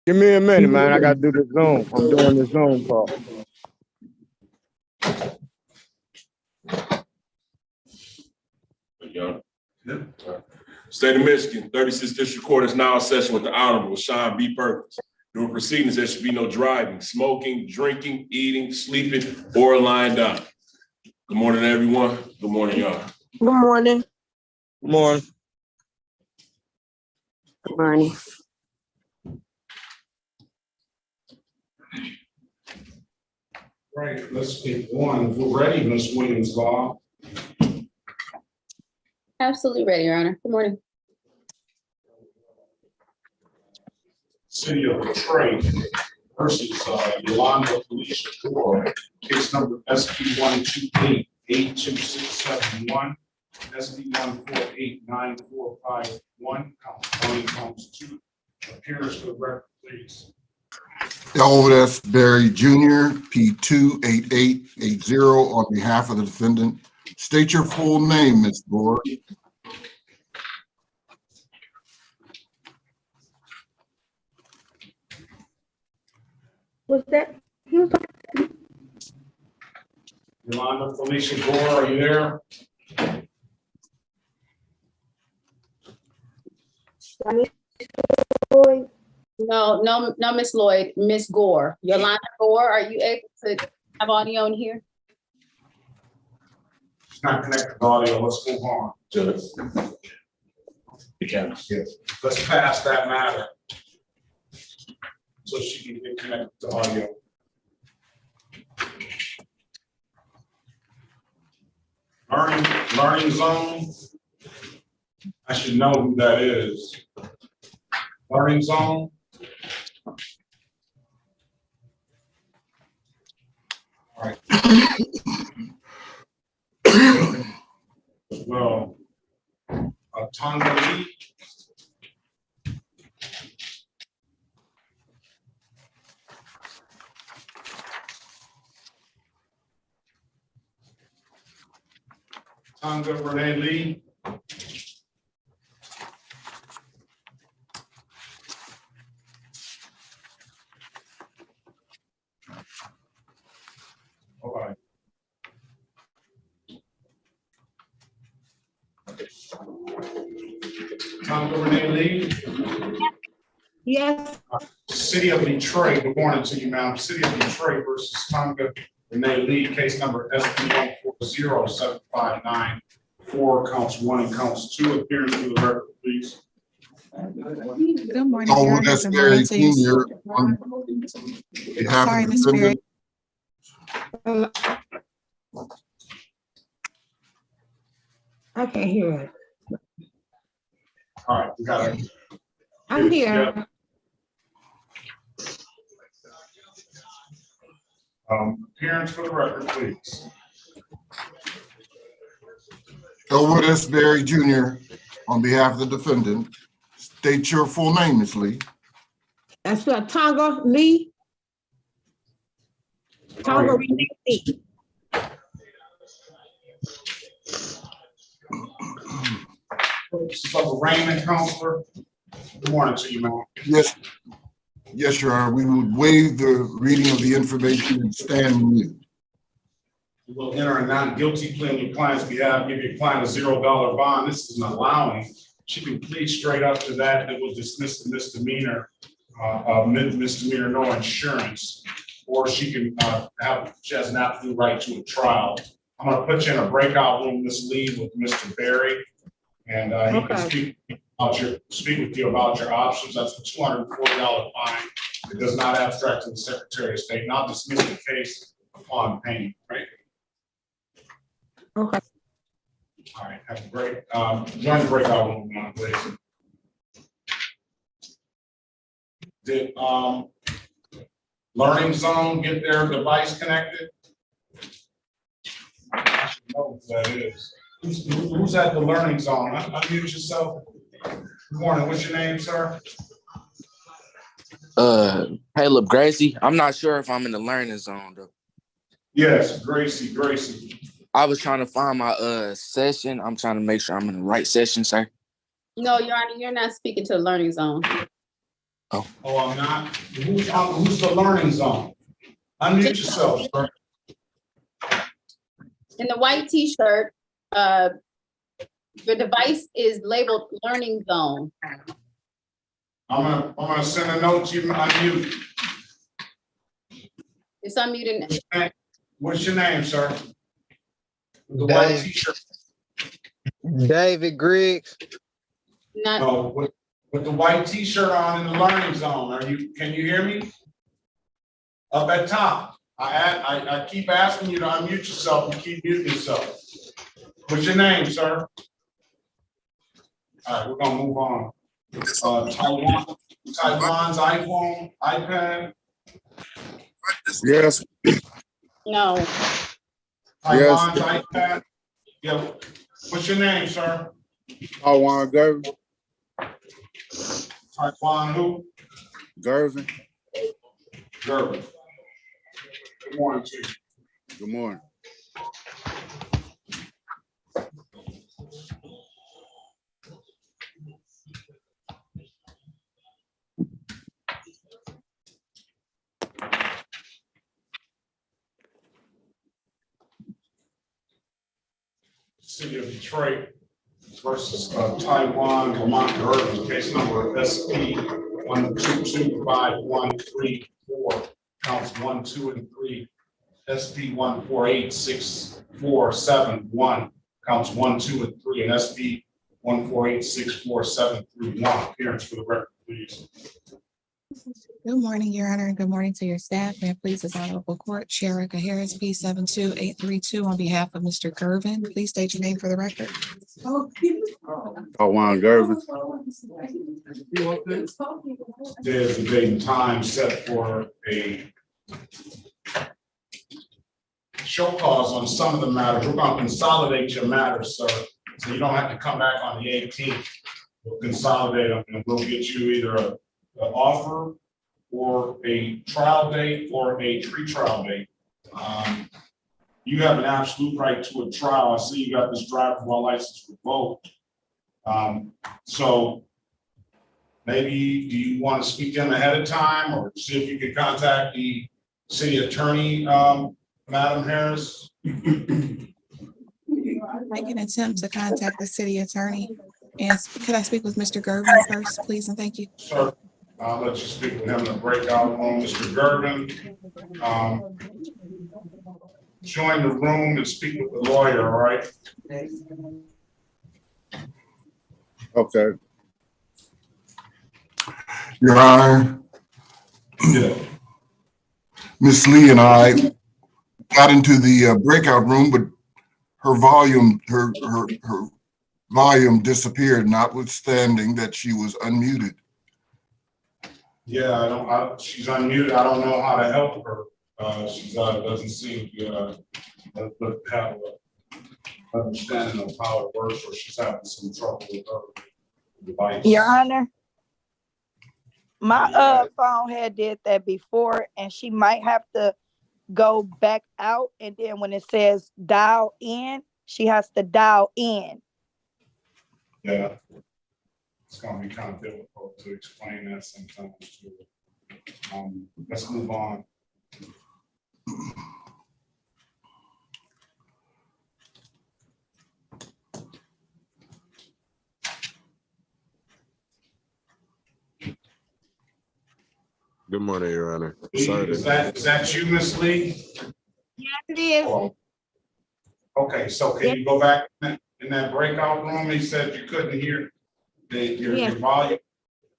Give me a minute, man. I got to do the Zoom. I'm doing the Zoom call. State of Michigan, 36th District Court is now in session with the Honorable Sean B. Perkins. During proceedings, there should be no driving, smoking, drinking, eating, sleeping, or lying down. Good morning, everyone. Good morning, y'all. Good morning. Good morning. Good morning. Right, let's pick one. If we're ready, Ms. Williams-Law. Absolutely ready, Your Honor. Good morning. City of Detroit versus Yolanda Gore, case number SP 128-82671, SP 1489451, counts 2. Appearance for the record, please. Elvis Berry Jr., P28880, on behalf of the defendant. State your full name, Ms. Gore. Was that? Yolanda Felicia Gore, are you there? No, Miss Lloyd, Miss Gore. Yolanda Gore, are you able to have audio in here? It's not connected to audio. Let's move on. Let's pass that matter so she can get connected to audio. Learning zone. I should know who that is. Learning zone. All right. Well, Tonga Lee. Tonga Renee Lee. All right. Tonga Renee Lee. Yes. City of Detroit, good morning to you, ma'am. City of Detroit versus Tonga Renee Lee, case number SP 1407594, counts 1 and counts 2. Appearance for the record, please. Good morning. Elvis Good Berry morning to you. Jr., on behalf Sorry, of the Ms. Berry. defendant. I can't hear it. All right, we got it. I'm here. Appearance for the record, please. Elvis Berry Jr., on behalf of the defendant. State your full name, Ms. Lee. That's Tonga Lee. Tonga Lee. This is arraignment, counselor. Good morning to you, ma'am. Yes, Your Honor. We would waive the reading of the information and stand mute. We will enter a non-guilty plea on your client's behalf, give your client a $0 bond. This is an allowing. She can plead straight up to that. It will dismiss the misdemeanor, misdemeanor no insurance, or she can she has an absolute right to a trial. I'm going to put you in a breakout room, Ms. Lee, with Mr. Berry, and he can speak with you about your options. That's a $240 fine. It does not abstract to the Secretary of State. Not dismiss the case upon payment, right? Okay. All right, have a great, join the breakout room now, please. Did Learning Zone get their device connected? I should know who that is. Who's at the Learning Zone? Unmute yourself. Good morning, what's your name, sir? Caleb Gracie. I'm not sure if I'm in the learning zone though. Yes, Gracie. I was trying to find my session. I'm trying to make sure I'm in the right session, sir. No, Your Honor, you're not speaking to the learning zone. Oh, I'm not. Who's the learning zone? Unmute yourself, sir. In the white T-shirt, your device is labeled learning zone. I'm gonna send a note to you. Unmute. It's unmuted. What's your name, sir? The white T-shirt. David Griggs. Not, With the white T-shirt on in the learning zone. Can you hear me? Up at top. I keep asking you to unmute yourself. You keep muting yourself. What's your name, sir? All right, we're gonna move on. Taiwan's iPhone, iPad. Yes. no. Taiwan's iPad. Yeah. What's your name, sir? Taiwan Gering. Taiwan who? Gervin. Gervin. Good morning to you. Good morning. City of Detroit versus Taiwan Vermont Garrison, case number SP 1225134, counts 1, 2, and 3. SP 1486471, counts 1, 2, and 3, and SP 1486471. Appearance for the record, please. Good morning, Your Honor, and good morning to your staff. May it please this honorable court, Sherika Harris, P 72832, on behalf of Mr. Gervin. Please state your name for the record. Taiwan Gervin. There's a date and time set for a show cause on some of the matters. We're going to consolidate your matters, sir, so you don't have to come back on the 18th. We'll consolidate them and we'll get you either an offer or a trial date or a pre-trial date. You have an absolute right to a trial. I see you got this driver while license revoked. So maybe do you want to speak to him ahead of time or see if you can contact the city attorney, Madam Harris? I can attempt to contact the city attorney. And could I speak with Mr. Gervin first, please, and thank you. Sure. I'll let you speak with him in the breakout room. Mr. Gervin, join the room and speak with the lawyer, all right? Okay. Your Honor, Yeah. Miss Lee and I got into the breakout room, but her volume disappeared, notwithstanding that she was unmuted. Yeah, she's unmuted. I don't know how to help her. She doesn't seem to have an understanding of how it works, or she's having some trouble with her device. Your Honor, my phone had did that before, and she might have to go back out, and then when it says dial in, she has to dial in. Yeah, it's gonna be kind of difficult to explain that sometimes too. Let's move on. Good morning, Your Honor. Is that you, Miss Lee? Yes, it is. Oh. Okay, so can you go back in that breakout room? He said you couldn't hear your volume.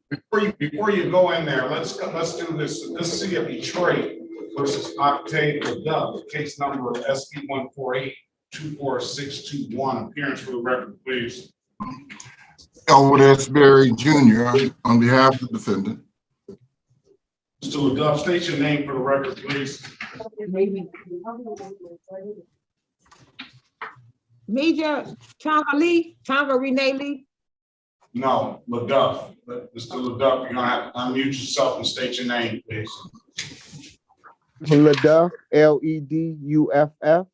Before you go in there, let's do this. Let's see if Detroit versus Octave Dove, case number SP 148-24621. Appearance for the record, please. Elwood S. Berry Jr. on behalf of the defendant. Mr. LaDuff, state your name for the record, please. Major Tonga Lee, Tonga Renee Lee. No, LaDuff. Mr. LaDuff, you're gonna have to unmute yourself and state your name, please. LaDuff, L-E-D-U-F-F.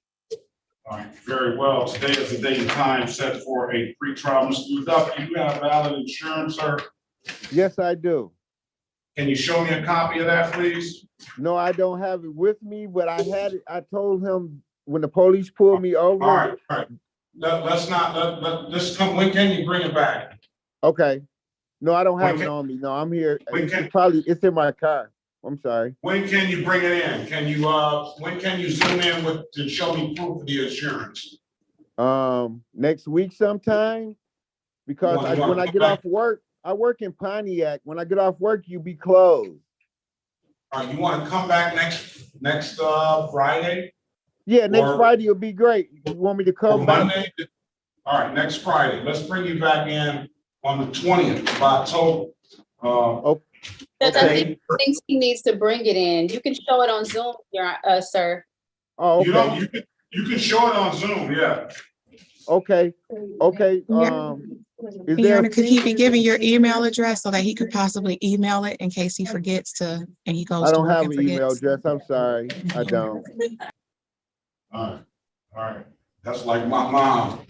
All right, very well. Today is the date and time set for a pre-trial. Mr. LaDuff, do you have valid insurance, sir? Yes, I do. Can you show me a copy of that, please? No, I don't have it with me, but I had it. I told him when the police pulled me over. All right. Let's come, when can you bring it back? Okay. No, I don't have When it on me. No, I'm here. when can- It's in my car. I'm sorry. When can you bring it in? When can you zoom in to show me proof of the insurance? Next week sometime, because when I get off work, I work in Pontiac. When I get off work, you be closed. All right, you want to come back next Friday? Yeah, next Friday will be great. You want me to come back? Monday? All right, next Friday. Let's bring you back in on the 20th of October. Judge, I think he needs to bring it in. You can show it on Zoom, sir. Oh, okay. You can show it on Zoom, yeah. Okay. Is Your there Honor, could he be giving your email address so that he could possibly email it in case he forgets to, and he goes I to don't work have and an email forgets? address. I'm sorry. I don't. All right. That's like my mom.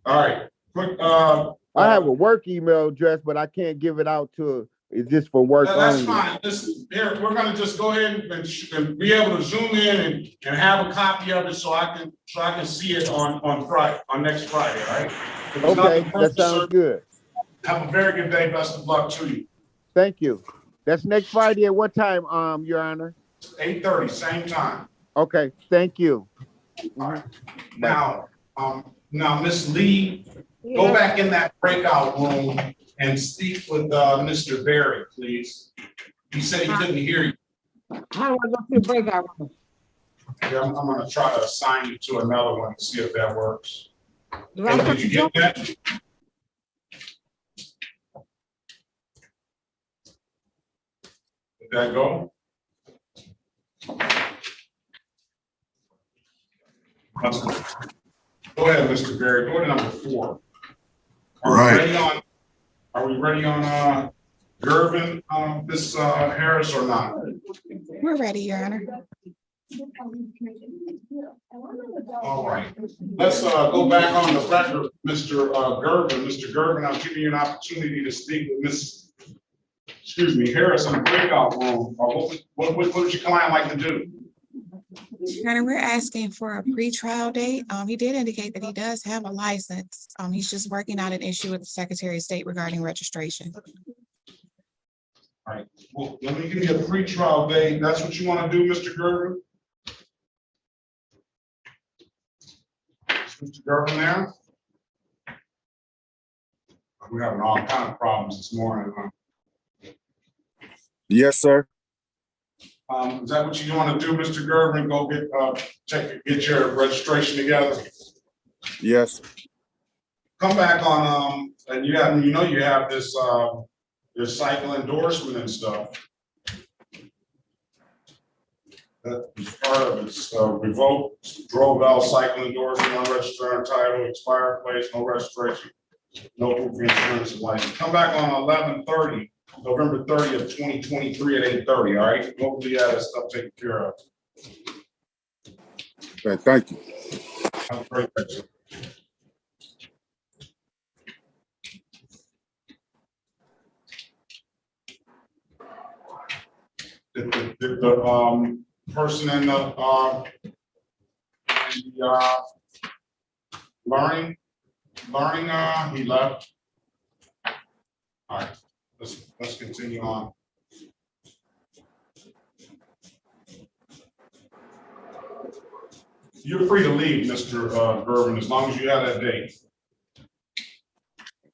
All right, quick. I have a work email address, but I can't give it out to. It's just for work That's only. fine. Listen, here, we're gonna just go ahead and be able to zoom in and have a copy of it so I can see it on Friday, on next Friday, all right? Okay, that sounds good. Have a very good day. Best of luck to you. Thank you. That's next Friday at what time, Your Honor? 8:30, same time. Okay, thank you. All right. Now, Ms. Lee, go back in that breakout room and speak with Mr. Berry, please. He said he couldn't hear you. How do I go to the breakout room? Yeah, I'm gonna try to assign you to another one to see if that works. Do Did you get that? Did that go? Go ahead, Mr. Berry. Go to number 4. Are we ready on Gervin, Ms. Harris, or not? We're ready, Your Honor. All right. Let's go back on the record, Mr. Gervin. Mr. Gervin, I'll give you an opportunity to speak with Ms. Harris in the breakout room. What would your client like to do? Your Honor, we're asking for a pretrial date. He did indicate that he does have a license. He's just working out an issue with the Secretary of State regarding registration. All right, well, let me give you a pretrial date. That's what you want to do, Mr. Gervin? Mr. Gervin there? We're having all kind of problems this morning, huh? Yes, sir. Is that what you want to do, Mr. Gervin? Go get your registration together? Yes. Come back on, and you have this cycle endorsement and stuff. That is part of its revoked drove out cycle endorsement, unregistered title, expired place, no registration, no proof of insurance and license. Come back on 11/30, November 30th, 2023 at 8:30. All right. Hopefully you have that stuff taken care of. Okay, thank you. Have a great day. The person in the learning, he left. All right, let's continue on. You're free to leave, Mr. Gervin, as long as you have that date.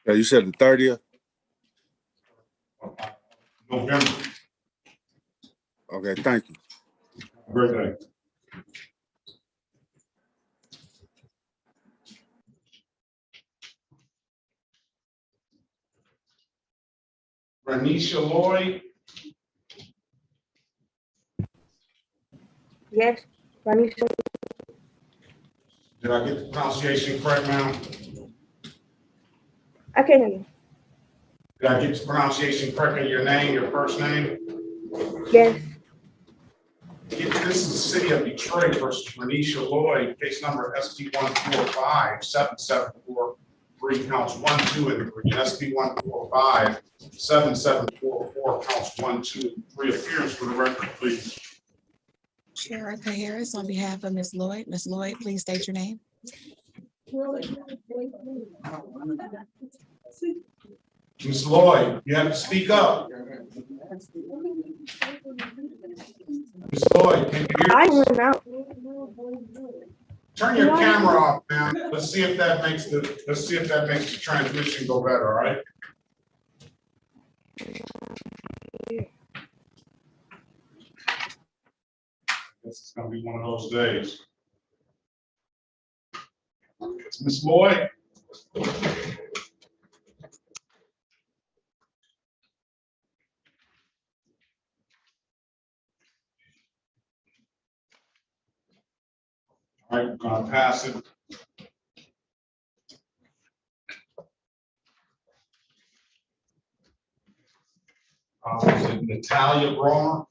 Okay, you said the 30th? November. Okay, thank you. Great day. Reisha Lloyd. Yes, Reisha. Did I get the pronunciation correct, ma'am? I can hear you. Did I get the pronunciation correct in your name, your first name? Yes. This is the city of Detroit versus Reisha Lloyd, case number ST 145-774. 3 counts 1, 2, and 3. SB 145-7744 counts 1, 2, and 3. Appearance for the record, please. Sheriff Harris, on behalf of Ms. Lloyd. Ms. Lloyd, please state your name. Ms. Lloyd, you have to speak up. Ms. Lloyd, can you hear? I went out. Turn your camera off, man. Let's see if that makes the transmission go better, all right? This is gonna be one of those days. It's Ms. Lloyd. All right, we're gonna pass it. Is it Natalia Graham?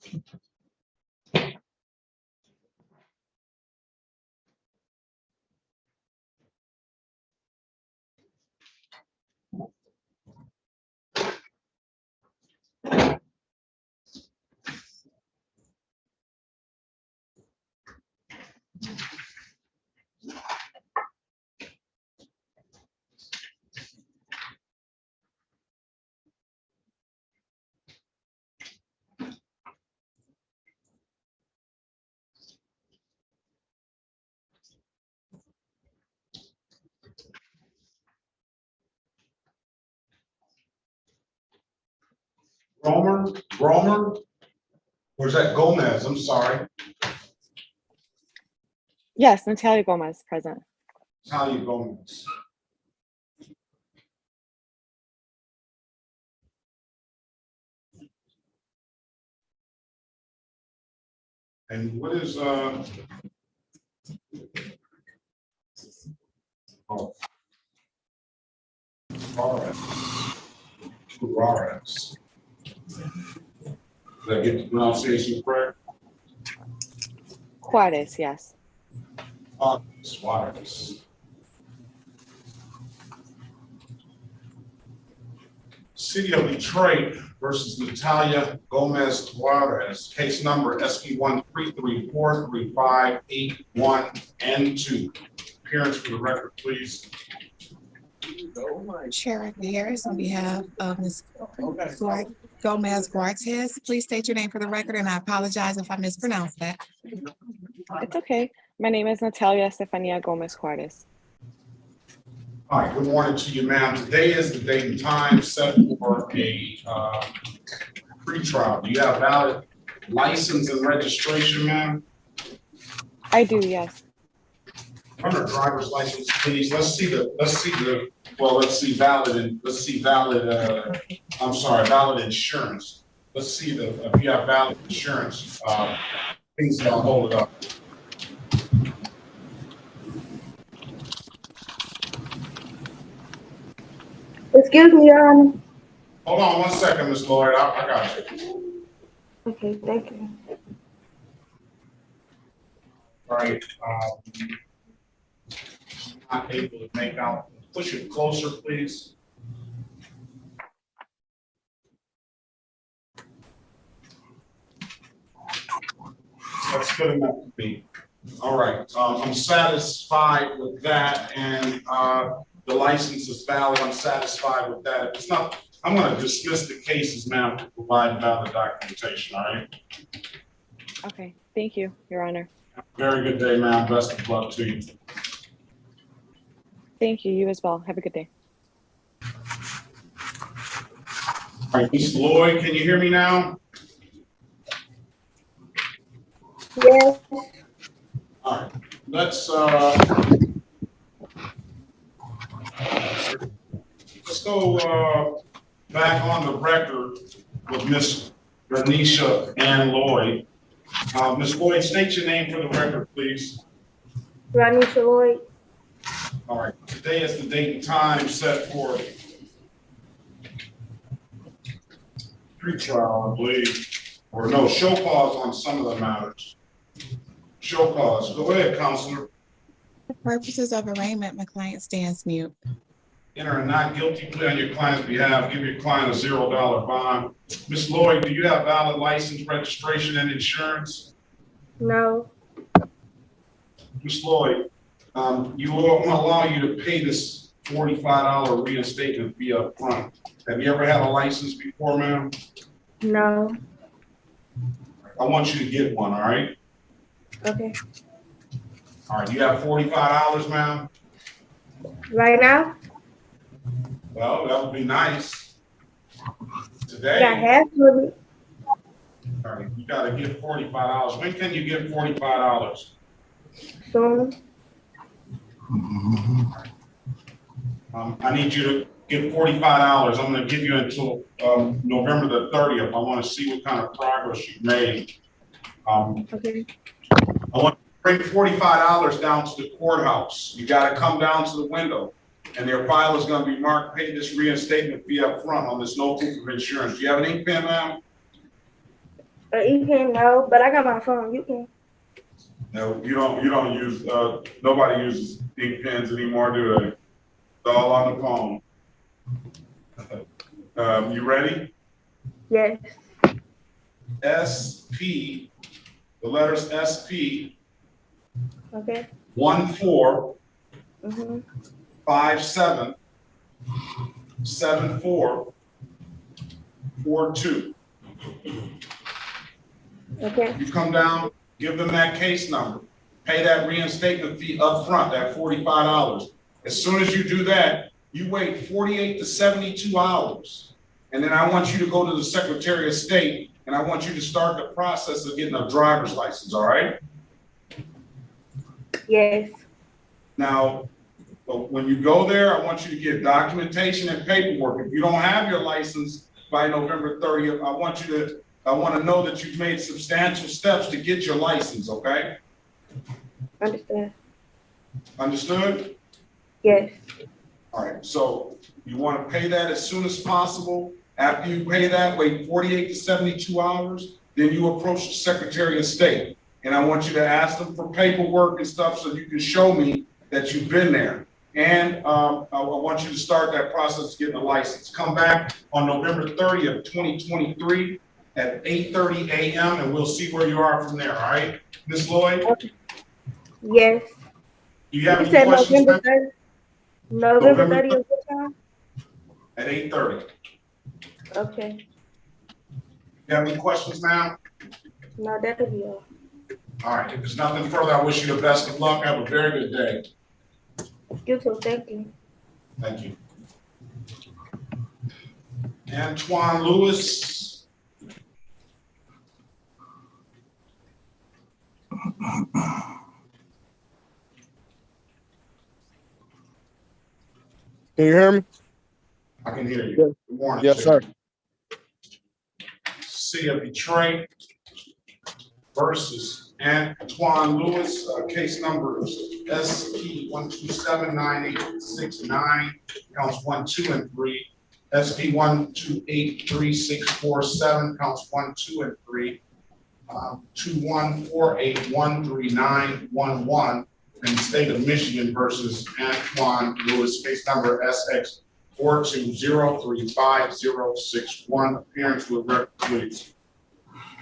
Gromer? Or is that Gomez? I'm sorry. Yes, Natalia Gomez, present. Natalia Gomez. And what is RX. Did I get the pronunciation correct? Juarez, yes. Juarez. City of Detroit versus Natalia Gomez Juarez, case number SB 1334358-1 Appearance for the record, please. Sheriff Harris, on behalf of Ms. Gomez Cortez, please state your name for the record, and I apologize if I mispronounced that. It's okay. My name is Natalia Estefania Gomez Juarez. All right, good morning to you, ma'am. Today is the date and time set for a pre-trial. Do you have valid license and registration, ma'am? I do, yes. Run a driver's license, please. Let's see valid insurance. Let's see if you have valid insurance. Please hold it up. Excuse me, Your Honor. Hold on 1 second, Ms. Lloyd. I got you. Okay, thank you. All right. Not able to make out. Push it closer, please. That's good enough to be. All right. I'm satisfied with that, and the license is valid. I'm satisfied with that. If it's not, I'm going to dismiss the cases now to provide valid documentation. All right. Okay. Thank you, Your Honor. Very good day, ma'am. Best of luck to you. Thank you. You as well. Have a good day. All right, Ms. Lloyd, can you hear me now? Yes. All right. Let's go back on the record with Ms. Reisha and Lloyd. Ms. Lloyd, state your name for the record, please. Reisha Lloyd. All right. Today is the date and time set for pre-trial, I believe, or no, show cause on some of the matters. Show cause. Go ahead, Counselor. For purposes of arraignment, my client stands mute. enter a not guilty plea on your client's behalf, give your client a $0 bond. Ms. Lloyd, do you have valid license, registration, and insurance? No. Ms. Lloyd, you will allow you to pay this $45 reinstatement fee up front. Have you ever had a license before, ma'am? No. I want you to get one, all right? Okay. All right, you have $45, ma'am? Right now? Well, that would be nice. Today. I got half of it. All right, you gotta get $45. When can you get $45? Soon. I need you to get $45. I'm gonna give you until November the 30th. I wanna see what kind of progress you've made. Okay. I want to bring $45 down to the courthouse. You gotta come down to the window and their file is gonna be marked, pay this reinstatement fee up front on this no proof of insurance. Do you have an ink pen, ma'am? You can no, but I got my phone. You can. No, you don't use, nobody uses ink pens anymore, do they? It's all on the phone. You ready? Yes. SP, the letters SP. Okay. 14 Mm-hmm. 57 74 42. Okay. You come down, give them that case number, pay that reinstatement fee up front, that $45. As soon as you do that, you wait 48 to 72 hours. And then I want you to go to the Secretary of State and I want you to start the process of getting a driver's license, all right? Yes. Now, when you go there, I want you to get documentation and paperwork. If you don't have your license by November 30th, I want to know that you've made substantial steps to get your license, okay? Understand. Understood? Yes. All right, so you want to pay that as soon as possible. After you pay that, wait 48 to 72 hours, then you approach the Secretary of State. And I want you to ask them for paperwork and stuff so you can show me that you've been there. And I want you to start that process of getting a license. Come back on November 30th, 2023 at 8:30 a.m. and we'll see where you are from there, all right? Ms. Lloyd? Okay. Yes. Do you have You any said questions? November 30th? November 30th, what time? At 8:30. Okay. You have any questions, ma'am? No, that'll be all. All right, if there's nothing further, I wish you the best of luck. Have a very good day. You too, thank you. Thank you. Antoine Lewis. Can you hear me? I can hear you. Yes. Good morning. Yes, sir. City of Detroit versus Antoine Lewis, case number SP 1279869, counts 1, 2, and 3. SP 1283647, counts 1, 2, and 3. 2148139111 in the state of Michigan versus Antoine Lewis, case number SX 4203561. Appearance with record, please.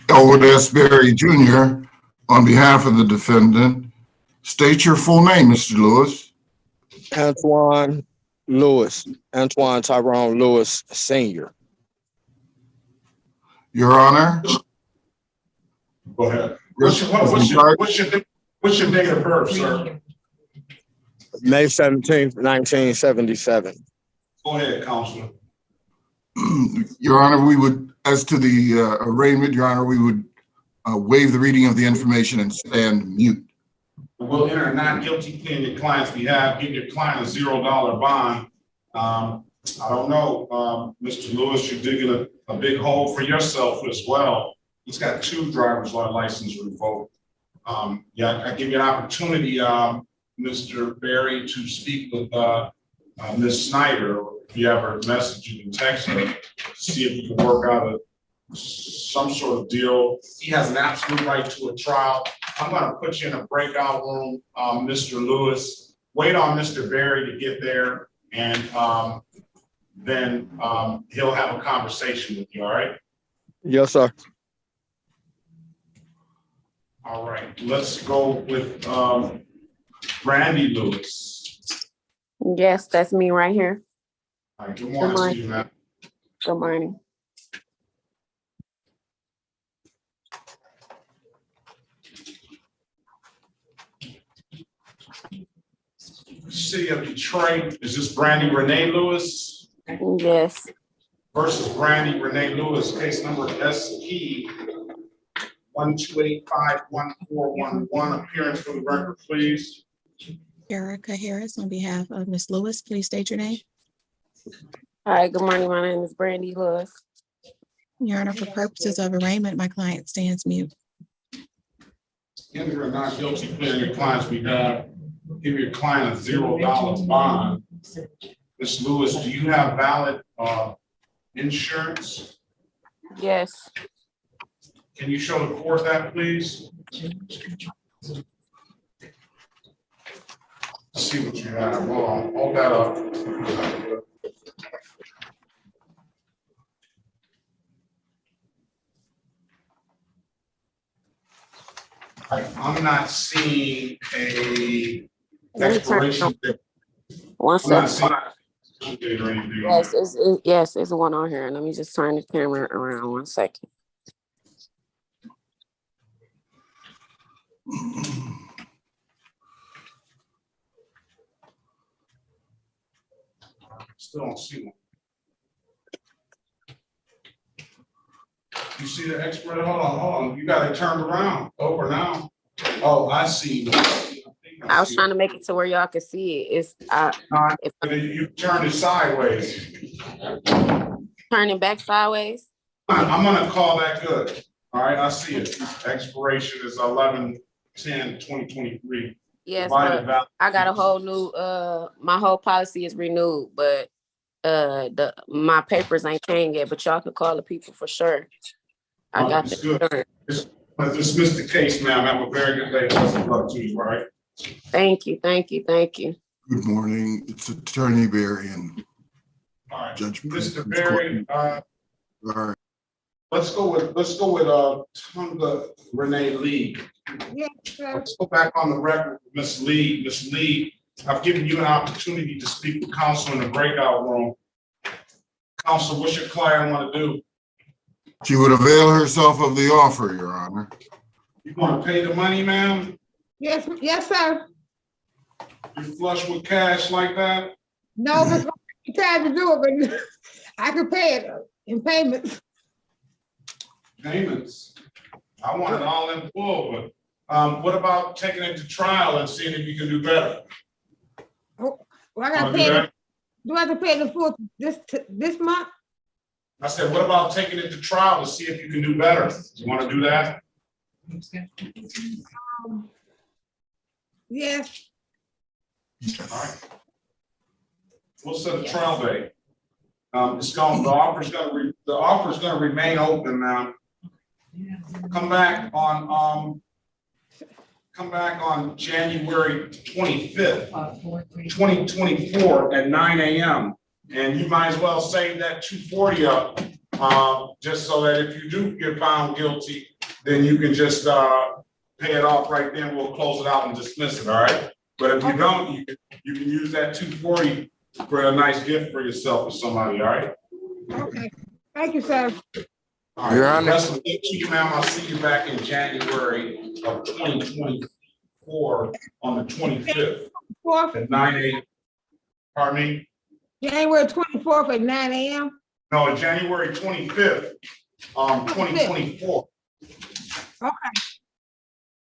Elwood S. Berry Jr. on behalf of the defendant. State your full name, Mr. Lewis. Antoine Lewis, Antoine Tyrone Lewis, Sr. Your Honor. Go ahead. What's your date of birth, sir? May 17th, 1977. Go ahead, Counselor. Your Honor, we would, as to the arraignment, Your Honor, we would waive the reading of the information and stand mute. We'll enter a not guilty plea on your client's behalf, give your client a $0 bond. I don't know, Mr. Lewis, you're digging a big hole for yourself as well. He's got 2 driver's license revoked. Yeah, I give you an opportunity, Mr. Berry, to speak with Ms. Snyder. If you have her message, you can text her to see if you can work out some sort of deal. He has an absolute right to a trial. I'm going to put you in a breakout room, Mr. Lewis. Wait on Mr. Berry to get there. and then he'll have a conversation with you, all right? Yes, sir. All right, let's go with Brandy Lewis. Yes, that's me right here. All right, good morning to you, man. Good morning. City of Detroit, is this Brandy Renee Lewis? Yes. Versus Brandy Renee Lewis, case number SP 1285141. Appearance for the record, please. Erica Harris on behalf of Ms. Lewis, please state your name. Hi, good morning. My name is Brandy Lewis. Your Honor, for purposes of arraignment, my client stands mute. Enter a not guilty plea on your client's behalf. Give your client a $0 bond. Ms. Lewis, do you have valid insurance? Yes. Can you show the court that, please? Let's see what you have. Hold on, hold that up. I'm not seeing a declaration. One second. Yes, Yes, it's one on here. Let me just turn the camera around 1 second. Still don't see one. You see the expert? Hold on. You got it turned around. Over now. Oh, I see. I was trying to make it to where y'all could see it. You turn it sideways. Turning back sideways. I'm gonna call that good. All right, I see it. Expiration is 11/10/2023. Yes, but I got a whole new. My whole policy is renewed, but my papers ain't came yet. But y'all could call the people for sure. I got the good. Dismiss the case, ma'am. Have a very good day. Best of luck to you. All right. Thank you. Good morning. It's Attorney Barry and Judge. Mr. Barry, all right. Let's go with Tonga Renee Lee. Yes, sir. Let's go back on the record with Ms. Lee. Ms. Lee, I've given you an opportunity to speak with counsel in the breakout room. Counsel, what's your client want to do? She would avail herself of the offer, Your Honor. You want to pay the money, ma'am? Yes, sir. You flush with cash like that? No, it's gonna take time to do it, but I can pay it in payments. Payments? I want it all in full, but what about taking it to trial and seeing if you can do better? Oh, well, I gotta pay it. Do I have to pay the full this month? I said, what about taking it to trial to see if you can do better? You want to do that? Yes. All right. We'll set a trial date. The offer's going to remain open now. Come back on January 25th, 2024 at 9 a.m. And you might as well save that $240 up, just so that if you do get found guilty, then you can just pay it off right then. We'll close it out and dismiss it. All right. But if you don't, you can use that $240 for a nice gift for yourself or somebody. All right. Okay. Thank you, sir. All right. Rest of the day to you, ma'am. I'll see you back in January of 2024 on the 25th at 9 a.m. Pardon me? January 24th at 9 a.m. No, January 25th, 2024. Okay.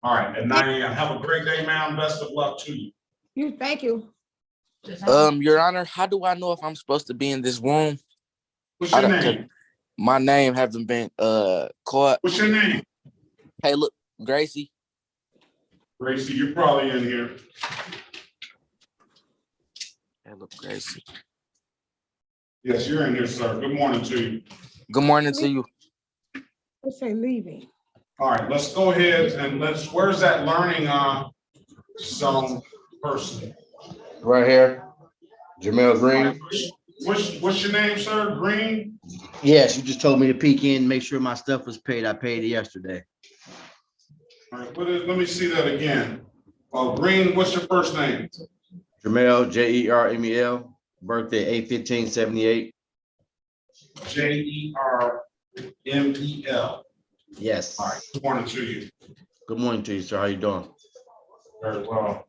All right, at 9 a.m. Have a great day, ma'am. Best of luck to you. Thank you. Your Honor, how do I know if I'm supposed to be in this room? What's your name? My name hasn't been caught. What's your name? Hey, look, Gracie. Gracie, you're probably in here. Hey, look, Gracie. Yes, you're in here, sir. Good morning to you. Good morning to you. Let's say leaving. All right, let's go ahead and where's that learning zone person? Right here. Jamal Green. What's your name, sir? Green? Yes, you just told me to peek in, make sure my stuff was paid. I paid it yesterday. All right, let me see that again. Green, what's your first name? Jamal, Jermel, birthday 8/15/78. Jermel. Yes. All right, good morning to you. Good morning to you, sir. How you doing? Very well.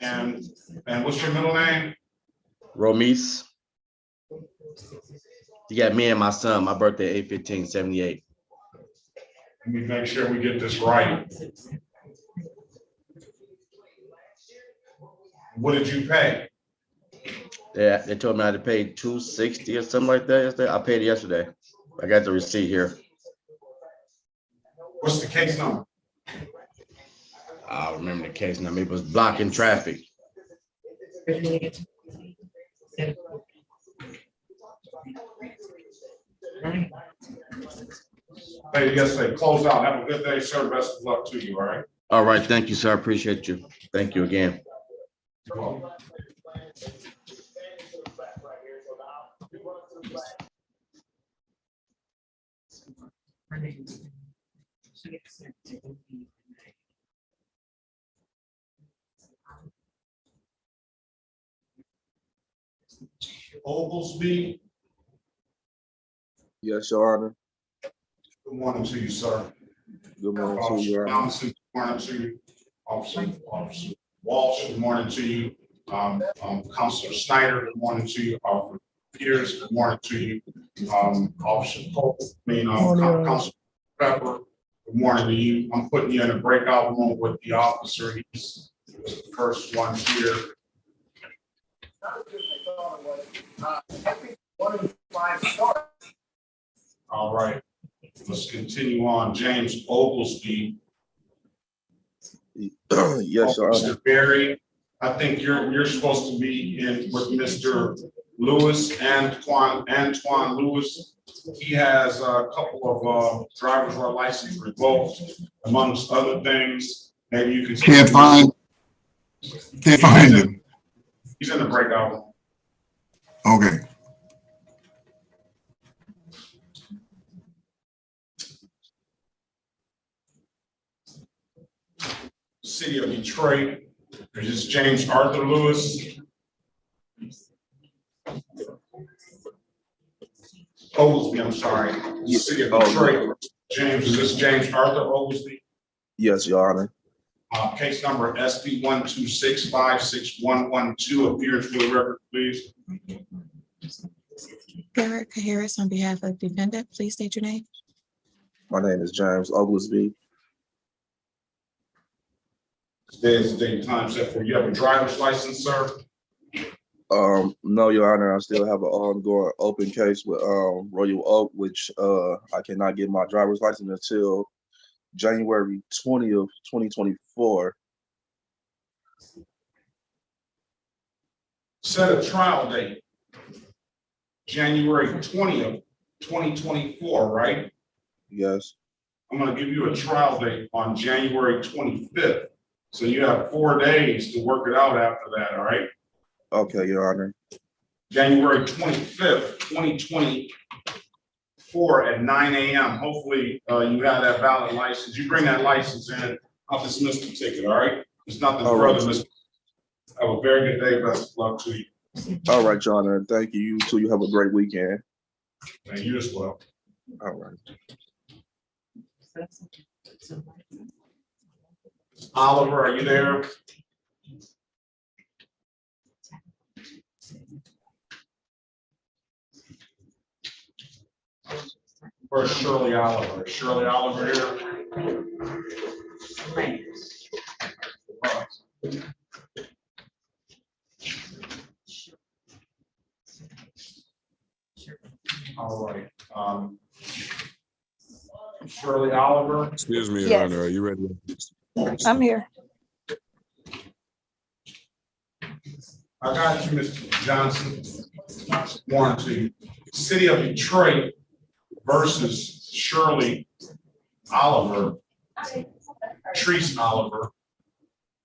And what's your middle name? Romis. You got me and my son. My birthday 8/15/78. Let me make sure we get this right. What did you pay? They told me I had to pay $260 or something like that yesterday. I paid it yesterday. I got the receipt here. What's the case number? I remember the case number. It was blocking traffic. Hey, yes, they close out. Have a good day, sir. Best of luck to you, all right? All right. Thank you, sir. I appreciate you. Thank you again. You're welcome. Oglesby. Yes, Your Honor. Good morning to you, sir. Good morning to you, Your Honor. Johnson, good morning to you. Officer Walsh, good morning to you. Counselor Snyder, good morning to you. Officer Peters, good morning to you. Officer Pope, Counselor Pepper, good morning to you. I'm putting you in a breakout room with the officer. He's the first one here. All right, let's continue on. James Oglesby. Yes, Your Honor. Mr. Barry, I think you're supposed to be in with Mr. Lewis, Antoine Lewis. He has a couple of driver's license revoked, amongst other things. Maybe you can. Can't find him. He's in the breakout room. Okay. City of Detroit. This is James Arthur Lewis. Oglesby, I'm sorry. City of Detroit. James, is this James Arthur Oglesby? Yes, Your Honor. Case number SP 126561112. Appears for the record, please. Garrett Harris on behalf of defendant, please state your name. My name is James Oglesby. Today's the date and time set for you. Have a driver's license, sir? No, Your Honor. I still have an ongoing open case with Royal Oak, which I cannot get my driver's license until January 20th, 2024. Set a trial date. January 20th, 2024, right? Yes. I'm going to give you a trial date on January 25th. So you have 4 days to work it out after that, all right? Okay, Your Honor. January 25th, 2024 at 9 a.m. Hopefully you have that valid license. You bring that license in, I'll dismiss the ticket, all right? There's nothing further. Have a very good day. Best of luck to you. All right, Your Honor. Thank you. You too. You have a great weekend. And you as well. All right. Oliver, are you there? Where's Shirley Oliver? Is Shirley Oliver here? All right. Shirley Oliver. Excuse me, Your Yes. Honor. Are you ready? I'm here. I got you, Mr. Johnson. Morning to you. City of Detroit versus Shirley Oliver. Shirley Oliver.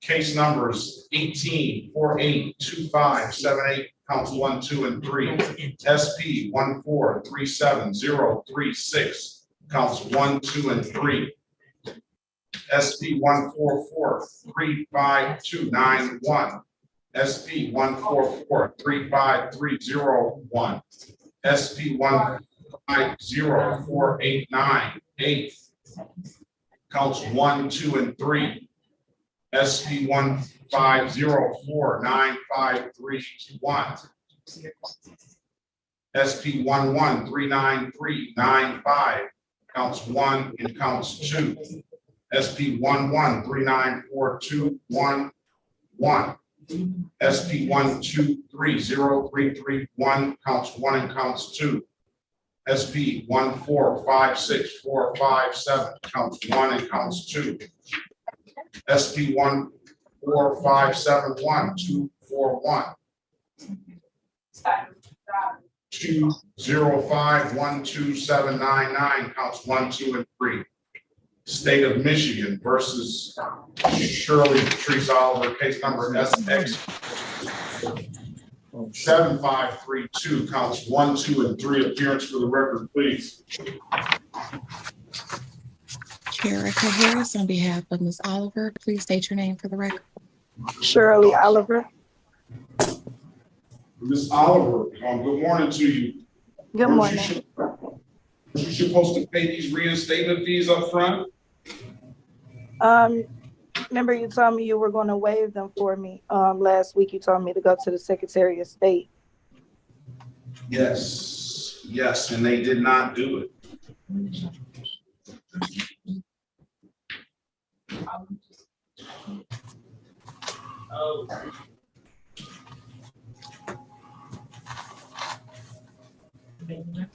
Case numbers 18-482578, counts 1, 2, and 3. SP 1437036, counts 1, 2, and 3. SP 144-35291, SP 144-35301, SP 1504898, counts 1, 2, and 3. SP 1504953 SP 113995, counts 1 and counts 2. SP 11394211, SP 1230331, counts 1 and counts 2. SP 1456457, counts 1 and counts 2. SP 14571-241, 205-12799, counts 1, 2, and 3. State of Michigan versus Shirley Oliver, case number SX 7532, counts 1, 2, and 3. Appearance for the record, please. Erica Harris, on behalf of Ms. Oliver, please state your name for the record. Shirley Oliver. Ms. Oliver, good morning to you. Good morning. You supposed to pay these reinstatement fees up front? Remember you told me you were going to waive them for me. Last week you told me to go to the Secretary of State. Yes, and they did not do it.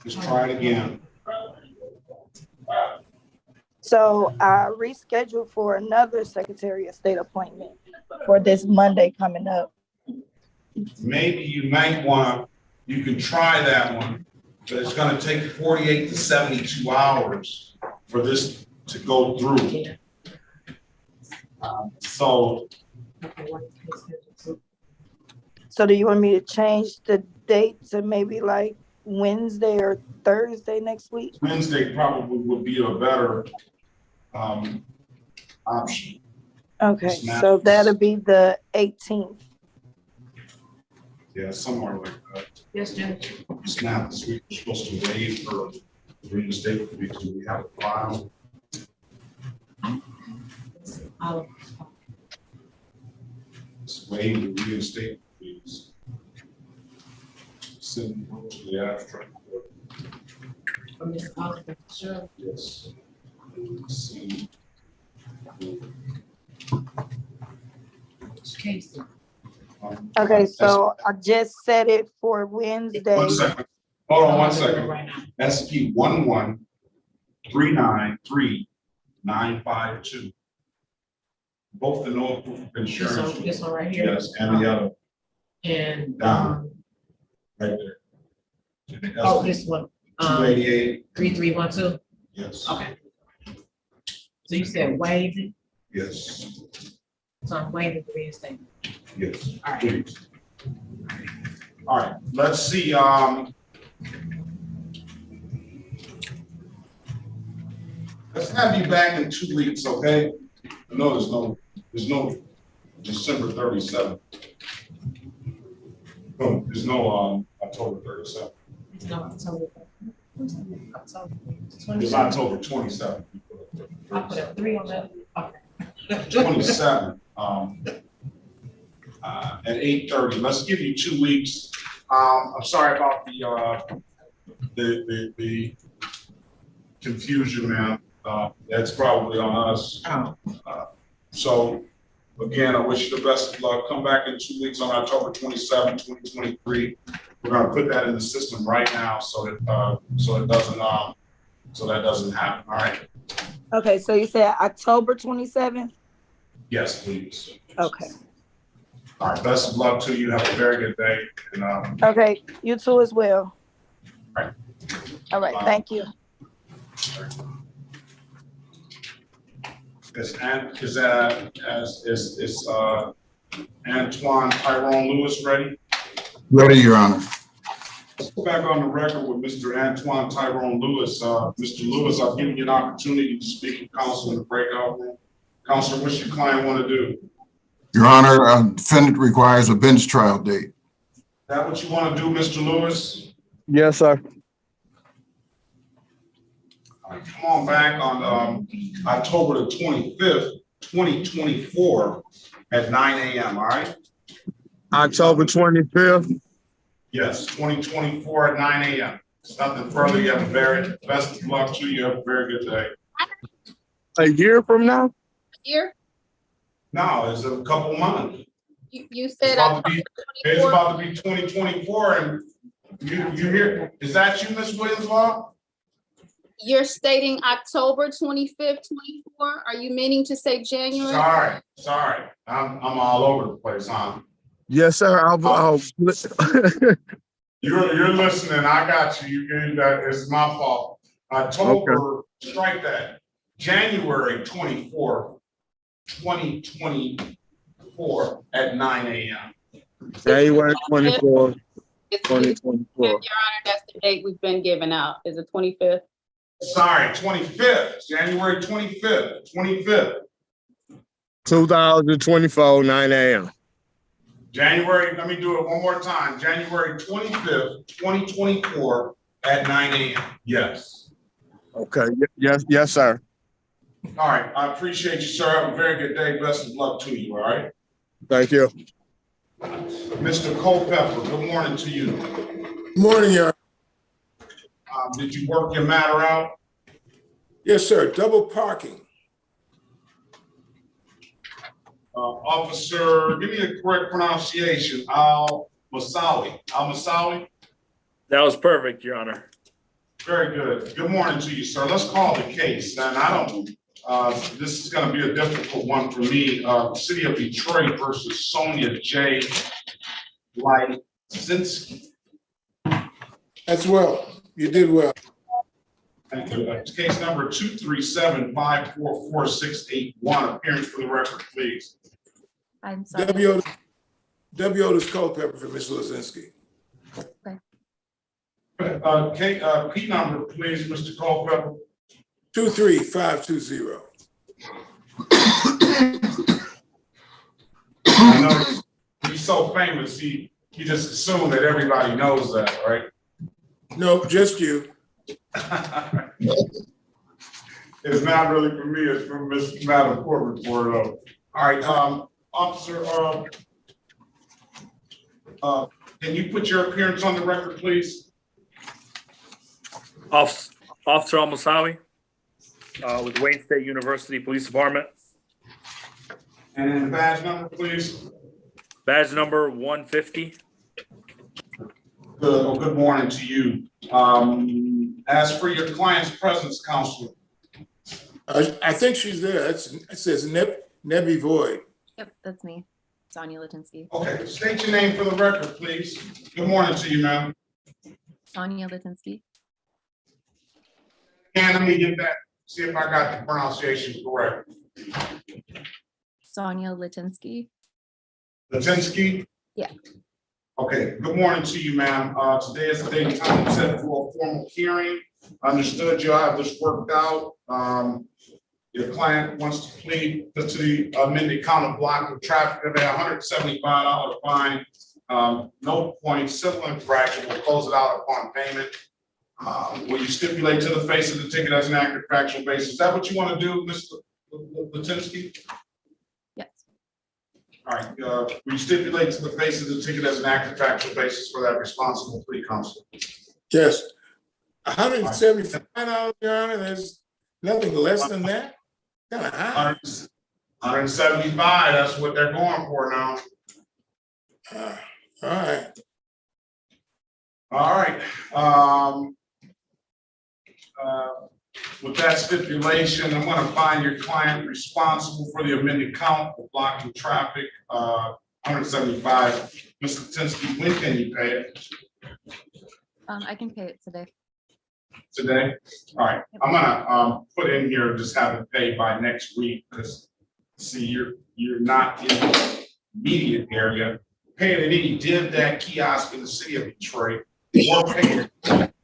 Let's try it again. So I rescheduled for another Secretary of State appointment for this Monday coming up. Maybe you might you can try that one, but it's going to take 48 to 72 hours for this to go through. So do you want me to change the date to maybe like Wednesday or Thursday next week? Wednesday probably would be a better option. Okay, so that'll be the 18th. Yeah, somewhere like that. Yes, Judge. Snap this week, we're supposed to waive for reinstatement fees. Do we have a file? Let's waive the reinstatement fees. Send them to the abstract. Yes. Let's see. Okay, so I just set it for Wednesday. 1 second. Hold on 1 second. SP 11393-952. Both the no proof of insurance. This one right here? Yes, and the other. And down. Right there. oh, this one. 288. 3312. Yes. Okay. So you said waive it? Yes. So I'm waiving the reinstatement. Yes. All right. Please. All right. Let's see. Let's have you back in 2 weeks, okay? No, there's no December 37th. No, there's no October 37th. No, October. It's October 27th. I put a 3 on that. Okay. 27 at 8:30. Let's give you 2 weeks. I'm sorry about the confusion, man. That's probably on us. So again, I wish you the best of luck. Come back in 2 weeks on October 27, 2023. We're gonna put that in the system right now so that doesn't happen. All right. Okay, so you said October 27th? Yes, please. Okay. All right. Best of luck to you. Have a very good day. And, okay, you too as well. All right. All right, thank you. Is Antoine Tyrone Lewis ready? Ready, Your Honor. Let's go back on the record with Mr. Antoine Tyrone Lewis. Mr. Lewis, I've given you an opportunity to speak with counsel in the breakout room. Counselor, what's your client want to do? Your Honor, defendant requires a bench trial date. Is that what you want to do, Mr. Lewis? Yes, sir. All right, come on back on October the 25th, 2024 at 9 a.m., all right? October 25th. Yes, 2024 at 9 a.m. It's nothing further. You have a very best of luck to you. Have a very good day. A year from now? Year? No, it's a couple months. You said It's about to be 2024, and you hear? Is that you, Ms. Williams-Law? You're stating October 25th, 24. Are you meaning to say January? Sorry. I'm all over the place, huh? Yes, sir. You're listening. I got you. You gave that. It's my fault. October, strike that. January 24th, 2024 at 9 a.m. January 24th, 2024. Your Honor, that's the date we've been given out. Is it 25th? Sorry, 25th, January 25th. 2024, 9 a.m. January, let me do it one more time. January 25th, 2024 at 9 a.m. Yes. Okay. Yes, sir. All right. I appreciate you, sir. Have a very good day. Best of luck to you. All right. Thank you. Mr. Culpepper, good morning to you. Morning, Your Honor. Did you work your matter out? Yes, sir. Double parking. Officer, give me the correct pronunciation. Al-Masawi. Al-Masawi? That was perfect, Your Honor. Very good. Good morning to you, sir. Let's call the case. And this is going to be a difficult one for me. City of Detroit versus Sonia J. Latinsky. That's well. You did well. Thank you. Case number 237-544-681. Appearance for the record, please. I'm sorry. W. Otis Culpepper for Ms. Latinsky. Okay. P number, please, Mr. Culpepper. 23520. I know he's so famous, he just assumed that everybody knows that, right? No, just you. It's not really for me, it's from Madam Court Reporter. All right, officer, can you put your appearance on the record, please? Officer Al-Masawi with Wayne State University Police Department. And the badge number, please. Badge number 150. Good morning to you. As for your client's presence, Counselor. I think she's there. It says Nebby Void. Yep, that's me, Sonia Latinsky. Okay, state your name for the record, please. Good morning to you, ma'am. Sonia Latinsky. And let me get that, see if I got the pronunciation correct. Sonia Latinsky. Latinsky? Yeah. Okay, good morning to you, ma'am. Today is the date and time set for a formal hearing. Understood you have this worked out. Your client wants to plead to the amended count of block of traffic of a $175 fine. No points, civil infraction, will close it out upon payment. Will you stipulate to the face of the ticket as an accurate factual basis? Is that what you want to do, Mr. Latinsky? Yes. All right, will you stipulate to the face of the ticket as an accurate factual basis for that responsible plea, Counsel? Yes. $175, Your Honor. There's nothing less than that. Kind of high. 175. That's what they're going for now. All right. All right. With that stipulation, I'm going to find your client responsible for the amended count for blocking traffic. 175. Mr. Latinsky, when can you pay it? I can pay it today. today? All right, I'm gonna put in here, just have it paid by next week, because see, you're not in the immediate area. Paying any div that kiosk in the city of Detroit, or pay it,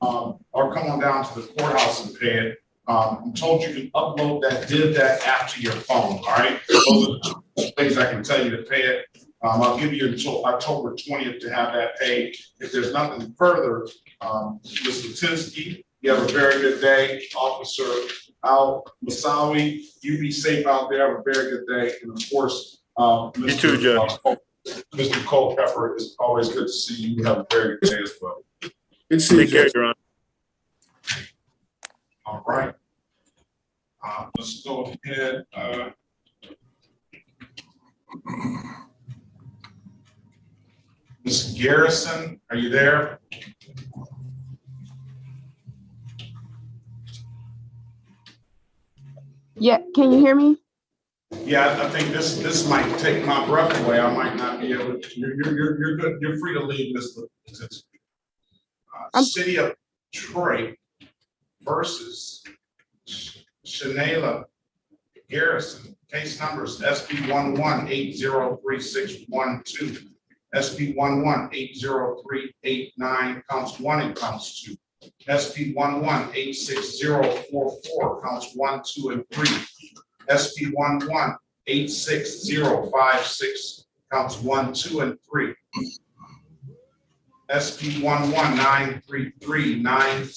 or come on down to the courthouse and pay it. I'm told you can upload that div that app to your phone, all right? Those are the things I can tell you to pay it. I'll give you until October 20th to have that paid. If there's nothing further, Ms. Latinsky, you have a very good day. Officer Al Masawi, you be safe out there. Have a very good day. And of course, Mr. You too, Judge. Mr. Culpepper, it's always good to see you. You have a very good day as well. Good to see Take you. care, Your Honor. All right. Let's go ahead. Ms. Garrison, are you there? Yeah, can you hear me? Yeah, I think this might take my breath away. I might not be able to. You're good. You're free to leave, Ms. City of Detroit versus Chanela Garrison. Case numbers SP 11803612, SP 11803889, counts 1 and counts 2. SP 118644, counts 1, 2, and 3. SP 118656, counts 1, 2, and 3. SP 119339,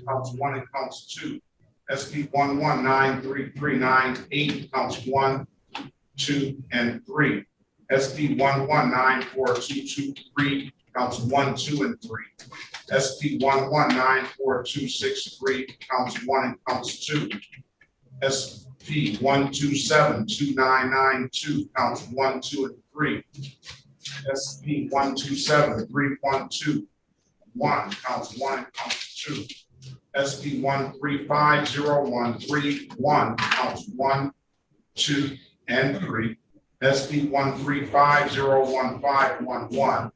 counts 1 and counts 2. SP 119339, counts 1, 2, and 3. SP 119423, counts 1, 2, and 3. SP 119463, counts 1 and counts 2. SP 127299, counts 1, 2, and 3. SP 127312, counts 1 and counts 2. SP 135013, counts 1, 2, and 3. SP 13501511,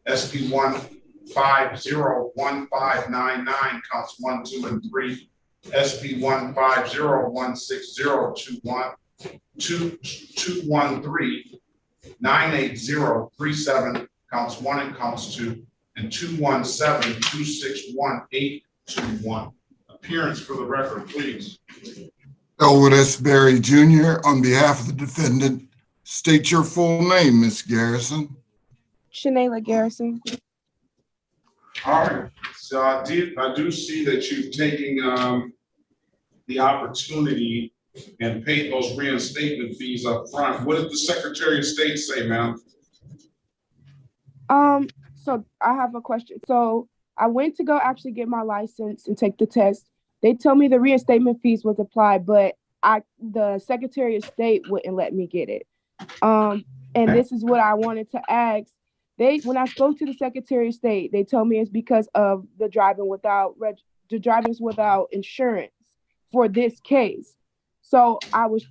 SP 150559, counts 1, 2, and 3. SP 15016021, 213-98037, counts 1 and counts 2, and 217-261-821. Appearance for the record, please. Elwood S. Berry Jr. on behalf of the defendant. State your full name, Ms. Garrison. Chanela Garrison. All right, so I do see that you've taken the opportunity and paid those reinstatement fees up front. What did the Secretary of State say, ma'am? So I have a question. So I went to go actually get my license and take the test. They told me the reinstatement fees was applied, but the Secretary of State wouldn't let me get it. And this is what I wanted to ask. When I spoke to the Secretary of State, they told me it's because of the driving without insurance for this case. So I was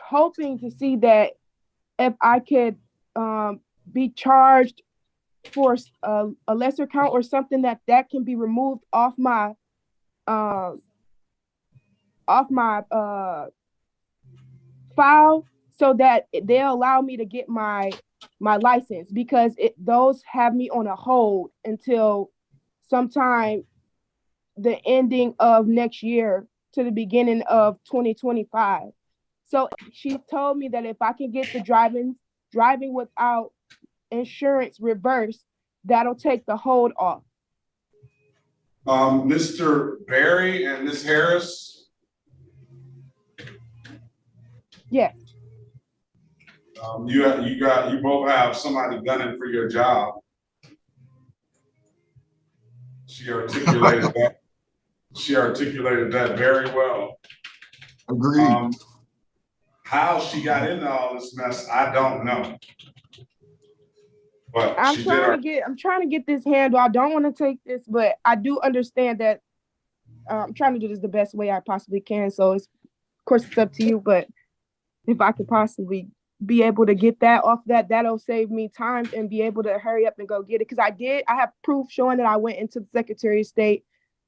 hoping to see that if I could be charged for a lesser count or something that can be removed off my file, so that they'll allow me to get my license, because those have me on a hold until sometime the ending of next year to the beginning of 2025. So she told me that if I can get the driving without insurance reversed, that'll take the hold off. Mr. Berry and Ms. Harris? Yes. You both have somebody gunning for your job. She articulated that. She articulated that very well. Agreed. How she got into all this mess, I don't know. But I'm trying to get this handle. I don't want to take this, but I do understand that I'm trying to do this the best way I possibly can. So of course it's up to you, but if I could possibly be able to get that off that'll save me time and be able to hurry up and go get it. Because I have proof showing that I went into the Secretary of State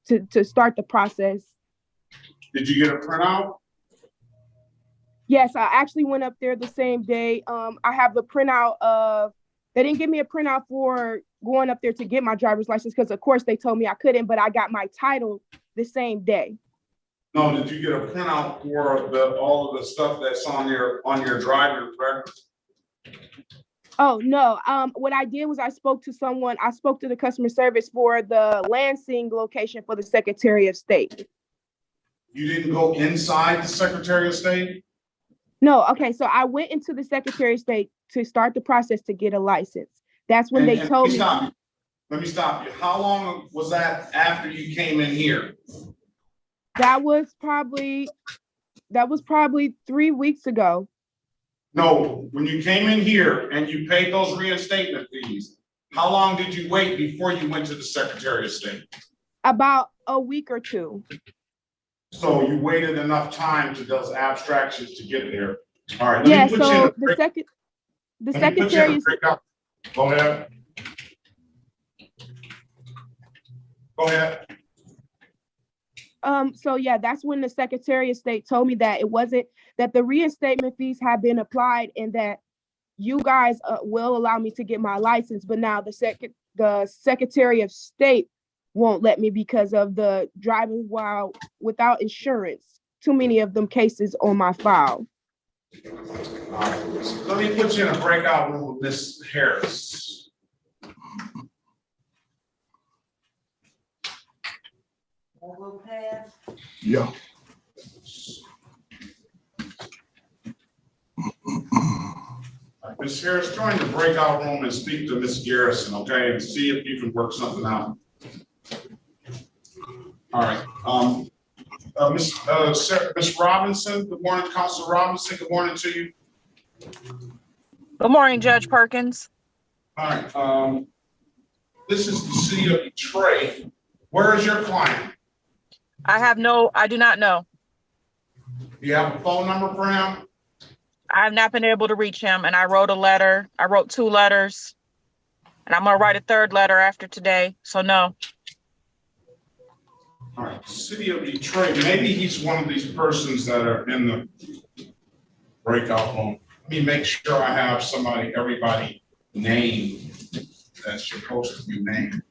to start the process. Did you get a printout? Yes, I actually went up there the same day. I have the printout of, they didn't give me a printout for going up there to get my driver's license because of course they told me I couldn't, but I got my title the same day. No, did you get a printout for all of the stuff that's on your driver's record? Oh, no. What I did was I spoke to the customer service for the Lansing location for the Secretary of State. You didn't go inside the Secretary of State? No, okay, so I went into the Secretary of State to start the process to get a license. That's when they told me. Let me stop you. How long was that after you came in here? That was probably 3 weeks ago. No, when you came in here and you paid those reinstatement fees, how long did you wait before you went to the Secretary of State? About a week or two. So you waited enough time to those abstractions to get there. All right. Yeah, so the Secretary of State. Go ahead. Go ahead. So yeah, that's when the Secretary of State told me that it wasn't, that the reinstatement fees have been applied and that you guys will allow me to get my license, but now the Secretary of State won't let me because of the driving while without insurance. Too many of them cases on my file. All right. Let me put you in a breakout room with Miss Harris. Yeah. Ms. Harris, join the breakout room and speak to Ms. Garrison, okay, and see if you can work something out. All right. Ms. Robinson, good morning, Councilor Robinson. Good morning to you. Good morning, Judge Perkins. All right. This is the city of Detroit. Where is your client? I do not know. Do you have a phone number for him? I've not been able to reach him, and I wrote a letter. I wrote 2 letters, and I'm gonna write a 3rd letter after today, so no. All right, city of Detroit, maybe he's one of these persons that are in the breakout room. Let me make sure I have everybody named that's supposed to be named.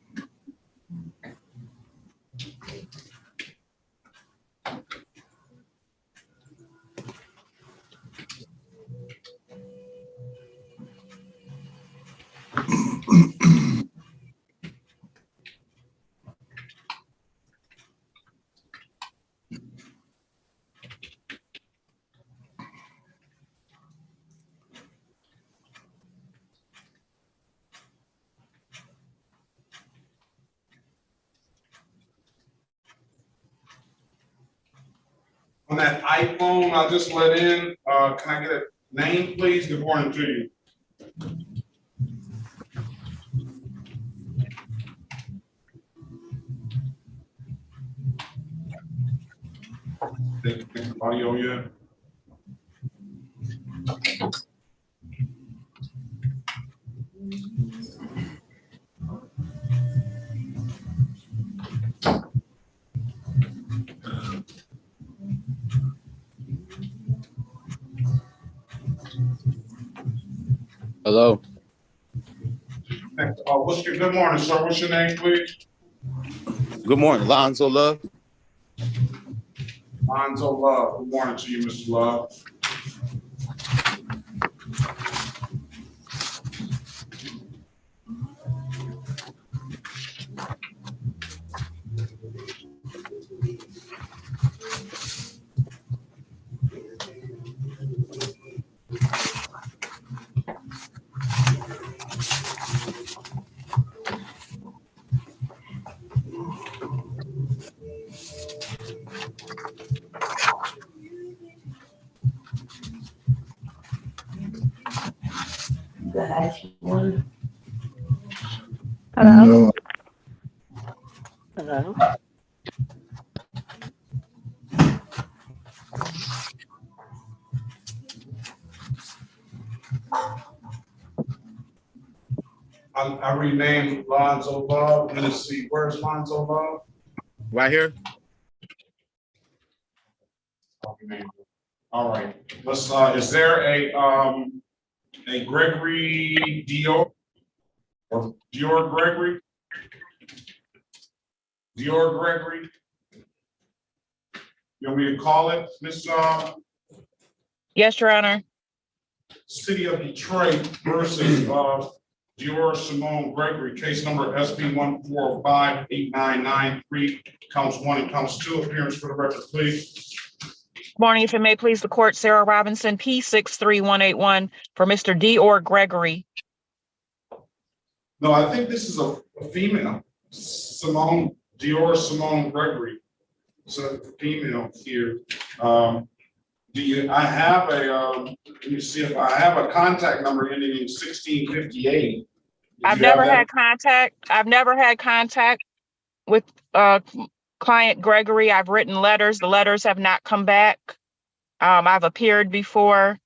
On that iPhone I just let in, can I get a name, please? Good morning to you. Audio yet? Hello. Good morning, sir. What's your name, please? Good morning, Lonzo Love. Lonzo Love. Good morning to you, Mr. Love. Hello. Hello. I renamed Lonzo Love. Let's see, where's Lonzo Love? Right here. All right, let's, is there a Gregory Dior? Or Dior Gregory? Dior Gregory? You want me to call it, Miss, Yes, Your Honor. City of Detroit versus, Dior Simone Gregory, case number SB 1458993, counts 1 and counts 2, appearance for the record, please. Morning, if it may please the court, Sarah Robinson, P63181 for Mr. Dior Gregory. No, I think this is a female, Dior Simone Gregory. So a female here. I have a, let me see if I have a contact number ending in 1658. I've never had contact with client Gregory. I've written letters. The letters have not come back. I've appeared before.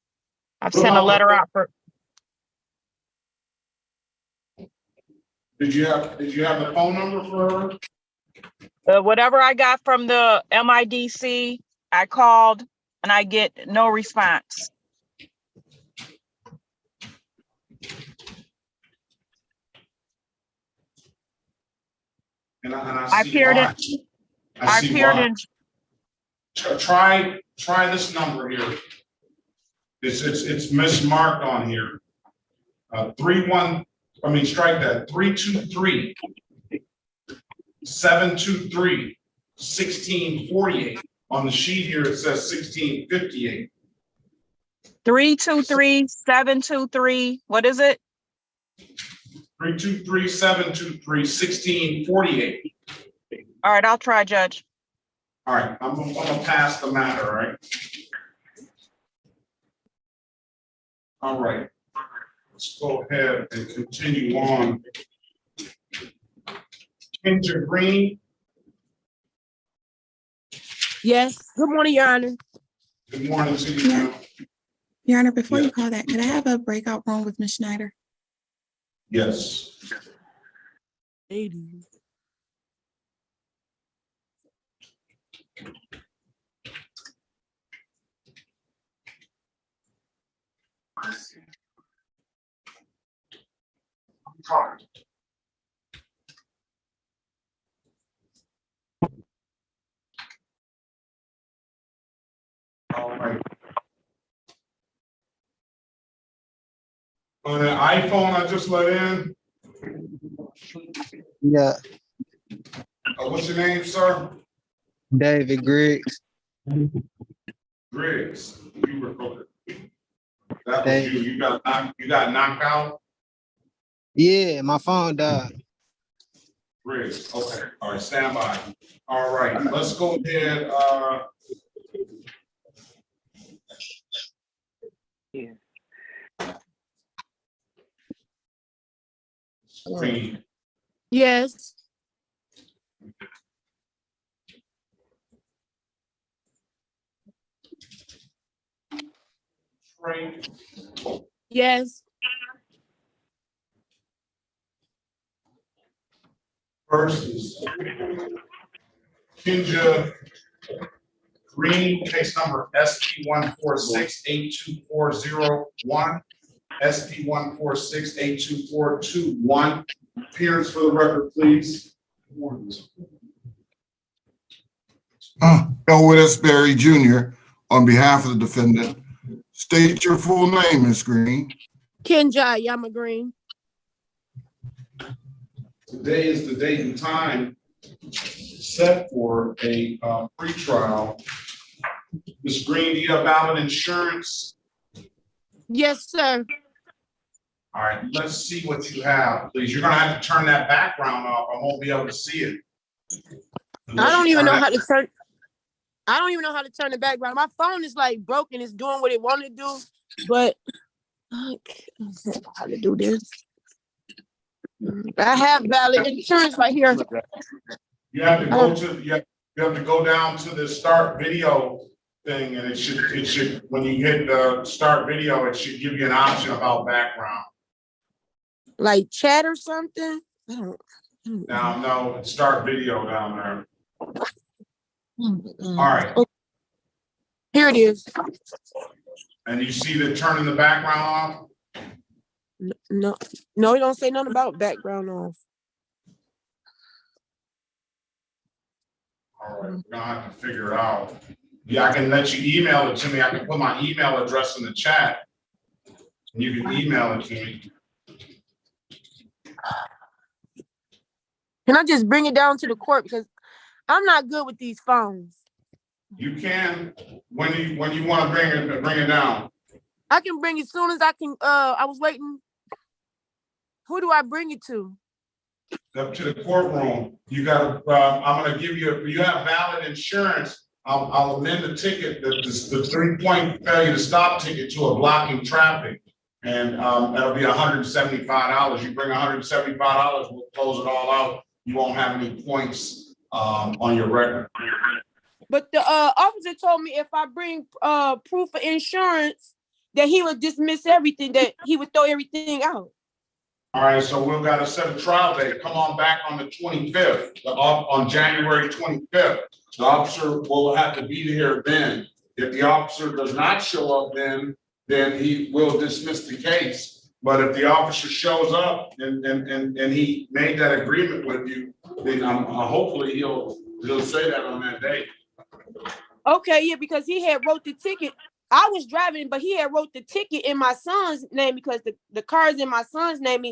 I've sent a letter out for. Did you have the phone number for her? Whatever I got from the MIDC, I called and I get no response. And I I appeared in. I appeared in. Try this number here. It's mismarked on here. 323 723 1648. On the sheet here, it says 1658. 323 723. What is it? 323 723 1648. All right, I'll try, Judge. All right, I'm gonna pass the matter, all right? All right, let's go ahead and continue on. Kenji Green. Yes, good morning, Your Honor. Good morning to you, ma'am. Your Honor, before you call that, could I have a breakout room with Ms. Schneider? Yes. 80. All right. On an iPhone I just let in. Yeah, What's your name, sir? David Griggs. Griggs. You recorded. That was you. You got knocked out. Yeah, my phone died. Griggs. Okay. All right. Stand by. All right. Let's go ahead. Green. Yes. Frank. Yes. Versus Kenji Green, case number SP 146824001, SP 146824221. Appearance for the record, please. Lewis Berry Jr. on behalf of the defendant. State your full name, Ms. Green. Kenji Green. Today is the date and time set for a pretrial. Ms. Green, do you have valid insurance? Yes, sir. All right, let's see what you have, please. You're gonna have to turn that background off. I won't be able to see it. I don't even know how to turn. I don't even know how to turn the background. My phone is like broken. It's doing what it wanted to do, but I don't know how to do this. I have valid insurance right here. You have to go to you have to go down to the start video thing, and it should when you hit the start video, it should give you an option about background. Like chat or something? I don't Now, no, it's start video down there. All right. Here it is. And you see the turning the background off? No, it don't say nothing about background off. All right, we're gonna have to figure it out. Yeah, I can let you email it to me. I can put my email address in the chat. And you can email it to me. Can I just bring it down to the court because I'm not good with these phones. You can, when you want to bring it down. I can bring it as soon as I can. I was waiting. Who do I bring it to? Up to the courtroom. You got to. I'm going to give you. You have valid insurance. I'll amend the ticket, the 3-point failure to stop ticket to a blocking traffic, and that'll be $175. You bring $175, we'll close it all out. You won't have any points on your record. But the officer told me if I bring proof of insurance, that he would dismiss everything, that he would throw everything out. All right, so we've got to set a trial date. Come on back on the 25th, on January 25th. The officer will have to be here then. If the officer does not show up then he will dismiss the case. But if the officer shows up and he made that agreement with you, then hopefully he'll say that on that day. Okay, yeah, because he had wrote the ticket. I was driving, but he had wrote the ticket in my son's name because the car is in my son's name.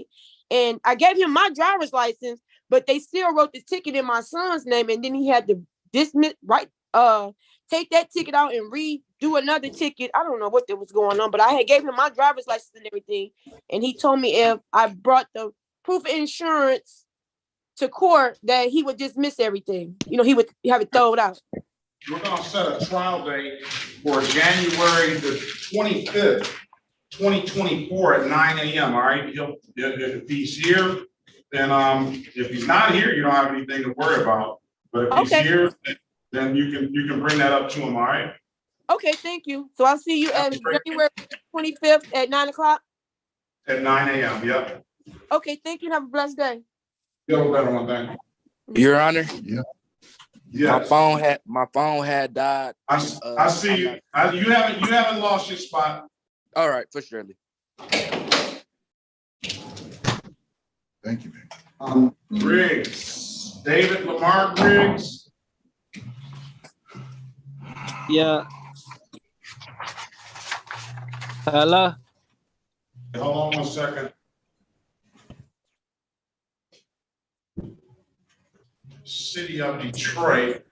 And I gave him my driver's license, but they still wrote the ticket in my son's name. And then he had to dismiss, take that ticket out and redo another ticket. I don't know what was going on, but I had gave him my driver's license and everything. And he told me if I brought the proof of insurance to court, that he would dismiss everything. You know, he would have it thrown out. We're going to set a trial date for January the 25th, 2024 at 9 a.m. All right. If he's here, then if he's not here, you don't have anything to worry about. But if he's here, then you can bring that up to him. All right. Okay, thank you. So I'll see you on January 25th at 9 o'clock. At 9 a.m. Yep. Okay, thank you. Have a blessed day. You have a better one, thank you. Your Honor. Yeah. Yes. My phone had died. I see you. You haven't lost your spot. All right, for surely. Thank you, man. Griggs, David Lamar Griggs. Yeah. Hello. Hold on 1 second. City of Detroit.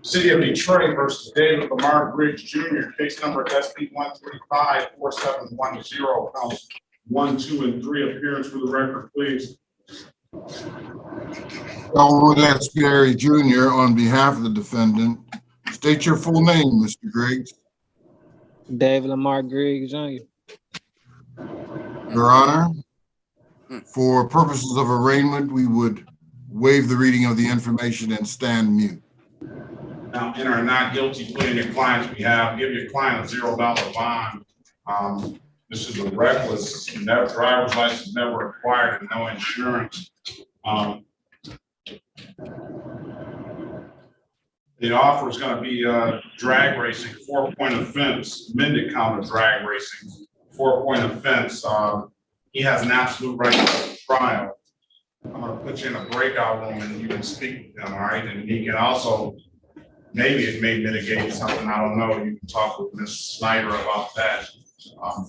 City of Detroit versus David Lamar Griggs Jr. Case number SP 135-4710. Counts 1, 2, and 3. Appearance for the record, please. Elwood S. Perry Jr. on behalf of the defendant. State your full name, Mr. Griggs. David Lamar Griggs Jr. Your Honor, for purposes of arraignment, we would waive the reading of the information and stand mute. Now enter a not guilty plea in your client's behalf. Give your client a $0 bond. This is a reckless, driver's license never required and no insurance. The offer is going to be drag racing, 4-point offense, amended count of drag racing, 4-point offense. He has an absolute right to trial. I'm going to put you in a breakout room and you can speak with him, all right? And he can also, maybe it may mitigate something, I don't know. You can talk with Ms. Snyder about that.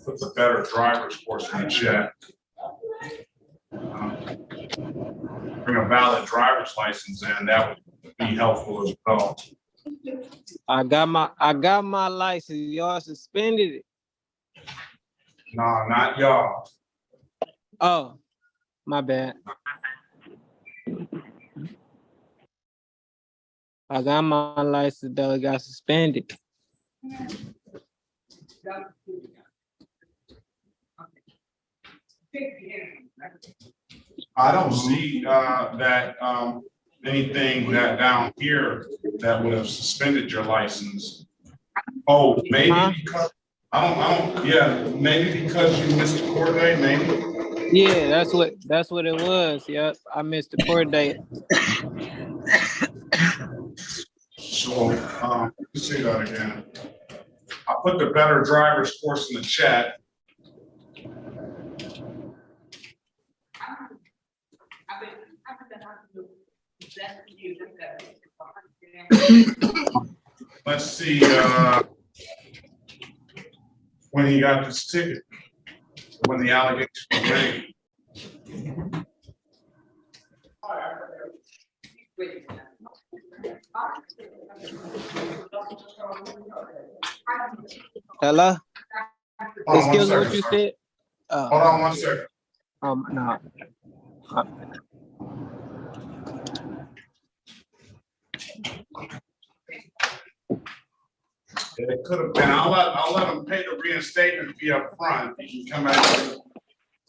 Put the better driver's course in the chat. Bring a valid driver's license in, that would be helpful as well. I got my license. Y'all suspended it. No, not y'all. Oh, my bad. I got my license though, it got suspended. I don't see that anything that down here that would have suspended your license. Oh, maybe because, yeah, maybe because you missed the court date, maybe. Yeah, that's what it was. Yep, I missed the court date. So, let's see that again. I put the better driver's course in the chat. Let's see, when he got this ticket, when the allegation was made. Hello? Excuse me, what you second, said? Hold on 1 second. No. It could have been. I'll let them pay the reinstatement fee up front. You can come back so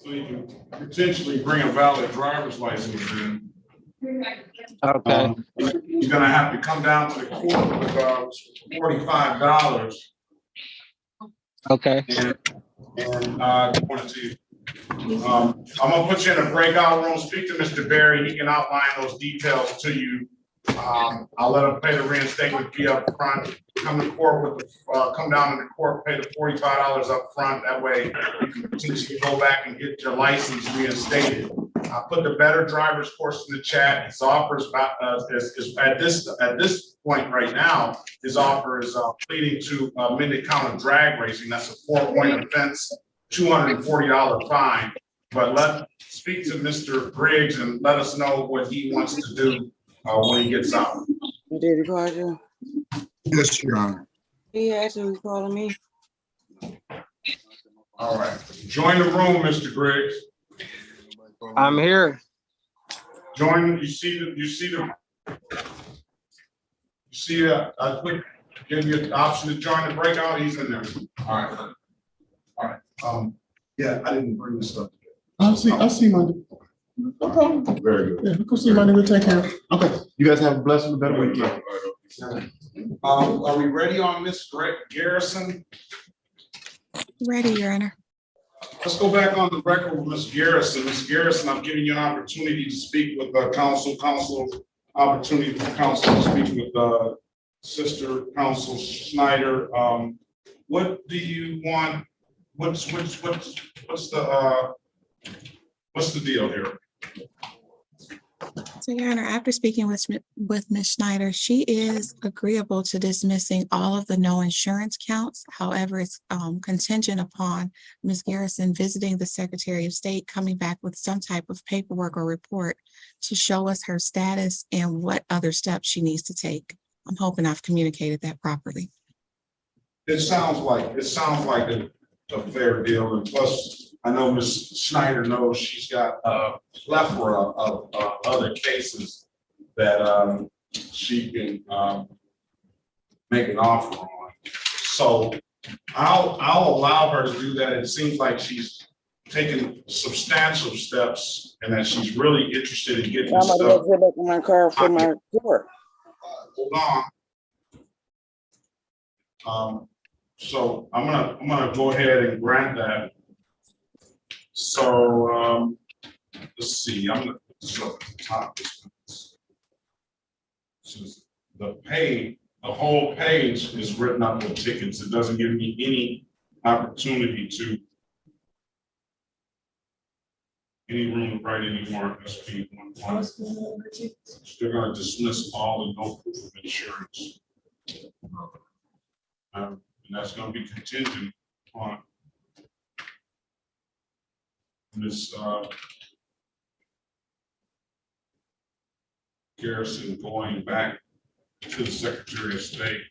you can potentially bring a valid driver's license in. Okay. You're gonna have to come down to the court with $45. Okay. And I'm gonna put you in a breakout room. Speak to Mr. Berry. He can outline those details to you. I'll let him pay the reinstatement fee up front. Come to court with the, come down to the court, pay the $45 up front. That way you can potentially go back and get your license reinstated. I put the better driver's course in the chat. His offer is about is at this point right now. His offer is pleading to amended count of drag racing. That's a 4-point offense, $240 fine. But speak to Mr. Griggs and let us know what he wants to do when he gets out. Did he call you? Yes, Your Honor. He actually was calling me. All right. Join the room, Mr. Griggs. I'm here. Join. I click, give you an option to join the breakout. He's in there. All right. Yeah, I didn't bring this up. I see my. No problem. Very good. Yeah, go see my nigga. Take care. Okay. You guys have a blessed and better weekend. Are we ready on Miss Garrison? Ready, Your Honor. Let's go back on the record with Ms. Garrison. Ms. Garrison, I'm giving you an opportunity to speak with counsel, opportunity for counsel to speak with sister counsel Schneider. What do you want? What's the deal here? So, Your Honor, after speaking with Ms. Schneider, she is agreeable to dismissing all of the no insurance counts. However, it's contingent upon Ms. Garrison visiting the Secretary of State, coming back with some type of paperwork or report to show us her status and what other steps she needs to take. I'm hoping I've communicated that properly. It sounds like a fair deal, and plus, I know Ms. Schneider knows she's got a plethora of other cases that she can make an offer on. So I'll allow her to do that. It seems like she's taking substantial steps and that she's really interested in getting this stuff. My car for my tour. Hold on. So I'm gonna go ahead and grant that. So let's see. I'm gonna show at the top. So the whole page is written up with tickets. It doesn't give me any opportunity to any room to write any more SP 1. They're gonna dismiss all the no proof of insurance. And that's going to be contingent on Ms. Garrison going back to the Secretary of State.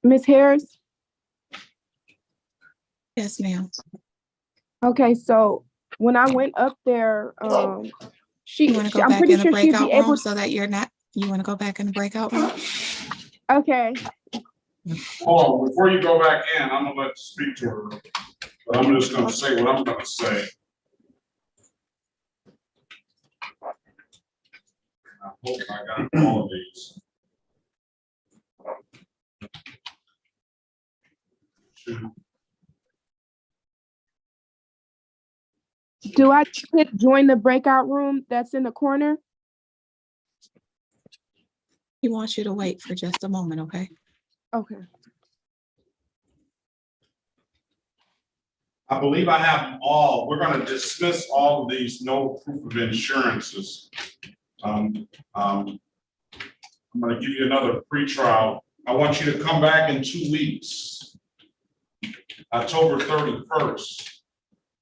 Ms. Harris? Yes, ma'am. Okay, so when I went up there, You want to go I'm back pretty in the sure she'd breakout be able room to. so that you're not, you want to go back in the breakout room? Okay. Hold on, before you go back in, I'm gonna let you speak to her, but I'm just gonna say what I'm gonna say. I hope I got all of these. Do I click join the breakout room that's in the corner? He wants you to wait for just a moment, okay? Okay. I believe I have them all. We're gonna dismiss all of these no proof of insurances. I'm gonna give you another pretrial. I want you to come back in 2 weeks, October 31st.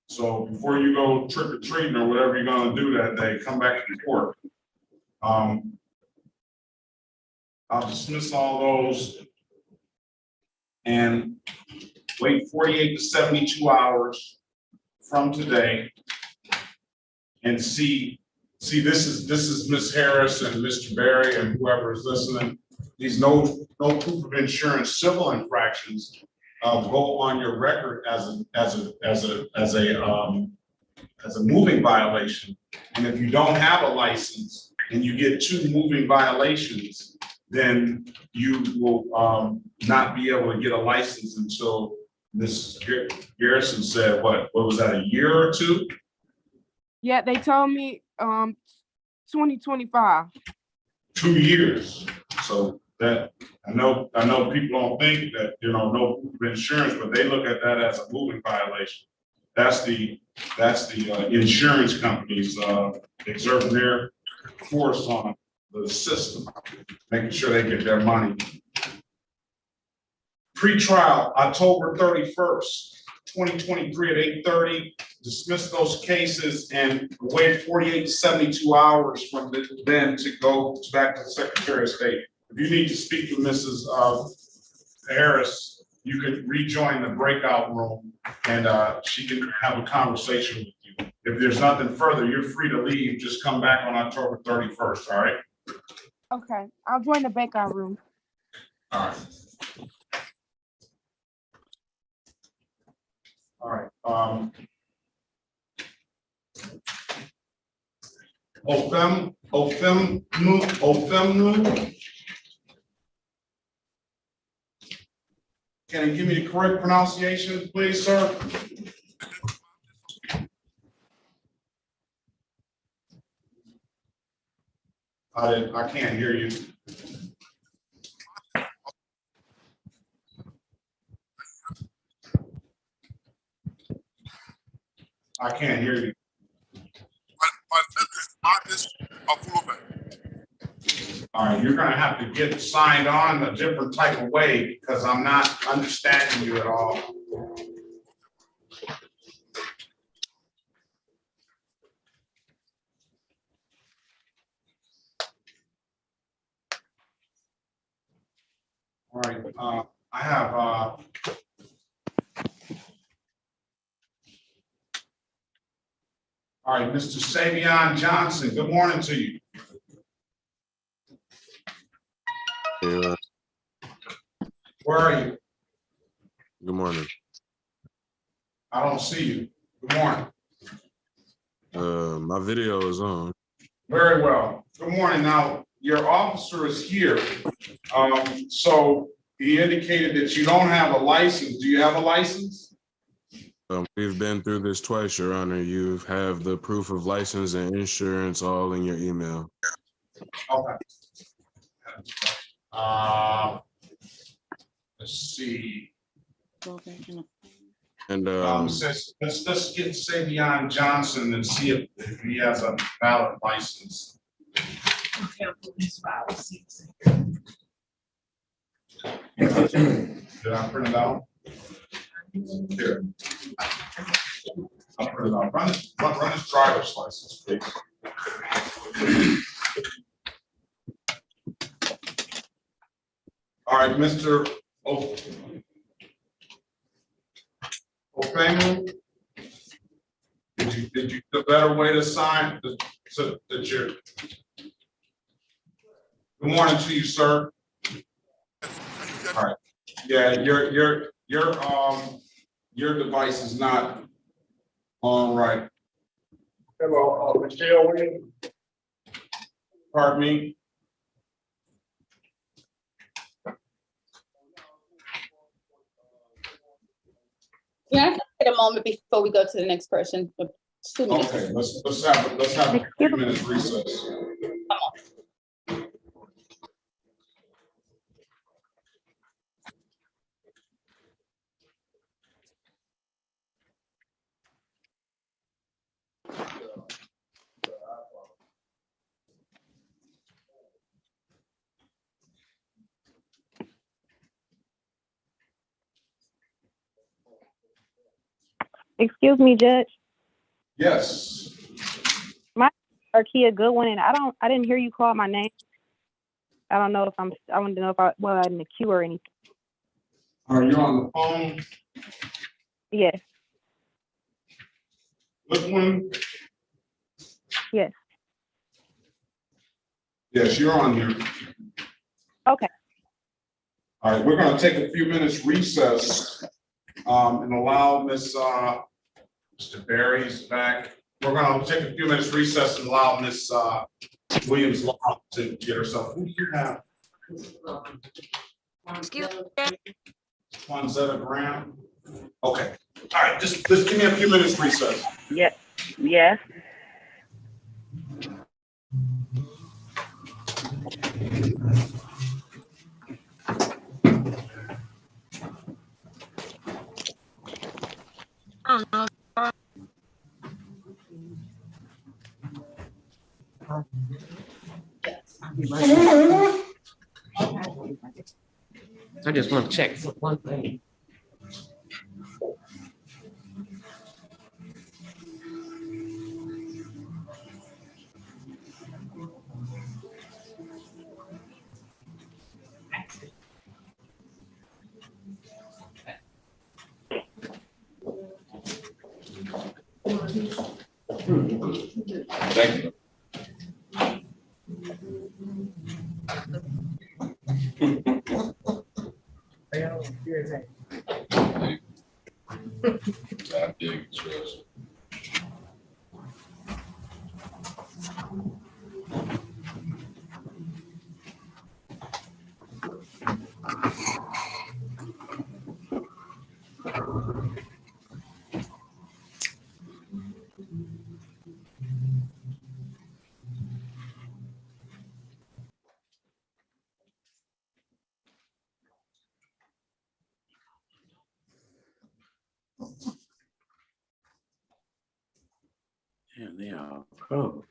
So before you go trick or treating or whatever you're gonna do that day, come back to court. I'll dismiss all those and wait 48 to 72 hours from today and see this is Ms. Harris and Mr. Berry and whoever is listening. These no proof of insurance civil infractions go on your record as a moving violation. And if you don't have a license and you get 2 moving violations, then you will not be able to get a license until Ms. Garrison said, what was that, a year or 2? Yeah, they told me 2025. 2 years. So that I know people don't think that, no proof of insurance, but they look at that as a moving violation. That's the insurance companies exerting their force on the system, making sure they get their money. Pre-trial, October 31st, 2023 at 8:30. Dismiss those cases and wait 48 to 72 hours from then to go back to the Secretary of State. If you need to speak to Mrs. Harris, you can rejoin the breakout room and she can have a conversation with you. If there's nothing further, you're free to leave. Just come back on October 31st, all right? Okay, I'll join the breakout room. All right. All right. Ofemnu. Can you give me the correct pronunciation, please, sir? I can't hear you. I can't hear you. All right, you're gonna have to get signed on a different type of way because I'm not understanding you at all. All right, I have all right, Mr. Savon Johnson, good morning to you. Where are you? Good morning. I don't see you. Good morning. My video is on. Very well. Good morning. Now, your officer is here. So he indicated that you don't have a license. Do you have a license? We've been through this twice, Your Honor. You have the proof of license and insurance all in your email. Okay. Let's see. And let's get Savon Johnson and see if he has a valid license. Did I print it out? Here. I'll print it out. Run his driver's license, please. All right, Mr. Same. Did you the better way to sign so that you're. Good morning to you, sir. All right. Yeah, your device is not on right. Hello, Michelle. Pardon me. Yeah, I can take a moment before we go to the next person. 2 minutes. Okay, let's have a 3 minutes recess. Come on. Excuse me, Judge. Yes. My Aria Goodwin, and I didn't hear you call my name. I don't know if I want to know if I was in the queue or anything. Are you on the phone? Yes. Which one? Yes. Yes, you're on here. Okay. All right, we're going to take a few minutes recess and allow Mr. Barry's back. We're going to take a few minutes recess and allow Miss Williams Law to get herself. Who do you have? Excuse me. Tanetta Graham. Okay. All right. Just give me a few minutes recess. Yes. Yes. I don't know. I just want to check one thing. Thank you. I dig trust. Yeah, they are pro.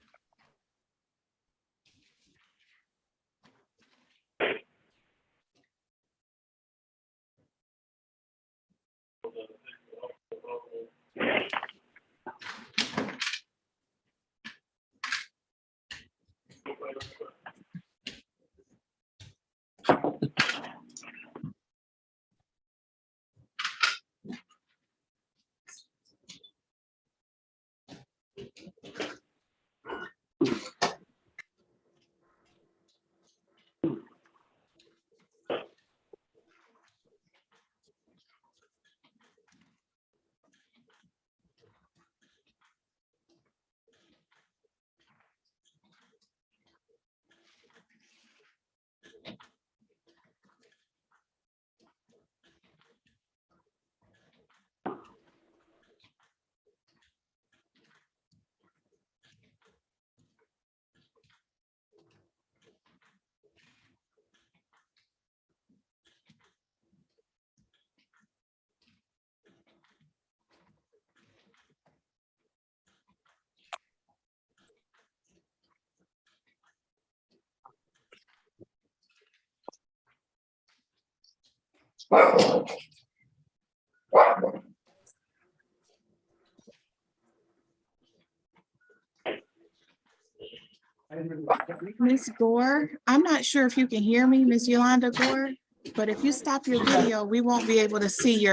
Ms. Gore, I'm not sure if you can hear me, Ms. Yolanda Gore, but if you stop your video, we won't be able to see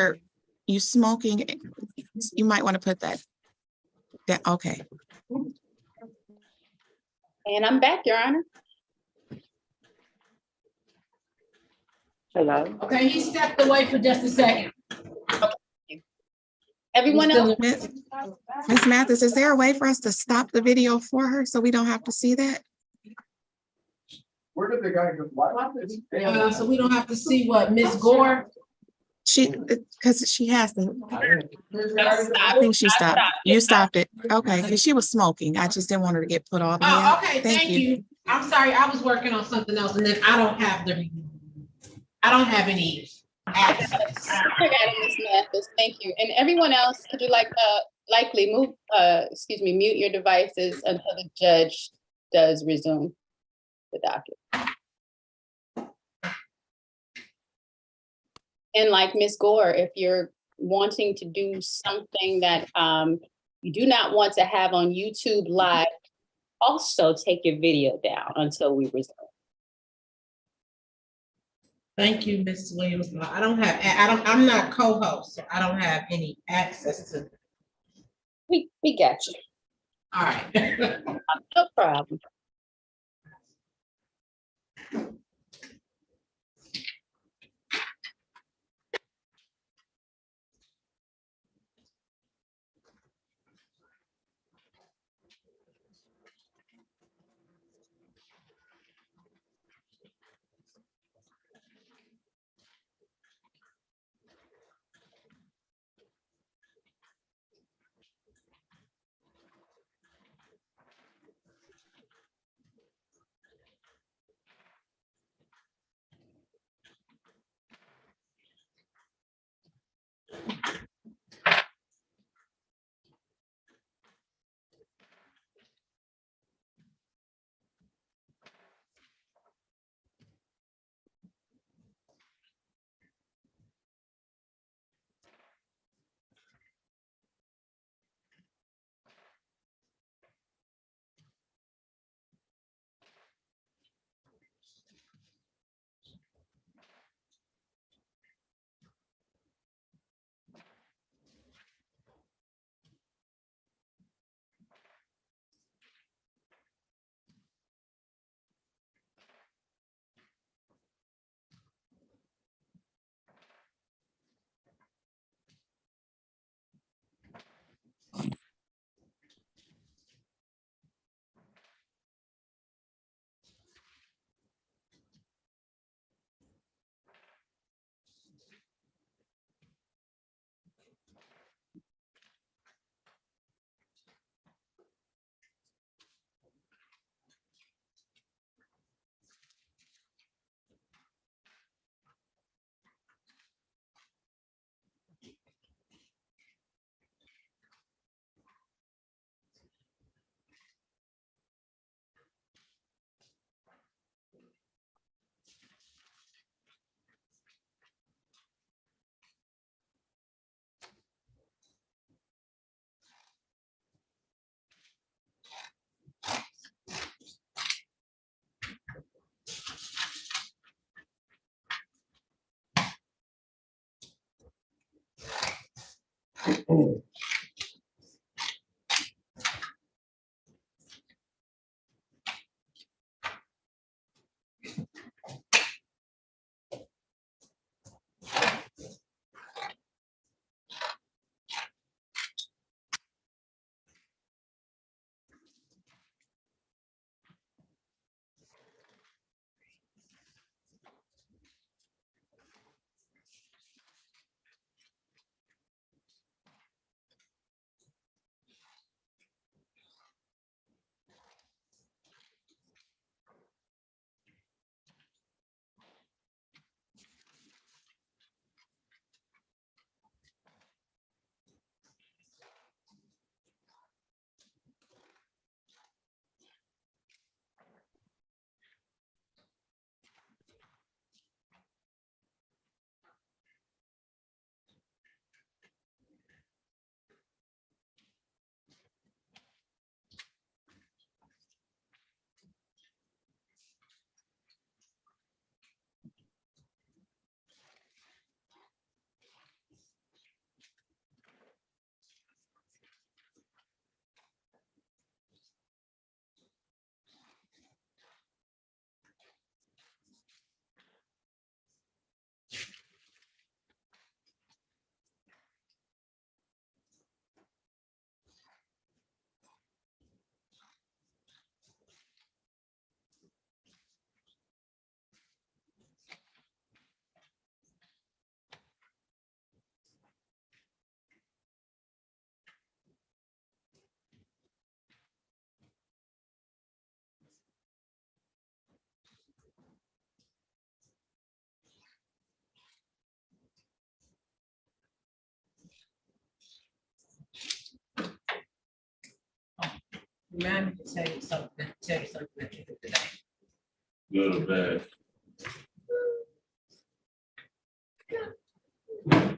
you smoking You might want to put that, okay. And I'm back, Your Honor. Hello. Okay, he stepped away for just a second. Everyone else? Ms. Mathis, is there a way for us to stop the video for her so we don't have to see that? Where did the guy go? So we don't have to see what Miss Gore. Because she has to. I think she stopped. You stopped it. Okay, because she was smoking. I just didn't want her to get put all the way out. Okay, thank you. I'm sorry, I was working on something else, and then I don't have any access. I got it, Ms. Mathis. Thank you. And everyone else, could you likely mute your devices until the judge does resume the docket. And like Ms. Gore, if you're wanting to do something that you do not want to have on YouTube Live, also take your video down until we resume. Thank you, Ms. Williams. I'm not co-host, so I don't have any access to. We got you. All right. No problem. Remind me to tell you something I did today. Good or bad?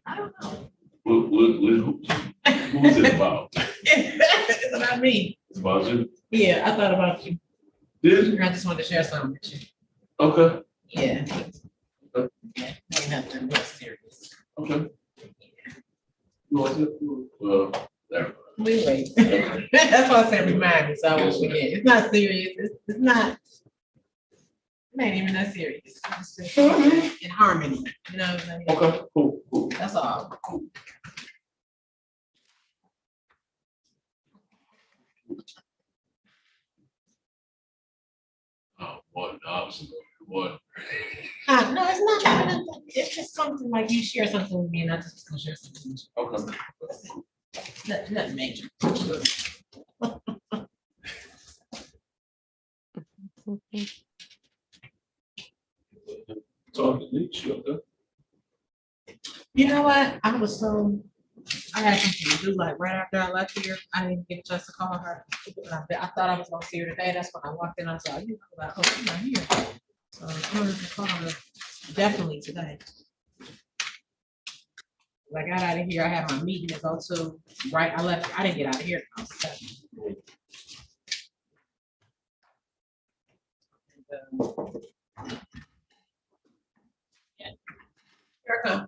I don't know. Who's it about? It's about me. It's about you? Yeah, I thought about you. Did you? I just wanted to share something with you. Okay. Yeah. Yeah, ain't nothing real serious. Okay. There. We wait. That's why I said remind me, so I won't forget. It's not serious. It's not. It ain't even that serious. It's just in harmony. You know what I mean? Okay, cool. That's all. Cool. Oh, what? Obviously, what? No, it's not. It's just something like you share something with me, and I just gonna share something with you. Okay. Nothing major. Talk to Lee, okay? You know what? I had something to do like right after I left here. I didn't get a chance to call her. I thought I was gonna see her today. That's when I walked in. I saw you. I was like, oh, she's not here. So I'm gonna call her definitely today. Like, I got out of here. I had my meeting to go to. Right, I left. I didn't get out of here. I was 7. Yeah. Here I come.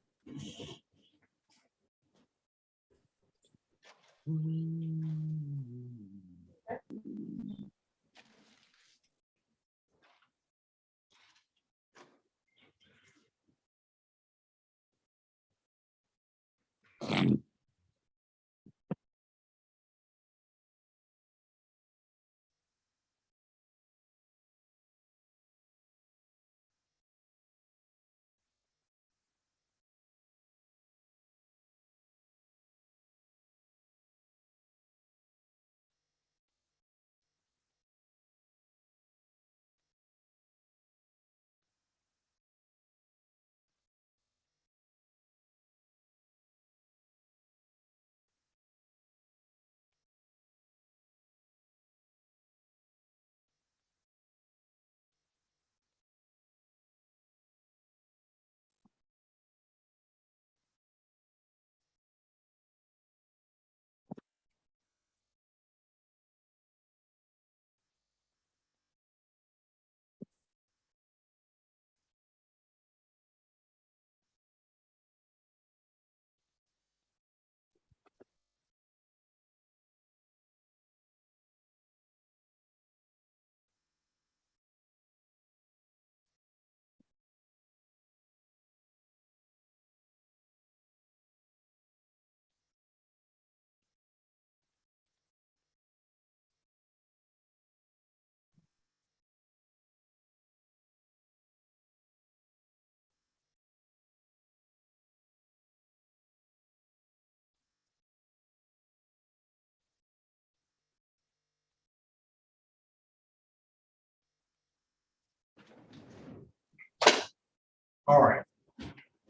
All right.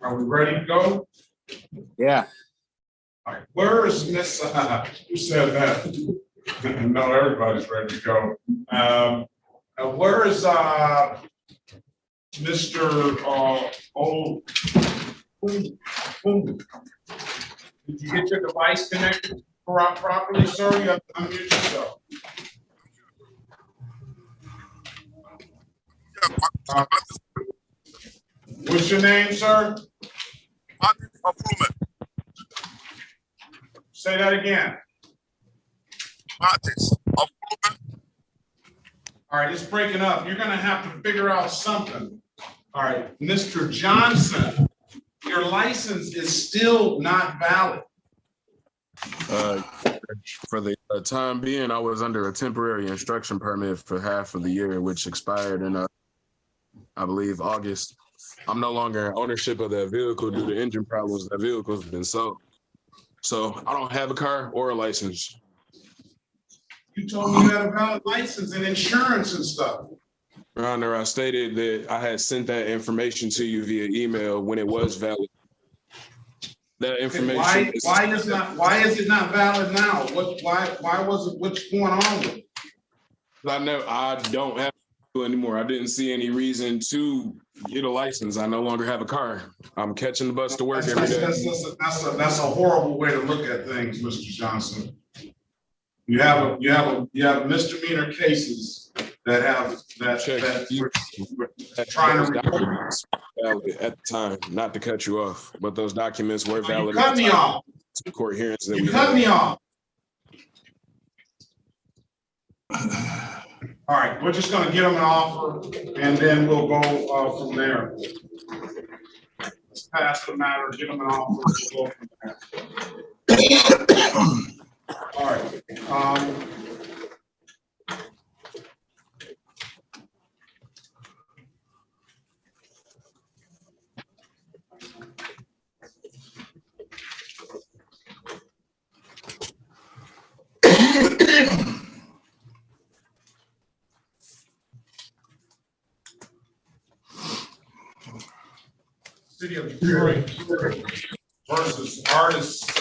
Are we ready to go? Yeah. All right. Where is Miss, who said that? No, everybody's ready to go. Where is Mr. Did you get your device connected properly, sir? You have to unmute yourself. What's your name, sir? Say that again. All right, it's breaking up. You're going to have to figure out something. All right, Mr. Johnson, your license is still not valid. For the time being, I was under a temporary instruction permit for half of the year, which expired in, I believe, August. I'm no longer in ownership of that vehicle due to engine problems. That vehicle's been sold. So I don't have a car or a license. You told me you had a valid license and insurance and stuff. Your Honor, I stated that I had sent that information to you via email when it was valid. That information. Why is it not valid now? What's going on with it? I don't have to anymore. I didn't see any reason to get a license. I no longer have a car. I'm catching the bus to work every day. That's a horrible way to look at things, Mr. Johnson. You have misdemeanor cases that have trying to report. Valid at the time, not to cut you off, but those documents were valid. You cut me off. Court hearings that you cut me off. All right, we're just going to give them an offer, and then we'll go from there. Let's pass the matter, give them an offer, we'll go from there. All right. City of Detroit versus artist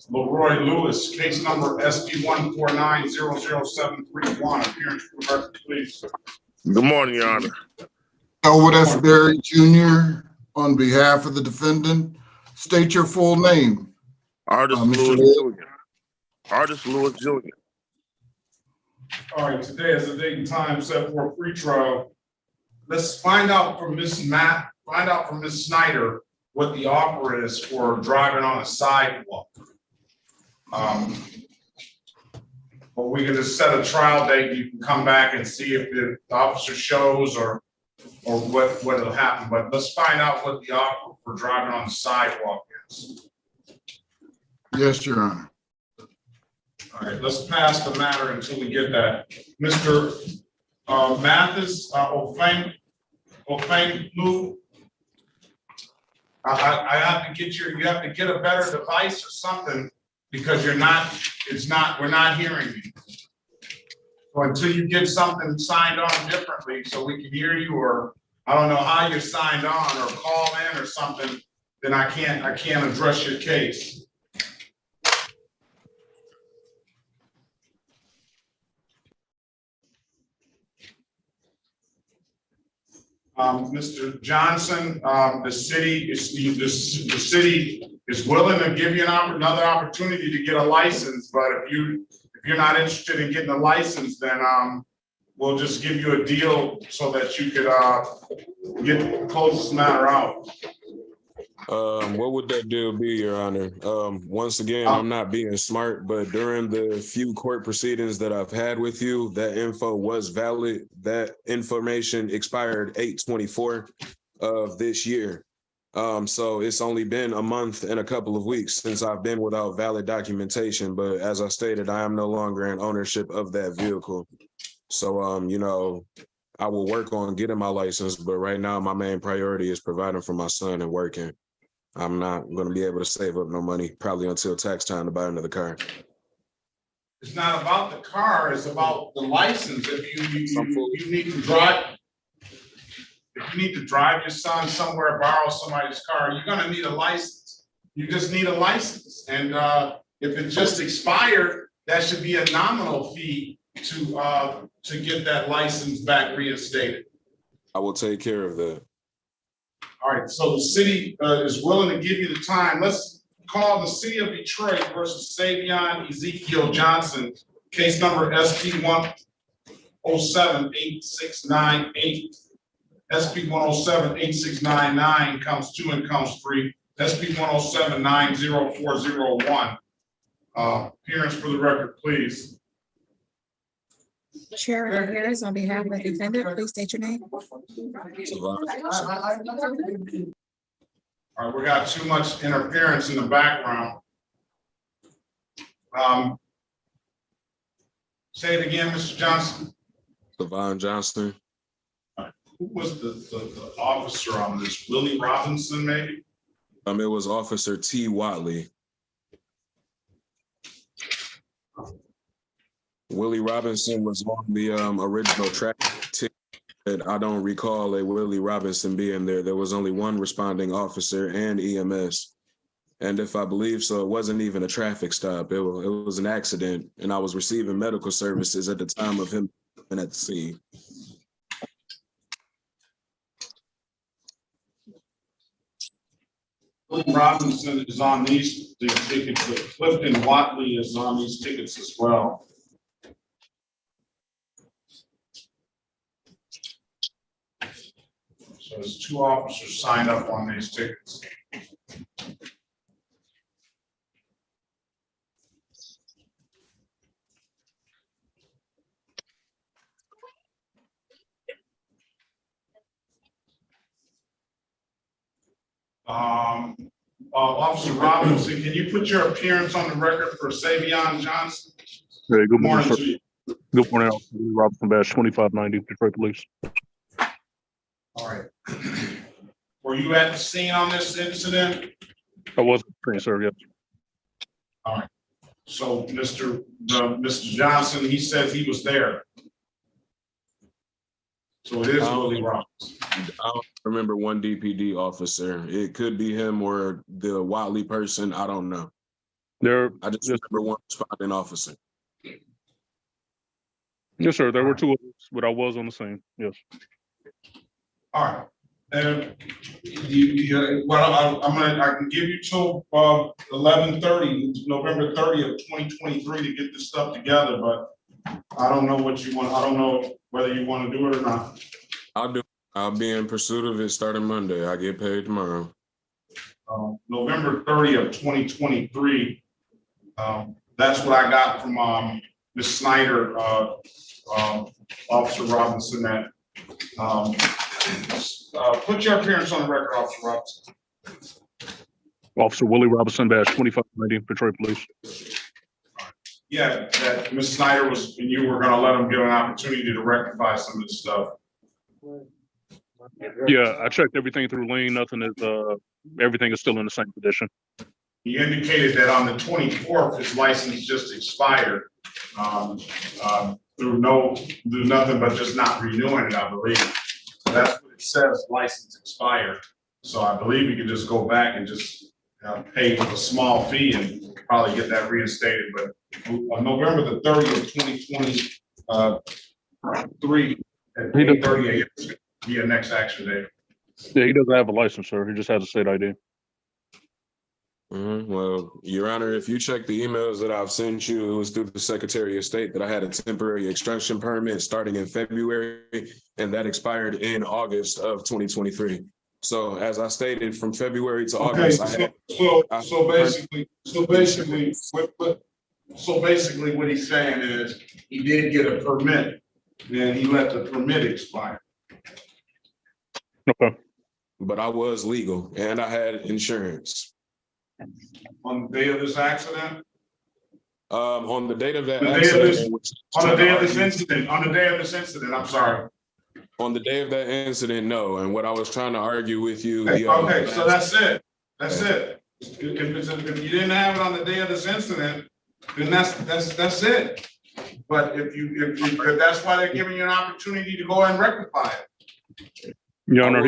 Leroy Lewis, case number SP 149-00731. Appearance for the record, please. Good morning, Your Honor. Elwood S. Berry Jr. on behalf of the defendant. State your full name. Artist Lewis Jr. Artist Lewis Jr. All right, today is the date and time set for a free trial. Let's find out from Ms. Snyder what the offer is for driving on a sidewalk. But we can just set a trial date. You can come back and see if the officer shows or what will happen. But let's find out what the offer for driving on the sidewalk is. Yes, Your Honor. All right, let's pass the matter until we get that. Mr. Mathis, Ofeng Lou, I have to get you have to get a better device or something because we're not hearing you. So until you get something signed on differently so we can hear you, or I don't know how you're signed on or call in or something, then I can't address your case. Mr. Johnson, the city is willing to give you another opportunity to get a license, but if you're not interested in getting a license, then we'll just give you a deal so that you could close this matter out. What would that deal be, Your Honor? Once again, I'm not being smart, but during the few court proceedings that I've had with you, that info was valid. That information expired 8/24 of this year. So it's only been a month and a couple of weeks since I've been without valid documentation. But as I stated, I am no longer in ownership of that vehicle. So, you know, I will work on getting my license, but right now my main priority is providing for my son and working. I'm not going to be able to save up no money probably until tax time to buy another car. It's not about the car, it's about the license. If you need to drive, if you need to drive your son somewhere, borrow somebody's car, you're going to need a license. You just need a license. And if it just expired, that should be a nominal fee to get that license back reinstated. I will take care of that. All right, so the city is willing to give you the time. Let's call the City of Detroit versus Savon Ezekiel Johnson, case number SP 107-8698. SP 107-8699 comes 2 and comes 3. SP 107-90401. Appearance for the record, please. Shirley Harris, on behalf of the defendant, please state your name. All right, we got too much interference in the background. Say it again, Mr. Johnson. Savon Johnson. Who was the officer on this? Willie Robinson, maybe? It was Officer T. Watley. Willie Robinson was on the original track ticket. I don't recall a Willie Robinson being there. There was only one responding officer and EMS. And if I believe so, it wasn't even a traffic stop. It was an accident, and I was receiving medical services at the time of him being at the scene. Robinson is on these tickets, but Clifton Watley is on these tickets as well. So there's 2 officers signed up on these tickets. Officer Robinson, can you put your appearance on the record for Savon Johnson? Hey, good morning, Morning sir. to you. Good morning, Officer Robinson Bash, 2590 Detroit Police. All right. Were you at the scene on this incident? I was trained, sir, yes. All right. So Mr. Johnson, he says he was there. So it is Willie Robinson. I don't remember one DPD officer. It could be him or the Watley person. I don't know. I just remember one responding officer. Yes, sir. There were 2 of us, but I was on the scene. Yes. All right. And I can give you till 11:30, November 30th, 2023 to get this stuff together, but I don't know what you want. I don't know whether you want to do it or not. I'll do it. I'll be in pursuit of it starting Monday. I get paid tomorrow. November 30th, 2023. That's what I got from Ms. Snyder, Officer Robinson. That put your appearance on the record, Officer Robinson. Officer Willie Robinson Bash, 2590 Detroit Police. Yeah, that Ms. Snyder was, and you were going to let them get an opportunity to rectify some of this stuff. Yeah, I checked everything through Lean. Nothing is, everything is still in the same condition. He indicated that on the 24th, his license just expired through nothing but just not renewing it, I believe. So that's what it says, license expired. So I believe we can just go back and just pay a small fee and probably get that reinstated. But on November the 30th, 2023 at 8:30 a.m. be a next action day. Yeah, he doesn't have a license, sir. He just has a state ID. Well, Your Honor, if you check the emails that I've sent you, it was through the Secretary of State that I had a temporary extraction permit starting in February, and that expired in August of 2023. So as I stated, from February to August, So basically what he's saying is he did get a permit, then he let the permit expire. Okay. But I was legal and I had insurance. On the day of this accident? On the date of that On the day of this incident, I'm sorry. On the day of that incident, no. And what I was trying to argue with you. Okay, so that's it. That's it. If you didn't have it on the day of this incident, then that's it. But if that's why they're giving you an opportunity to go and rectify it. Your Honor,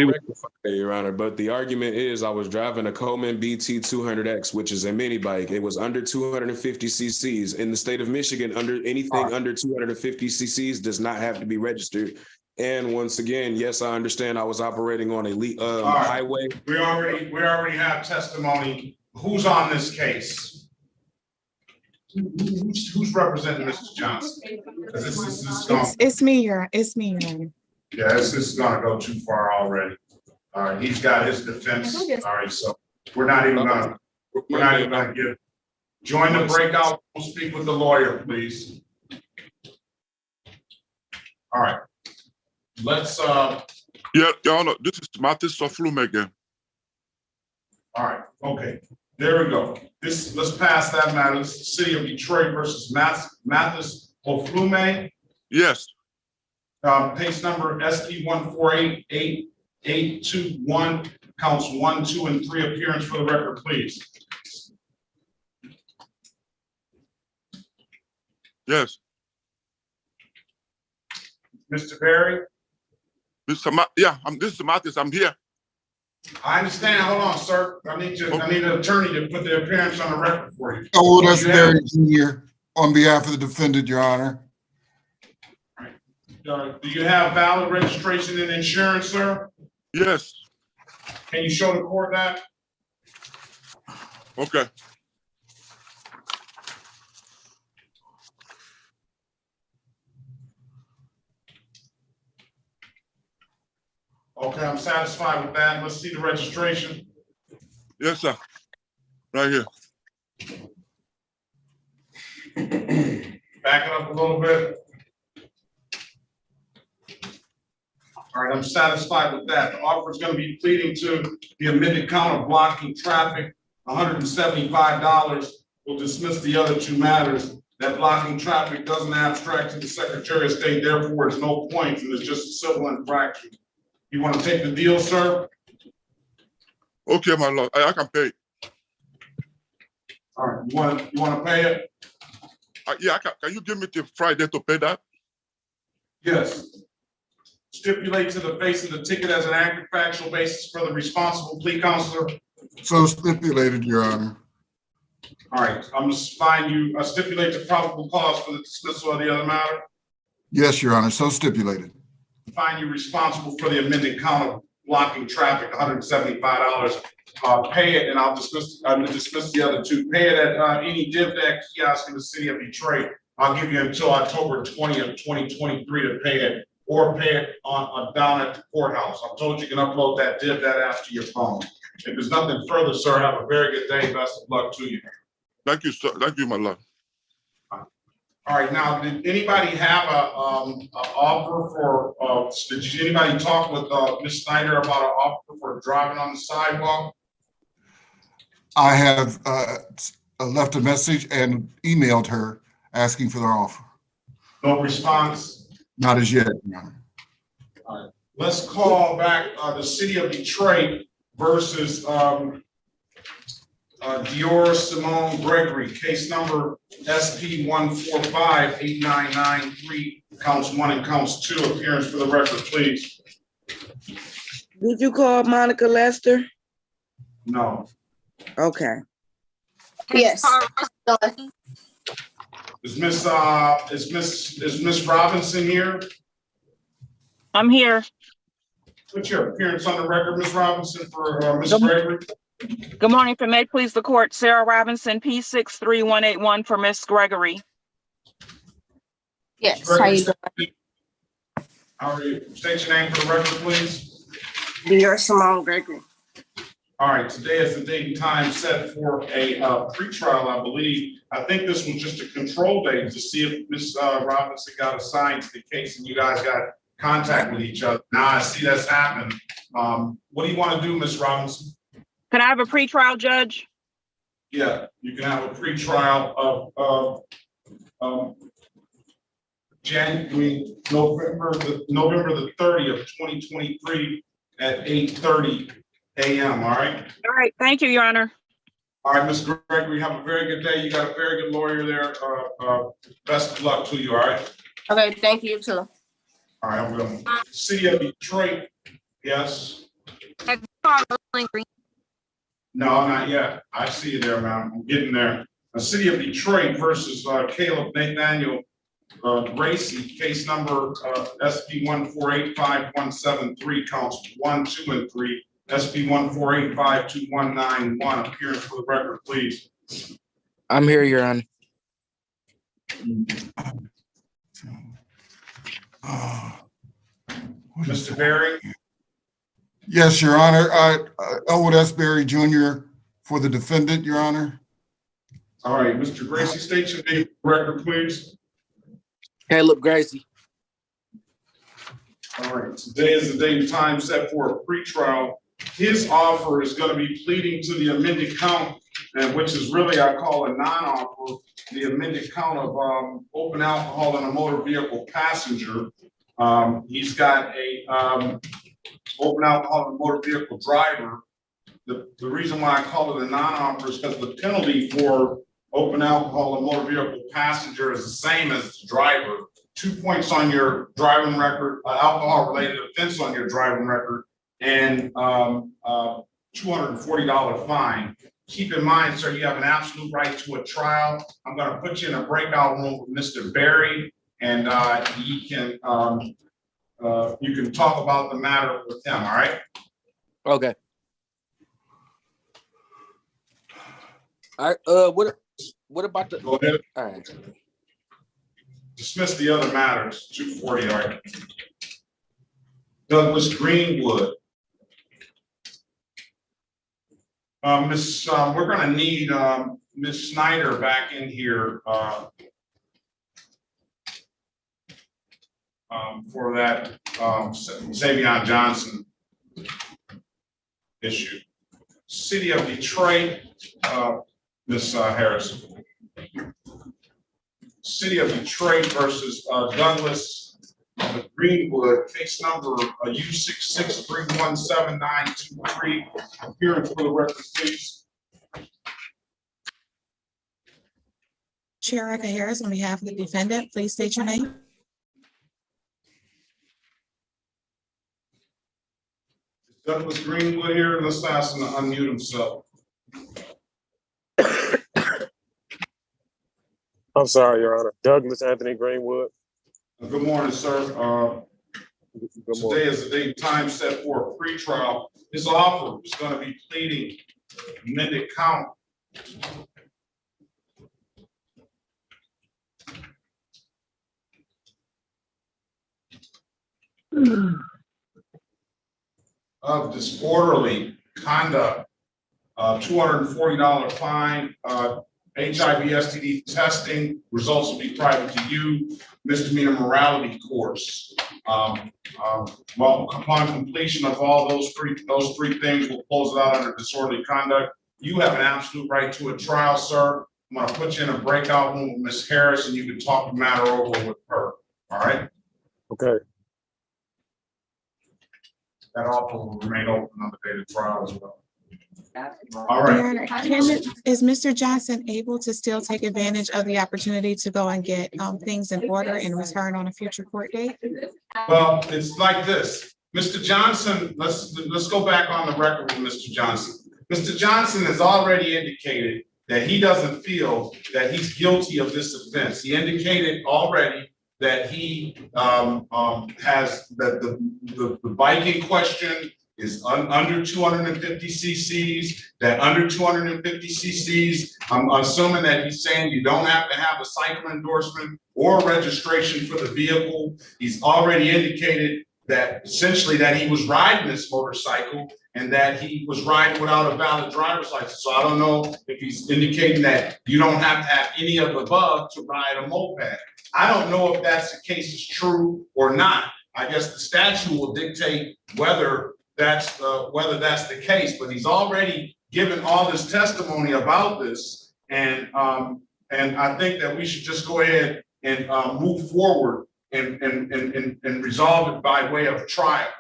Your Honor, but the argument is I was driving a Coleman BT 200X, which is a mini bike. It was under 250 cc's. In the state of Michigan, anything under 250 cc's does not have to be registered. And once again, yes, I understand I was operating on a highway. We already have testimony. Who's on this case? Who's representing Mr. Johnson? It's me, Your Honor. Yeah, this is gonna go too far already. All right, he's got his defense. All right, so we're not even gonna give. Join the breakout. We'll speak with the lawyer, please. All right. Let's Yeah, y'all know this is Mathis Flume again. All right, okay. There we go. Let's pass that matter. This is the City of Detroit versus Mathis Flume. Yes. Case number SP 1488821, counts 1, 2, and 3. Appearance for the record, please. Yes. Mr. Berry? This is Mathis. I'm here. I understand. Hold on, sir. I need an attorney to put the appearance on the record for you. Elwood S. Berry Jr. on behalf of the defendant, Your Honor. Do you have valid registration and insurance, sir? Yes. Can you show the court that? Okay. Okay, I'm satisfied with that. Let's see the registration. Yes, sir. Right here. Back it up a little bit. All right, I'm satisfied with that. The offer is going to be pleading to the amended count of blocking traffic, $175. We'll dismiss the other two matters. That blocking traffic doesn't abstract to the Secretary of State, therefore it's no points and it's just a civil infraction. You want to take the deal, sir? Okay, my lord. I can pay. All right, you want to pay it? Yeah, can you give me till Friday to pay that? Yes. Stipulate to the face of the ticket as an accurate factual basis for the responsible plea counselor. So stipulated, Your Honor. All right, I'm just find you stipulate the probable cause for the dismissal of the other matter. Yes, Your Honor, so stipulated. Find you responsible for the amended count of blocking traffic, $175. Pay it, and I'll dismiss the other two. Pay it at any DivDac kiosk in the city of Detroit. I'll give you until October 20th, 2023 to pay it, or pay it on down at the courthouse. I'm told you can upload that DivDac app to your phone. If there's nothing further, sir, have a very good day. Best of luck to you. Thank you, sir. Thank you, my lord. All right, now, did anybody have a offer for, did anybody talk with Ms. Snyder about an offer for driving on the sidewalk? I have left a message and emailed her asking for their offer. No response? Not as yet, Your Honor. All right, let's call back the city of Detroit versus Dior Simone Gregory, case number SP 1458993, counts 1 and counts 2. Appearance for the record, please. Did you call Monica Lester? No. Okay. Yes. Is Miss Robinson here? I'm here. What's your appearance on the record, Miss Robinson, for Miss Gregory? Good morning. If it may please the court, Sarah Robinson, P63181 for Miss Gregory. Yes. How you doing? How are you? State your name for the record, please. Dior Simone Gregory. All right, today is the date and time set for a pretrial, I believe. I think this was just a control date to see if Miss Robinson got assigned to the case and you guys got contact with each other. Now I see that's happened. What do you want to do, Miss Robinson? Can I have a pretrial, Judge? Yeah, you can have a pretrial of November the 30th, 2023 at 8:30 a.m. All right. All right. Thank you, Your Honor. All right, Ms. Gregory, have a very good day. You got a very good lawyer there. Best of luck to you. All right. Okay. Thank you too. All right. I'm going. City of Detroit. Yes. Have you called Rosalin Green? No, not yet. I see you there, ma'am. I'm getting there. The City of Detroit versus Caleb Nathaniel Gracie, case number SP 1485173, counts 1, 2, and 3. SP 1485291. Appearance for the record, please. I'm here, Your Honor. Mr. Berry. Yes, Your Honor. Elwood S. Berry Jr. for the defendant, Your Honor. All right, Mr. Gracie, state your name for the record, please. Caleb Gracie. All right, today is the date and time set for a pretrial. His offer is going to be pleading to the amended count, and which is really, I call a non-offer, the amended count of open alcohol in a motor vehicle passenger. He's got a open alcohol in a motor vehicle driver. The reason why I call it a non-offer is because the penalty for open alcohol in a motor vehicle passenger is the same as the driver. 2 points on your driving record, alcohol-related offense on your driving record, and $240 fine. Keep in mind, sir, you have an absolute right to a trial. I'm going to put you in a breakout room with Mr. Berry, and you can talk about the matter with him. All right? Okay. All right. What about the? Go ahead. All right. Dismiss the other matters. 240. All right. Douglas Greenwood. We're going to need Miss Snyder back in here for that Savon Johnson issue. City of Detroit, Miss Harrison. City of Detroit versus Douglas Greenwood, case number U66317923. Appearance for the record, please. Chair Harris, on behalf of the defendant, please state your name. Douglas Greenwood here. Let's ask him to unmute himself. I'm sorry, Your Honor. Douglas Anthony Greenwood. Good morning, sir. Good morning. Today is the date time set for a pretrial. His offer is going to be pleading amended count. Of disorderly conduct, $240 fine, HIV STD testing, results will be private to you, misdemeanor morality course. Well, upon completion of all those three things, we'll close it out under disorderly conduct. You have an absolute right to a trial, sir. I'm going to put you in a breakout room with Ms. Harris, and you can talk the matter over with her. All right? Okay. That offer will remain open on the day of trial as well. All right. Is Mr. Johnson able to still take advantage of the opportunity to go and get things in order and return on a future court date? Well, it's like this. Mr. Johnson, let's go back on the record with Mr. Johnson. Mr. Johnson has already indicated that he doesn't feel that he's guilty of this offense. He indicated already that he has that the bike in question is under 250 cc's, that under 250 cc's, I'm assuming that he's saying you don't have to have a cycle endorsement or registration for the vehicle. He's already indicated that essentially that he was riding this motorcycle and that he was riding without a valid driver's license. So I don't know if he's indicating that you don't have to have any of the above to ride a moped. I don't know if that's the case is true or not. I guess the statute will dictate whether that's the case, but he's already given all this testimony about this, and I think that we should just go ahead and move forward and resolve it by way of trial,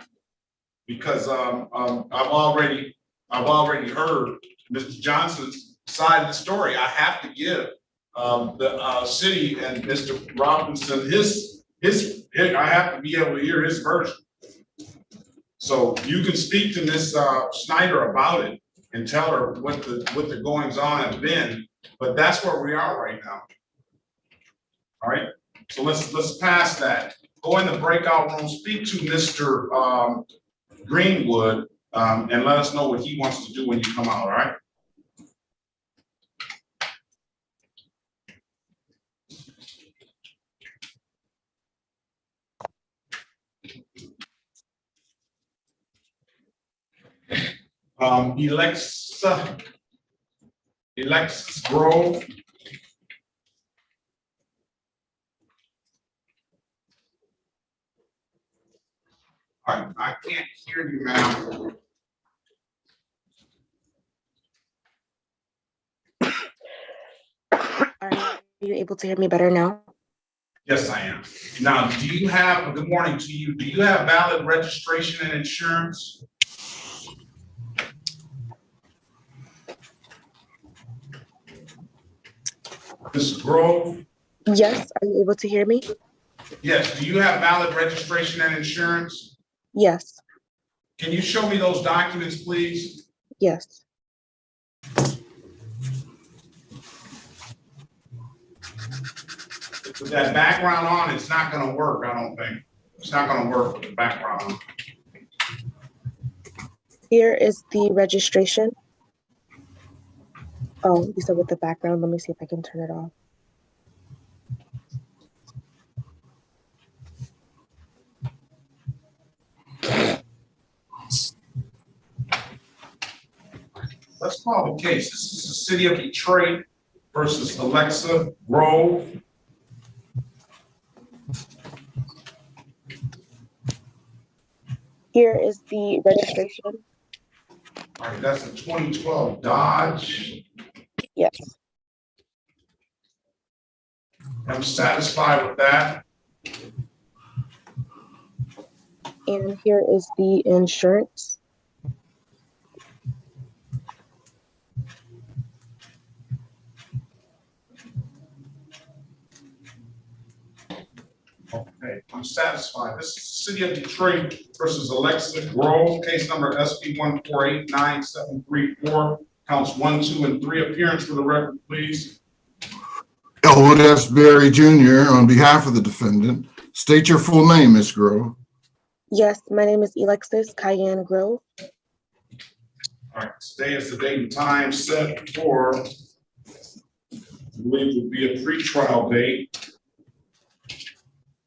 because I've already heard Mr. Johnson's side of the story. I have to give the city and Mr. Robinson his I have to be able to hear his version. So you can speak to Ms. Snyder about it and tell her what the goings on have been, but that's where we are right now. All right, so let's pass that. Go in the breakout room, speak to Mr. Greenwood, and let us know what he wants to do when you come out. All right. Alexis Grove. I can't hear you, ma'am. Are you able to hear me better now? Yes, I am. Now, do you have, good morning to you, do you have valid registration and insurance? Ms. Grove? Yes, are you able to hear me? Yes, do you have valid registration and insurance? Yes. Can you show me those documents, please? Yes. With that background on, it's not gonna work, I don't think. It's not gonna work with the background on. Here is the registration. Oh, you said with the background. Let me see if I can turn it off. Let's call the case. This is the city of Detroit versus Alexis Grove. Here is the registration. All right, that's a 2012 Dodge. Yes. I'm satisfied with that. And here is the insurance. Okay, I'm satisfied. This is the city of Detroit versus Alexis Grove, case number SP 1489734, counts 1, 2, and 3. Appearance for the record, please. Elwood S. Berry Jr. on behalf of the defendant. State your full name, Ms. Grove. Yes, my name is Alexis Cayenne Grove. All right, today is the date and time set for, I believe it would be a pre-trial date.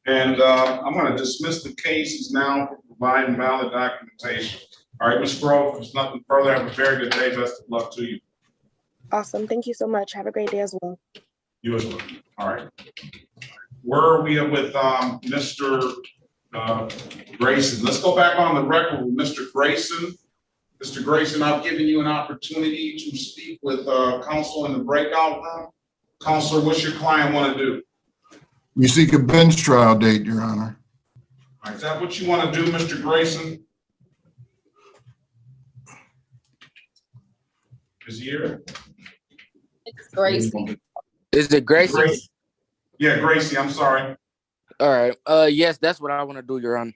And I'm going to dismiss the cases now for providing valid documentation. All right, Ms. Grove, if there's nothing further, have a very good day. Best of luck to you. Awesome. Thank you so much. Have a great day as well. You as well. All right. Where are we with Mr. Grayson? Let's go back on the record with Mr. Grayson. Mr. Grayson, I've given you an opportunity to speak with counsel in the breakout room. Counselor, what's your client want to do? We seek a bench trial date, Your Honor. All right, is that what you want to do, Mr. Grayson? Is he here? It's Gracie. Is it Gracie? Gracie. Yeah, Gracie, I'm sorry. All right. Yes, that's what I want to do, Your Honor.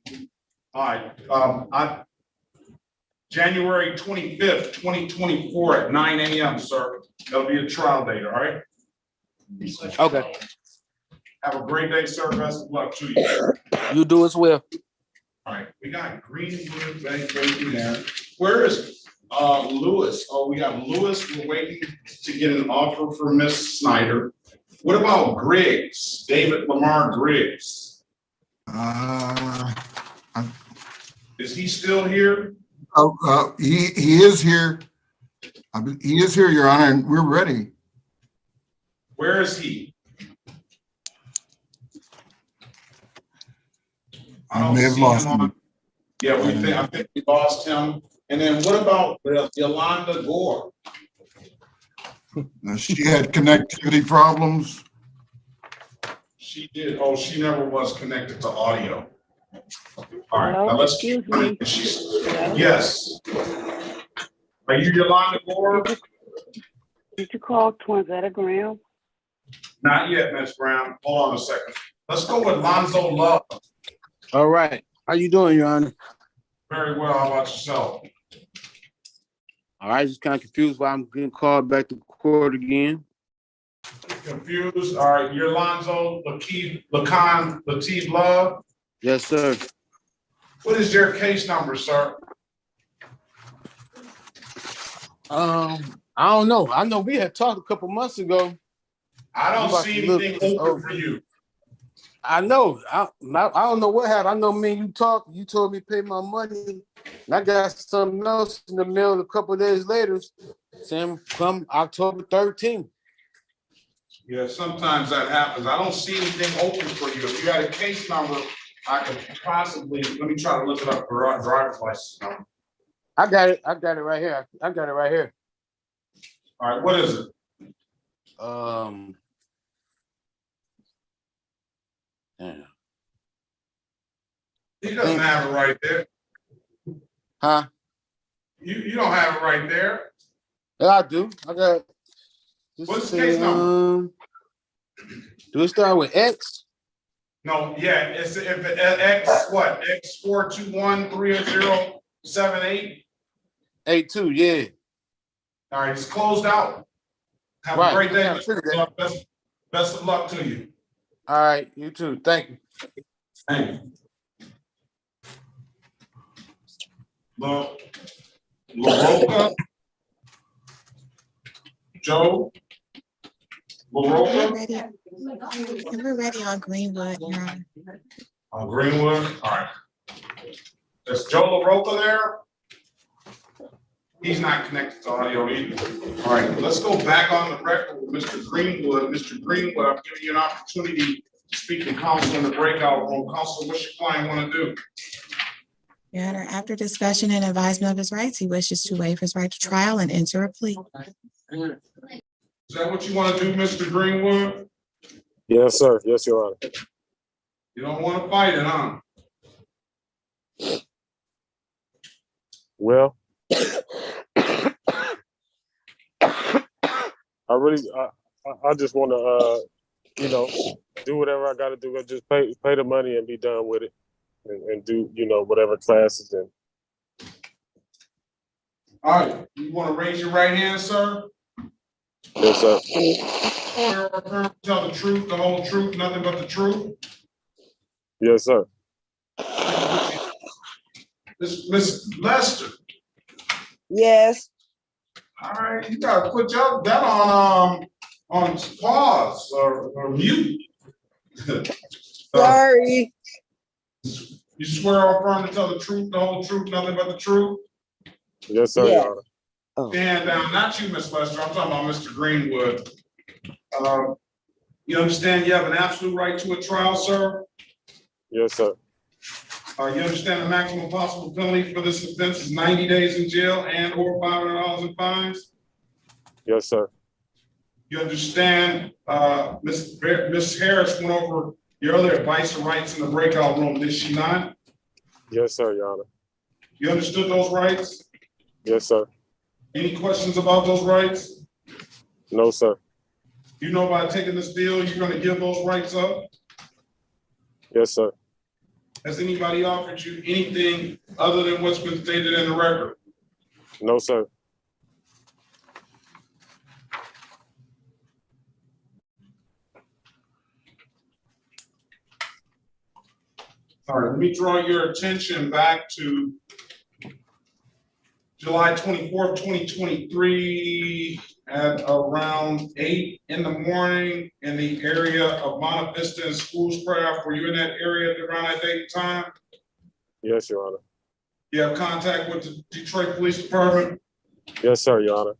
All right. January 25th, 2024 at 9 a.m., sir. That'll be a trial date, all right? Okay. Have a great day, sir. Best of luck to you. You do as well. All right, we got Green there. Where is Lewis? Oh, we have Lewis. We're waiting to get an offer for Miss Snyder. What about Griggs? David Lamar Griggs. Is he still here? He is here. He is here, Your Honor, and we're ready. Where is he? I may have lost him. Yeah, I think we lost him. And then what about Yolanda Gore? She had connectivity problems. She did. Oh, she never was connected to audio. All right, now let's keep running. Yes. Are you Yolanda Gore? Did you call Tanetta Graham? Not yet, Ms. Graham. Hold on a second. Let's go with Lonzo Love. All right. How you doing, Your Honor? Very well. How about yourself? All right. Just kind of confused why I'm getting called back to court again. Confused? All right. You're Lonzo Latif Love? Yes, sir. What is your case number, sir? I don't know. I know we had talked a couple months ago. I don't see anything open for you. I know. I don't know what happened. I know me and you talked. You told me to pay my money. And I got something else in the mail a couple of days later saying come October 13th. Yeah, sometimes that happens. I don't see anything open for you. If you had a case number, I could possibly, let me try to look it up for our driver's license number. I got it. I got it right here. I got it right here. All right, what is it? Damn. He doesn't have it right there. Huh? You don't have it right there. Yeah, I do. I got it. What's the case number? Do it start with X? No, yeah, it's if X what? X 42130 78? 82, yeah. All right, it's closed out. Have Right. a great day. Yeah, Mr. Love. Best of luck to you. All right, you too. Thank you. Thank you. LaRocca. Joe. LaRocca. We're ready on Greenwood, Your Honor. On Greenwood, all right. Is Joe LaRocca there? He's not connected to audio either. All right, let's go back on the record with Mr. Greenwood. Mr. Greenwood, I'm giving you an opportunity to speak to counsel in the breakout room. Counsel, what's your client want to do? Your Honor, after discussion and advisement of his rights, he wishes to waive his right to trial and enter a plea. Is that what you want to do, Mr. Greenwood? Yes, sir. Yes, Your Honor. You don't want to fight it, huh? Well, I just want to, do whatever I got to do. Just pay the money and be done with it, and do, whatever classes and. All right, you want to raise your right hand, sir? Yes, sir. Tell the truth, the whole truth, nothing but the truth. Yes, sir. Miss Lester. Yes. All right, you gotta put that on pause or mute. Sorry. You swear or affirm to tell the truth, the whole truth, nothing but the truth? Yes, sir, Your Honor. Stand down, not you, Miss Lester. I'm talking about Mr. Greenwood. You understand you have an absolute right to a trial, sir? Yes, sir. You understand the maximum possible penalty for this offense is 90 days in jail and or $500 in fines? Yes, sir. You understand, Miss Harris went over your other advice and rights in the breakout room, did she not? Yes, sir, Your Honor. You understood those rights? Yes, sir. Any questions about those rights? No, sir. You know by taking this deal, you're gonna give those rights up? Yes, sir. Has anybody offered you anything other than what's been stated in the record? No, sir. All right, let me draw your attention back to July 24th, 2023 at around 8 in the morning in the area of Monte Vista and Schoolscraft. Were you in that area around that date and time? Yes, Your Honor. You have contact with the Detroit Police Department? Yes, sir, Your Honor.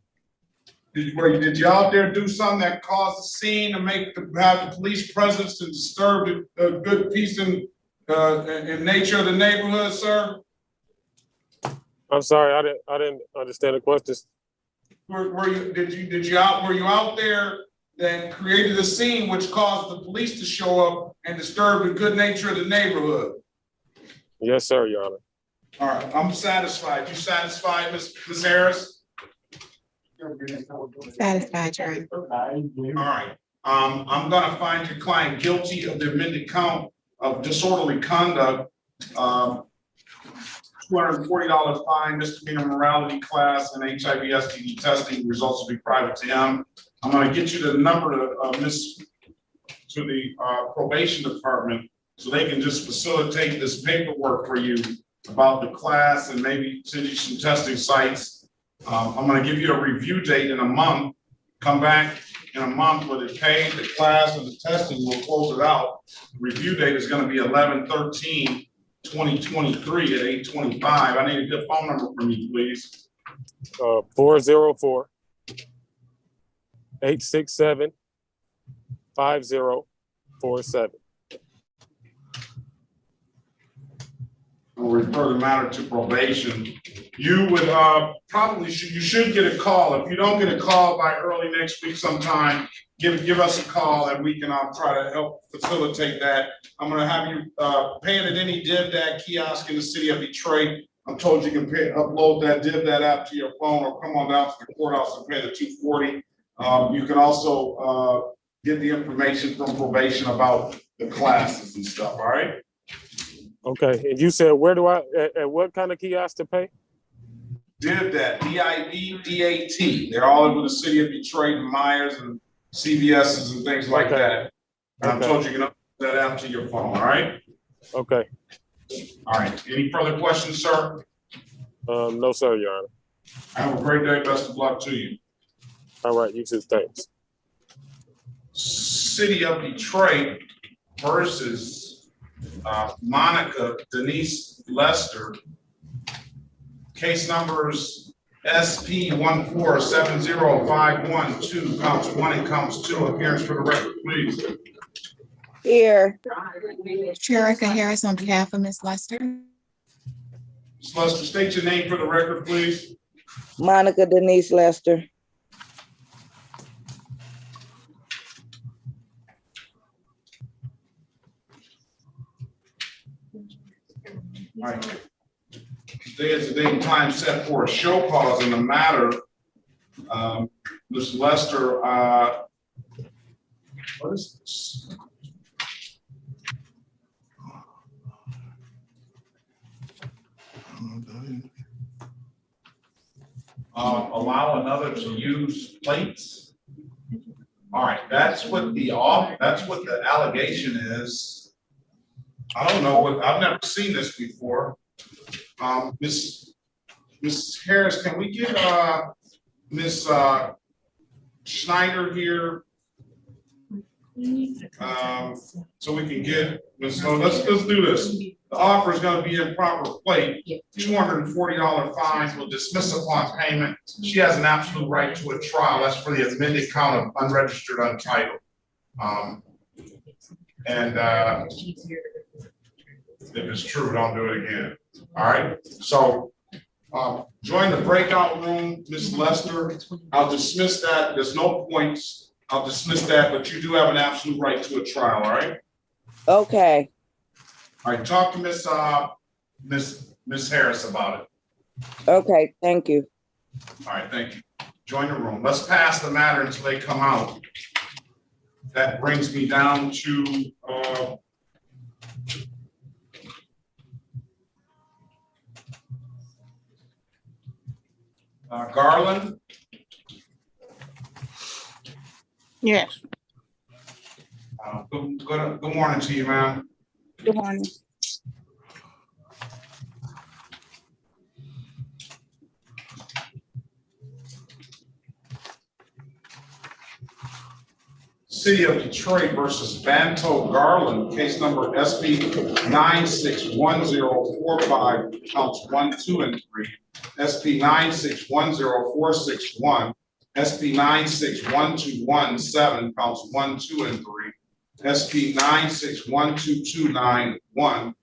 Did you out there do something that caused a scene to have the police presence to disturb the good peace and nature of the neighborhood, sir? I'm sorry, I didn't understand the question. Were you out there that created a scene which caused the police to show up and disturb the good nature of the neighborhood? Yes, sir, Your Honor. All right, I'm satisfied. You satisfied, Miss Harris? Satisfied, Your Honor. All right. I'm gonna find your client guilty of the amended count of disorderly conduct. $240 fine, misdemeanor morality class, and HIV STD testing. Results will be private to him. I'm going to get you the number to the probation department so they can just facilitate this paperwork for you about the class and maybe send you some testing sites. I'm going to give you a review date in a month. Come back in a month with it paid, the class and the testing. We'll close it out. The review date is going to be 11/13. 2023 at 8:25. I need a good phone number from you, please. 404-867-5047. I'll refer the matter to probation. You would you should get a call. If you don't get a call by early next week sometime, give us a call and we can try to help facilitate that. I'm going to have you pay it at any DivDad kiosk in the city of Detroit. I'm told you can upload that DivDad app to your phone or come on down to the courthouse and pay the $240. You can also get the information from probation about the classes and stuff. All right. Okay, and you said where do I, at what kind of kiosk to pay? Did that, DIVDAT. They're all over the city of Detroit and Myers and CVS's and things like that. And I'm told you can upload that app to your phone, all right? Okay. All right, any further questions, sir? No, sir, Your Honor. Have a great day, best of luck to you. All right, you too, thanks. City of Detroit versus Monica Denise Lester. Case numbers SP 1470512, counts 1 and counts 2. Appearance for the record, please. Here. Sherika Harris on behalf of Ms. Lester. Ms. Lester, state your name for the record, please. Monica Denise Lester. All right. Today is the date and time set for a show cause in the matter. Ms. Lester, what is this? Allow another to use plates. All right, that's what the allegation is. I don't know what, I've never seen this before. Ms. Harris, can we get Ms. Schneider here? So we can get Ms. So let's do this. The offer is going to be improper plate. $240 fines will dismiss upon payment. She has an absolute right to a trial. That's for the amended count of unregistered untitled. If it's true, don't do it again. All right. So join the breakout room, Ms. Lester. I'll dismiss that. There's no points. I'll dismiss that, but you do have an absolute right to a trial. All right. Okay. All right. Talk to Miss Harris about it. Okay. Thank you. All right. Thank you. Join the room. Let's pass the matter until they come out. That brings me down to Garland. Yes. Good morning to you, ma'am. Good morning. City of Detroit versus Vanto Garland, case number SP 961045, counts 1, 2, and 3. SP 9610461, SP 9612117, counts 1, 2, and 3. SP 9612291,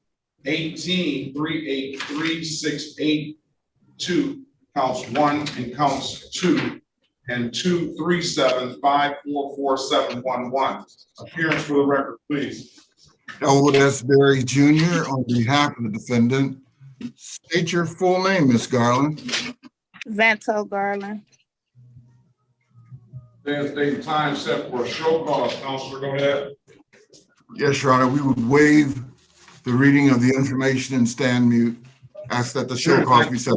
18383682, counts 1 and counts 2. And 237544711. Appearance for the record, please. Elwood S. Berry Jr. on behalf of the defendant. State your full name, Ms. Garland. Vanto Garland. There's date and time set for a show cause. Counselor, go ahead. Yes, Your Honor. We would waive the reading of the information and stand mute. Ask that the show cause be set.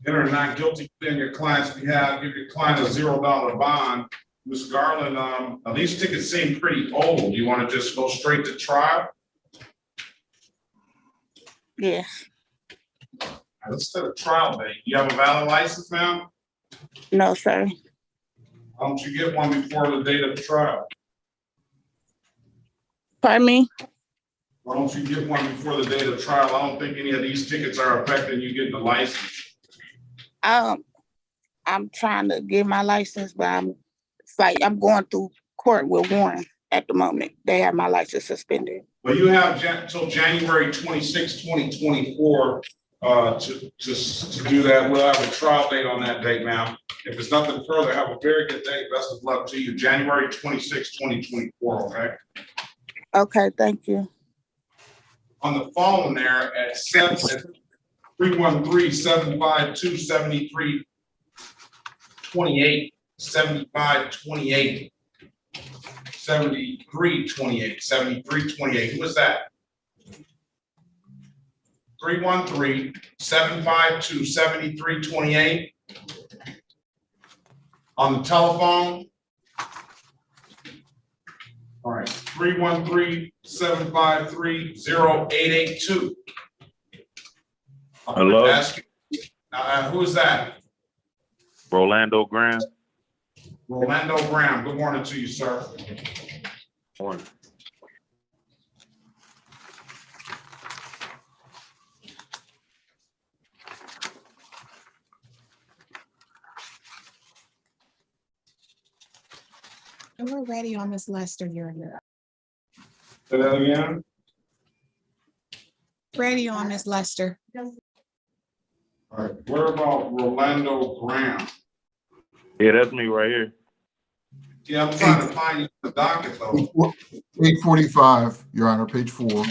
Enter a not guilty in your client's behalf. Give your client a $0 bond. Ms. Garland, these tickets seem pretty old. You want to just go straight to trial? Yes. Let's set a trial date. You have a valid license, ma'am? No, sir. Why don't you get one before the date of the trial? Pardon me? Why don't you get one before the date of trial? I don't think any of these tickets are affecting you getting a license. I'm trying to get my license, but I'm going through court with Warren at the moment. They have my license suspended. Well, you have till January 26, 2024 to do that. We'll have a trial date on that date, ma'am. If there's nothing further, have a very good day. Best of luck to you. January 26, 2024, okay? Okay, thank you. On the phone there at 313-752-7328, 7528, 7328, 7328. Who is that? 313-752-7328. On the telephone. All right, 313-753-0882. Hello? Ask you, who is that? Rolando Graham. Rolando Graham. Good morning to you, sir. Morning. And we're ready on Miss Lester, you're here. Say that again. Ready on Miss Lester. All right, what about Rolando Graham? Yeah, that's me right here. Yeah, I'm trying to find you the docket though. 845, Your Honor, page 4.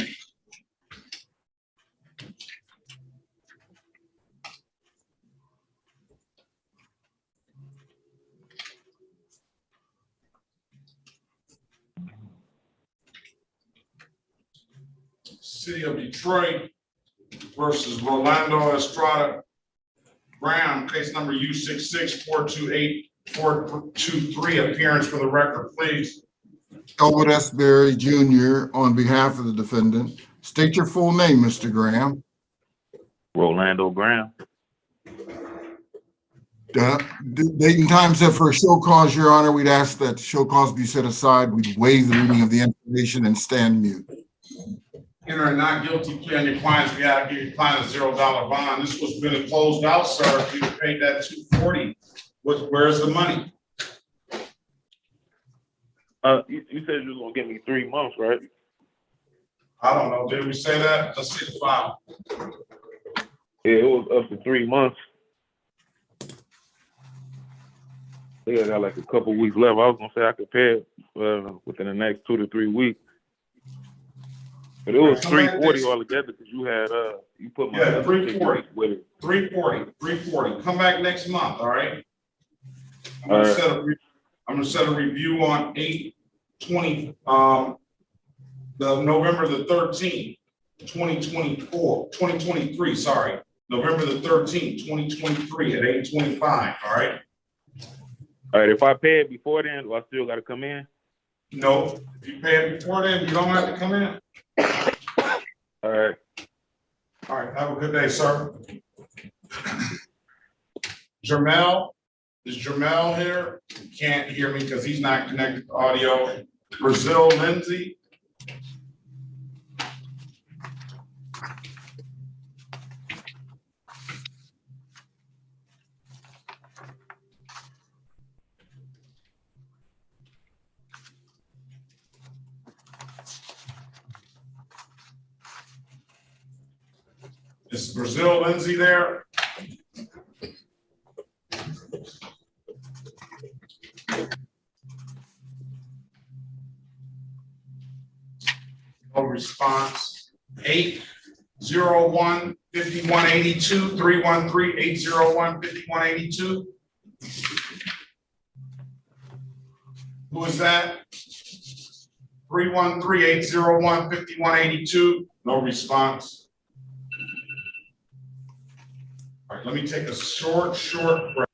City of Detroit versus Rolando Estrada Graham, case number U66428423. Appearance for the record, please. Elwood S. Berry Jr. on behalf of the defendant. State your full name, Mr. Graham. Rolando Graham. Date and time set for a show cause, Your Honor. We'd ask that the show cause be set aside. We'd waive the reading of the information and stand mute. Enter a not guilty plea on your client's behalf, give your client a $0 bond. This was been closed out, sir. If you paid that $240, where's the money? You said you was gonna give me 3 months, right? I don't know. Did we say that? Let's see the file. Yeah, it was up to 3 months. I think I got like a couple weeks left. I was gonna say I could pay it within the next 2 to 3 weeks. But it was 340 altogether because you had you put my 340 with it. 340. Come back next month, all right? I'm gonna set a review on 8/20, the November the 13th, 2023, sorry. November the 13th, 2023 at 8:25, all right? All right, if I pay it before then, do I still gotta come in? No, if you pay it before then, you don't have to come in. All right. All right, have a good day, sir. Jamal, is Jamal here? You can't hear me because he's not connected to audio. Brazil Lindsay. Is Brazil Lindsay there? No response. 801-5182, 313-801-5182. Who is that? 313-801-5182. No response. All right, let me take a short break.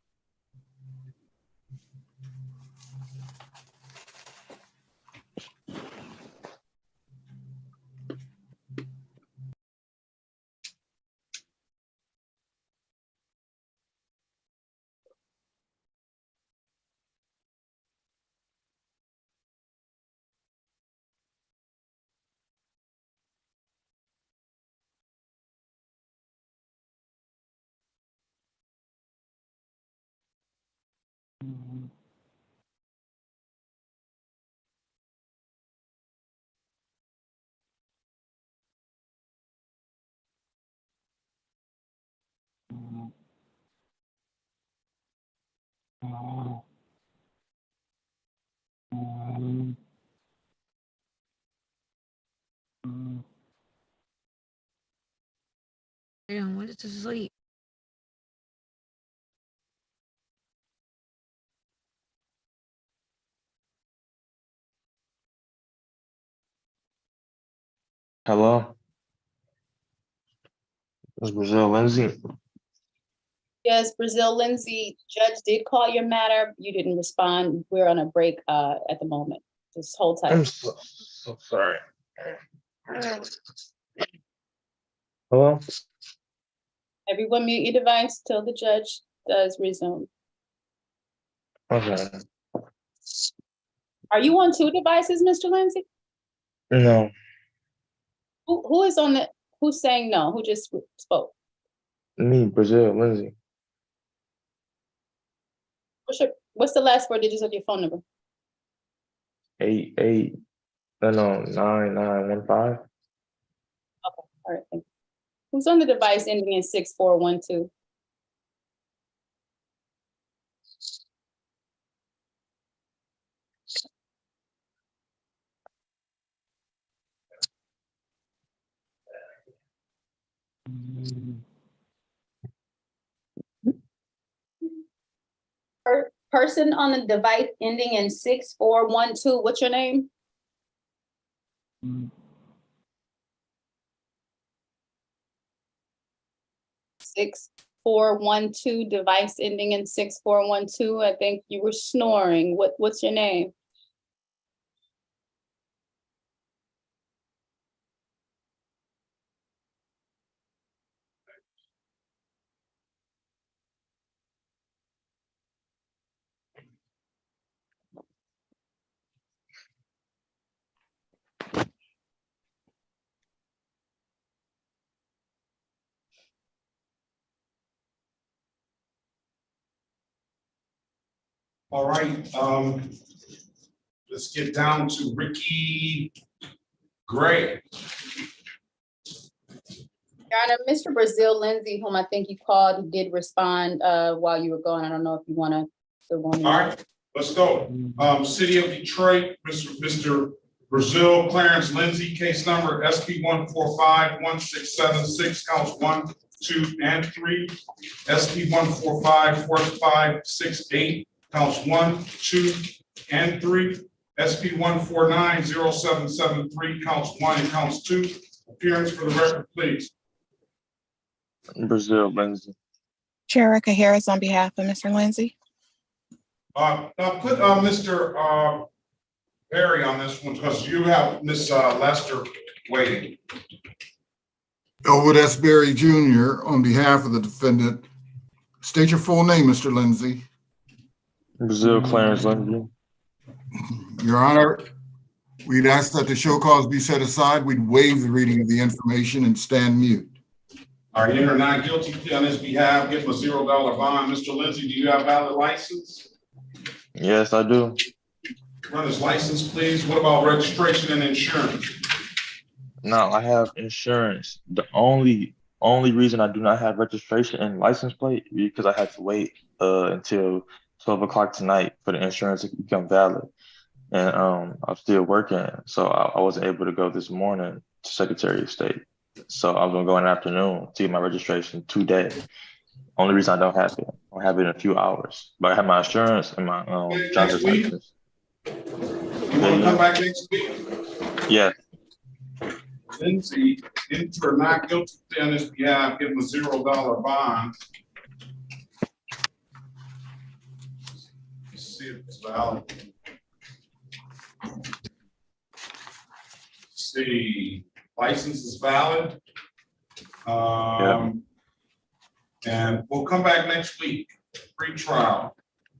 Damn, what is to sleep? Hello? Ms. Brazil Lindsay. Yes, Brazil Lindsay, judge did call your matter. You didn't respond. We're on a break at the moment. Just hold tight. I'm so sorry. Hello? Everyone mute your device till the judge does resume. Okay. Are you on 2 devices, Mr. Lindsay? No. Who is on the, who's saying no? Who just spoke? Me, Brazil Lindsay. What's the last 4 digits of your phone number? 9915. Okay, all right, thank you. Who's on the device ending in 6412? Person on the device ending in 6412, what's your name? Six 412 device ending in 6412. I think you were snoring. What's your name? All right, let's get down to Ricky Gray. Your Honor, Mr. Brazil Lindsay, whom I think you called, did respond while you were gone. I don't know if you want to still go on. All right, let's go. City of Detroit, Mr. Brazil Clarence Lindsay, case number SP 1451676, counts 1, 2, and 3. SP 1454568, counts 1, 2, and 3. SP 1490773, counts 1 and counts 2. Appearance for the record, please. Brazil Lindsay. Sherika Harris on behalf of Mr. Lindsay. Now put Mr. Barry on this one because you have Miss Lester waiting. Elwood S. Berry Jr. on behalf of the defendant. State your full name, Mr. Lindsay. Brazil Clarence Lindsay. Your Honor, we'd ask that the show cause be set aside. We'd waive the reading of the information and stand mute. All right, enter not guilty plea on his behalf, give him a $0 bond. Mr. Lindsay, do you have valid license? Yes, I do. Run his license, please. What about registration and insurance? No, I have insurance. The only reason I do not have registration and license plate is because I had to wait until 12 o'clock tonight for the insurance to become valid. And I'm still working, so I wasn't able to go this morning to Secretary of State. So I was gonna go in the afternoon to get my registration today. Only reason I don't have it, I'll have it in a few hours. But I have my insurance and my driver's license. You want to come back next week? Yeah. Lindsay, enter not guilty plea on his behalf, give him a $0 bond. Let's see if it's valid. Let's see, license is valid. And we'll come back next week, pre-trial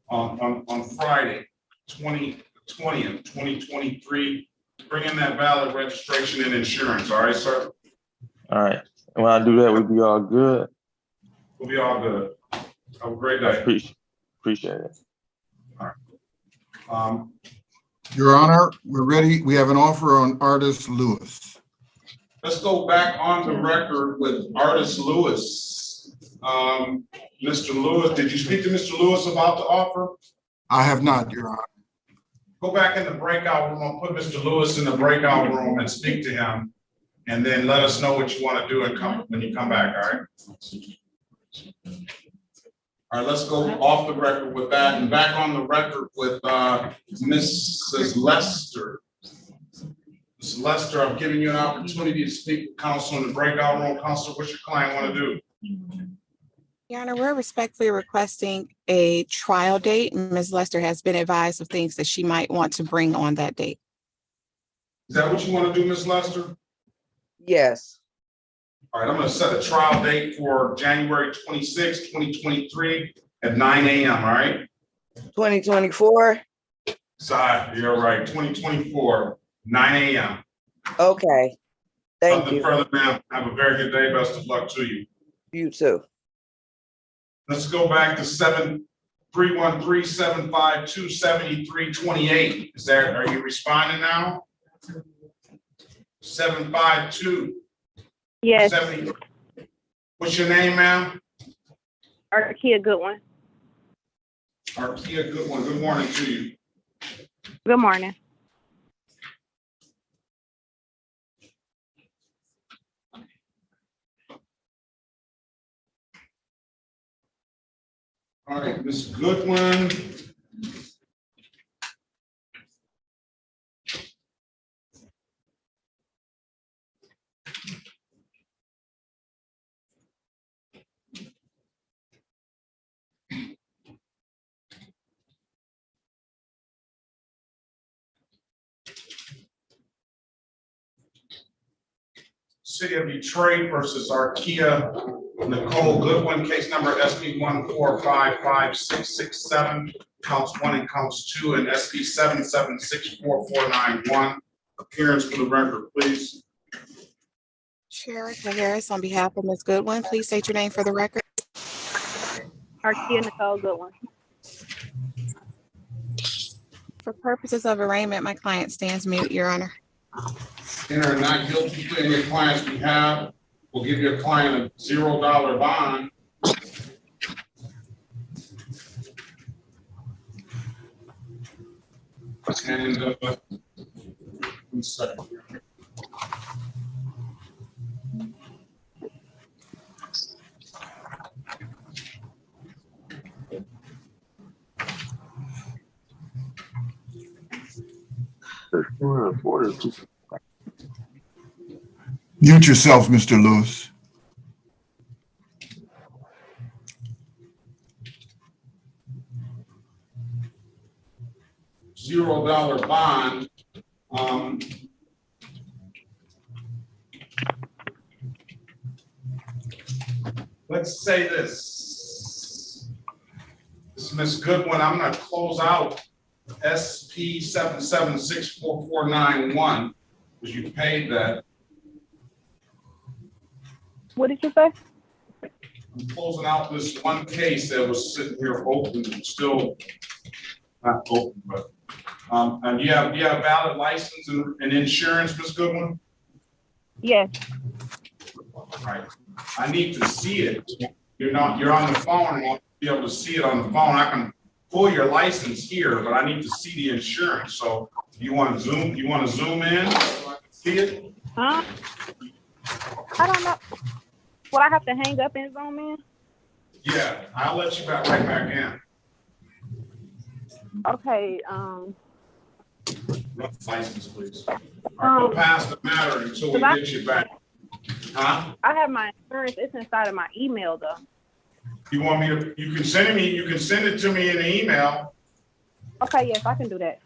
on Friday, 20th, 2023. Bring in that valid registration and insurance. All right, sir? All right. And when I do that, we'll be all good. We'll be all good. Have a great day. Appreciate it. All right. Your Honor, we're ready. We have an offer on Artist Lewis. Let's go back on the record with Artist Lewis. Mr. Lewis, did you speak to Mr. Lewis about the offer? I have not, Your Honor. Go back in the breakout room. I'll put Mr. Lewis in the breakout room and speak to him. And then let us know what you want to do and come when you come back, all right? All right, let's go off the record with that and back on the record with Mrs. Lester. Ms. Lester, I'm giving you an opportunity to speak with counsel in the breakout room. Counsel, what's your client want to do? Your Honor, we're respectfully requesting a trial date. Ms. Lester has been advised of things that she might want to bring on that date. Is that what you want to do, Ms. Lester? Yes. All right, I'm going to set a trial date for January 26, 2023 at 9 a.m., all right? 2024? Sorry, you're right, 2024, 9 a.m. Okay. Thank Nothing you. further, ma'am. Have a very good day. Best of luck to you. You too. Let's go back to 313-752-7328. Is that, are you responding now? 752. Yes. 70. What's your name, ma'am? Aria Goodwin. Aria Goodwin. Good morning to you. Good morning. All right, Ms. Goodwin. City of Detroit versus Aria Nicole Goodwin, case number SP 1455667, counts 1 and counts 2, and SP 7764491. Appearance for the record, please. Sheriff Harris, on behalf of Ms. Goodwin, please state your name for the record. Aria Nicole Goodwin. For purposes of arraignment, my client stands mute, Your Honor. Enter a not guilty plea in your client's behalf. We'll give your client a $0 bond. And 1 second. Mute yourself, Mr. Lewis. $0 bond. Let's say this. This is Ms. Goodwin. I'm going to close out SP 7764491 because you paid that. What did you say? I'm closing out this one case that was sitting here open, still not open, but and you have valid license and insurance, Ms. Goodwin? Yes. All right. I need to see it. You're on the phone. I want to be able to see it on the phone. I can pull your license here, but I need to see the insurance. So you want to zoom? You want to zoom in so I can see it? Huh? I don't know. Will I have to hang up and zoom in? Yeah, I'll let you right back in. Okay. License, please. I'll go past the matter until we get you back. Huh? I have my insurance. It's inside of my email, though. You want me to? You can send it to me in an email. Okay, yes, I can do that.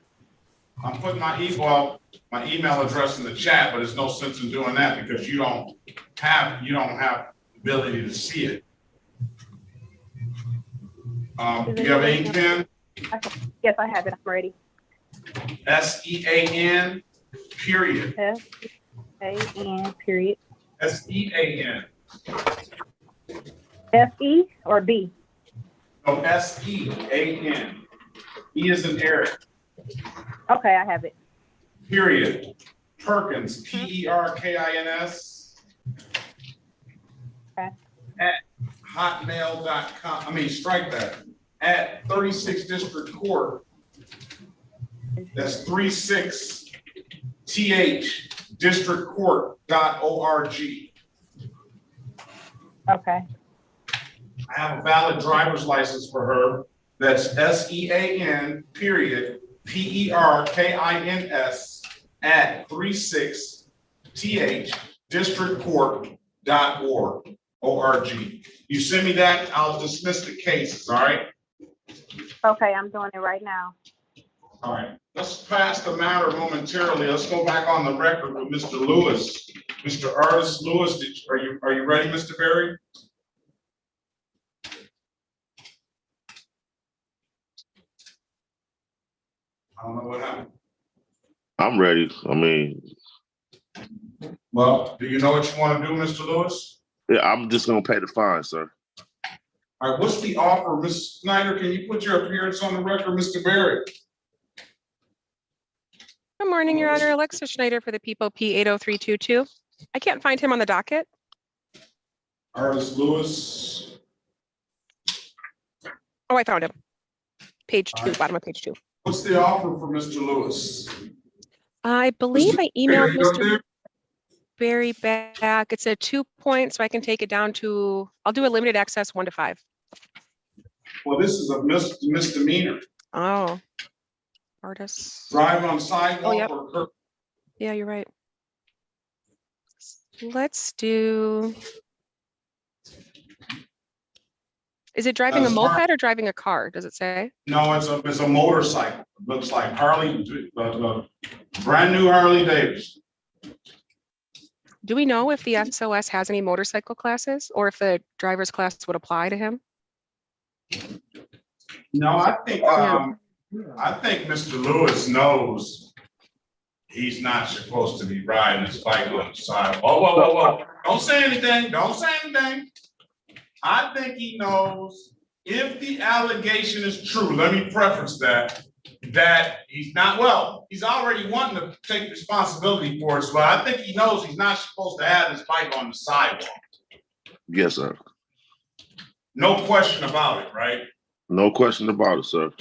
I'm putting my email address in the chat, but there's no sense in doing that because you don't have the ability to see it. Do you have an ink pen? Yes, I have it. I'm ready. SEAN period. SEAN period. SEAN. FE or B? No, SEAN. E is in Eric. Okay, I have it. Period. Perkins, PERKINS. Okay. At hotmail.com. I mean, strike that. At 36 District Court. That's 36th districtcourt.org. Okay. I have a valid driver's license for her. That's SEAN period PERKINS 36thdistrictcourt.org. You send me that, I'll dismiss the cases, all right? Okay, I'm doing it right now. All right, let's pass the matter momentarily. Let's go back on the record with Mr. Lewis. Mr. Artist Lewis, are you ready, Mr. Berry? I don't know what happened. I'm ready. I mean, well, do you know what you want to do, Mr. Lewis? Yeah, I'm just gonna pay the fine, sir. All right, what's the offer? Ms. Snyder, can you put your appearance on the record, Mr. Berry? Good morning, Your Honor. Alexis Schneider for the People, P80322. I can't find him on the docket. Artist Lewis. Oh, I found him. Page 2, bottom of page 2. What's the offer for Mr. Lewis? I believe I emailed Berry, Mr. Berry back. It's a 2 point, so I can take it down to, I'll do a limited access 1 to 5. Well, this is a misdemeanor. Oh. Artists. Drive on sidewalk yep. or curb. Yeah, you're right. Let's do. Is it driving a moped or driving a car? Does it say? No, it's a motorcycle. It looks like Harley, brand new Harley Davidson. Do we know if the SOS has any motorcycle classes or if the driver's class would apply to him? No, I think Mr. Lewis knows he's not supposed to be riding his bike on the side. Whoa. Don't say anything. Don't say anything. I think he knows if the allegation is true, let me preface that he's not, well, he's already wanting to take responsibility for it, but I think he knows he's not supposed to have his bike on the sidewalk. Yes, sir. No question about it, right? No question about it, sir.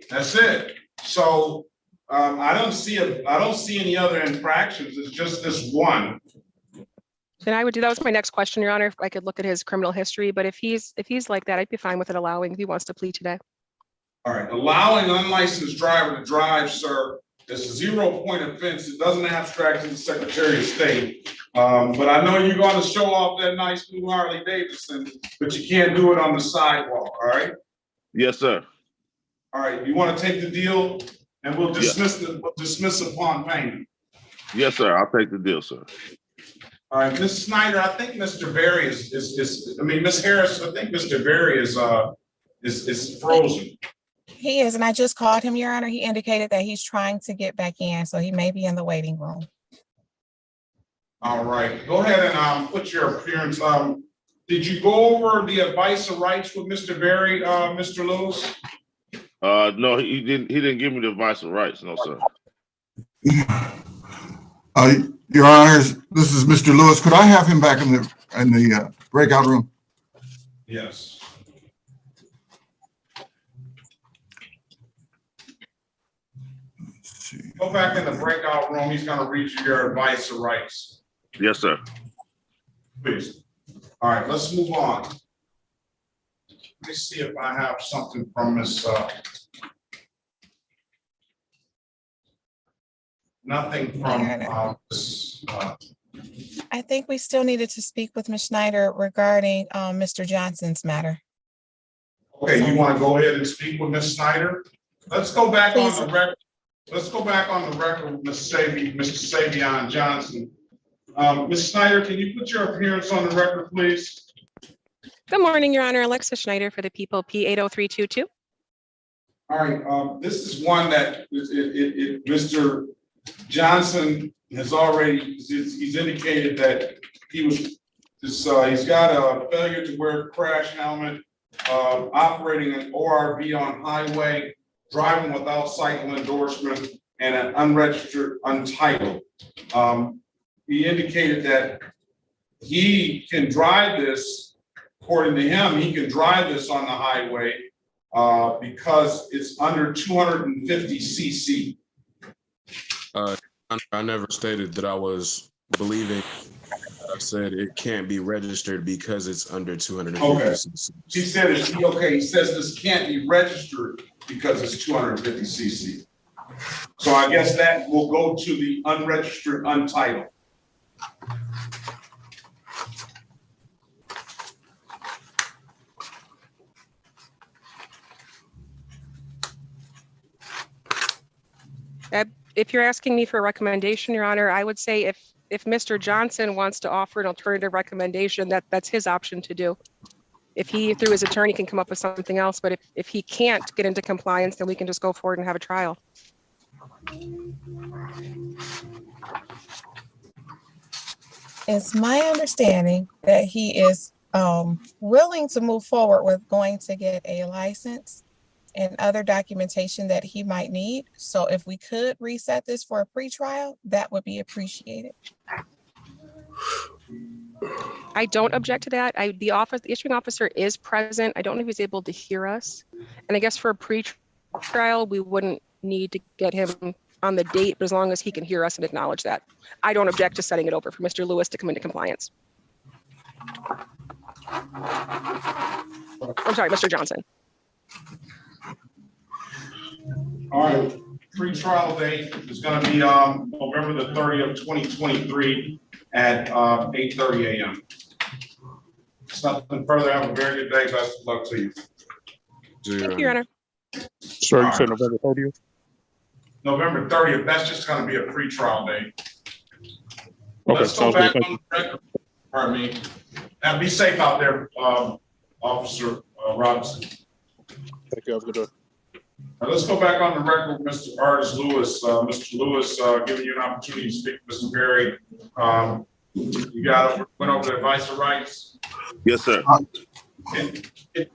That's it. So I don't see any other infractions. It's just this one. Then I would do, that was my next question, Your Honor, if I could look at his criminal history, but if he's like that, I'd be fine with it allowing if he wants to plead today. All right, allowing an unlicensed driver to drive, sir, is a 0 point offense. It doesn't abstract to the Secretary of State. But I know you're going to show off that nice new Harley Davidson, but you can't do it on the sidewalk, all right? Yes, sir. All right, you want to take the deal and we'll dismiss dismiss upon payment. Yes, sir. I'll take the deal, sir. All right, Ms. Snyder, I think Mr. Berry is Ms. Harris, I think Mr. Berry is frozen. He is, and I just called him, Your Honor. He indicated that he's trying to get back in, so he may be in the waiting room. All right, go ahead and put your appearance. Did you go over the advice of rights with Mr. Berry, Mr. Lewis? No, he didn't give me the advice of rights, no, sir. Your Honors, this is Mr. Lewis. Could I have him back in the breakout room? Yes. Go back in the breakout room. He's going to read you your advice of rights. Yes, sir. Please. All right, let's move on. Let me see if I have something from Ms. Nothing from this. I think we still needed to speak with Ms. Schneider regarding Mr. Johnson's matter. Okay, you want to go ahead and speak with Ms. Snyder? Let's go back on the record. Let's go back on the record with Mr. Savon Johnson. Ms. Snyder, can you put your appearance on the record, please? Good morning, Your Honor. Alexis Schneider for the People, P80322. All right, this is one that Mr. Johnson has already, he's indicated that he's got a failure to wear a crash helmet, operating an ORV on highway, driving without cycle endorsement, and an unregistered untitled. He indicated that he can drive this, according to him, he can drive this on the highway because it's under 250 cc. I never stated that I was believing. I said it can't be registered because it's under 250 cc. He said it's okay. He says this can't be registered because it's 250 cc. So I guess that will go to the unregistered untitled. If you're asking me for a recommendation, Your Honor, I would say if Mr. Johnson wants to offer an alternative recommendation, that's his option to do. If he, through his attorney, can come up with something else, but if he can't get into compliance, then we can just go forward and have a trial. It's my understanding that he is willing to move forward with going to get a license and other documentation that he might need. So if we could reset this for a pretrial, that would be appreciated. I don't object to that. The issuing officer is present. I don't know if he's able to hear us. And I guess for a pre-trial, we wouldn't need to get him on the date, but as long as he can hear us and acknowledge that. I don't object to setting it over for Mr. Lewis to come into compliance. I'm sorry, Mr. Johnson. All right, pre-trial date is going to be November the 30th, 2023 at 8:30 a.m. It's nothing further. Have a very good day. Best of luck to you. Thank you, Your Honor. Sir, you said November 30th? November 30th. That's just going to be a pre-trial date. Okay, Let's go sounds back good. on the record. Pardon me. Now be safe out there, Officer Robinson. Thank you. Have a good day. Let's go back on the record, Mr. Artis Lewis. Mr. Lewis, giving you an opportunity to speak to Mr. Berry. You went over the advice of rights. Yes, sir.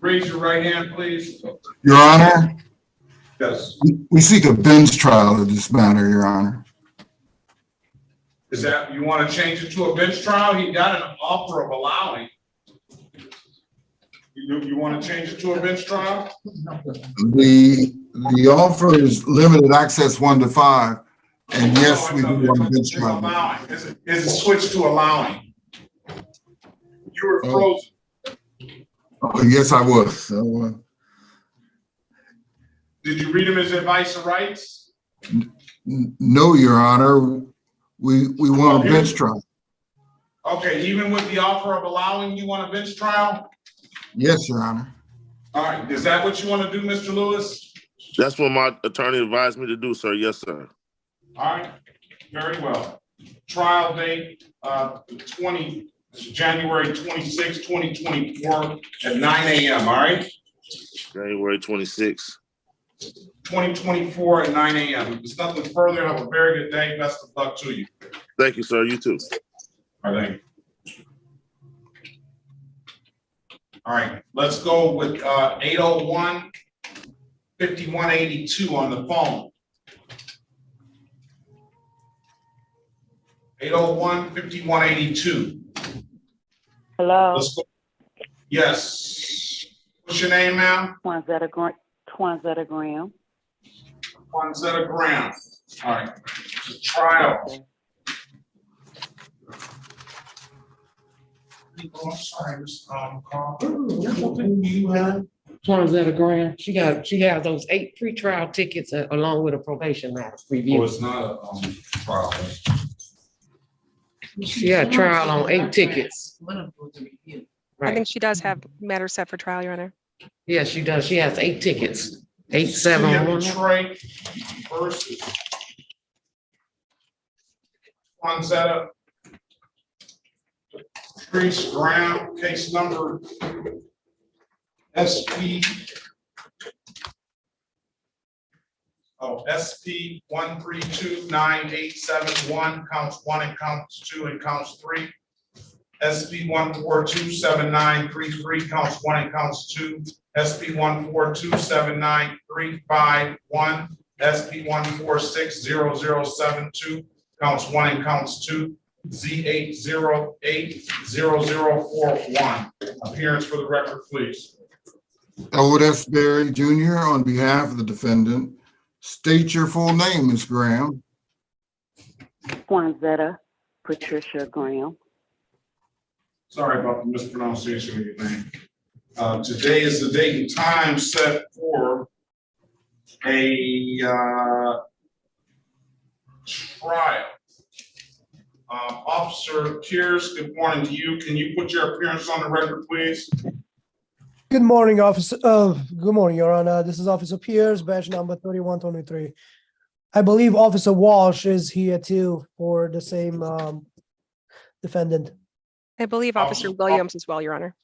Raise your right hand, please. Your Honor, Yes. we seek a bench trial of this matter, Your Honor. Is that, you want to change it to a bench trial? He got an offer of allowing. You want to change it to a bench trial? The offer is limited access 1 to 5, and yes, we do want a bench trial. Allowing. Is it switched to allowing? You were frozen. Oh, yes, I was. Did you read him his advice of rights? No, Your Honor. We want a bench trial. Okay, even with the offer of allowing, you want a bench trial? Yes, Your Honor. All right, is that what you want to do, Mr. Lewis? That's what my attorney advised me to do, sir. Yes, sir. All right, very well. Trial date, January 26, 2024 at 9 a.m., all right? January 26. 2024 at 9 a.m. If there's nothing further, have a very good day. Best of luck to you. Thank you, sir. You too. All right. All right, let's go with 801 5182 on the phone. 801 5182. Hello. Let's go. Yes. What's your name, ma'am? Twanzetta Graham. Twanzetta Graham. All right. It's a trial. Oh, I'm sorry, Ms. Carl. Twanzetta Graham. She has those 8 pre-trial tickets along with a probation matter review. Oh, it's not a trial. She had trial on 8 tickets. I think she does have matters set for trial, Your Honor. Yes, she does. She has 8 tickets. 8, 7, 1. Detroit versus Twanzetta Graham, case number SP 1329871, counts 1 and counts 2 and counts 3. SP 1427933, counts 1 and counts 2. SP 1427935, SP 1460072, counts 1 and counts 2. Z8080041. Appearance for the record, please. Elwood S. Berry Jr. on behalf of the defendant. State your full name, Ms. Graham. Twanzetta Patricia Graham. Sorry about the mispronunciation of your name. Today is the date and time set for a trial. Officer Pierce, good morning to you. Can you put your appearance on the record, please? Good morning, Officer. Good morning, Your Honor. This is Officer Pierce, badge number 3123. I believe Officer Walsh is here too for the same defendant. I believe Officer Williams as well, Your Honor.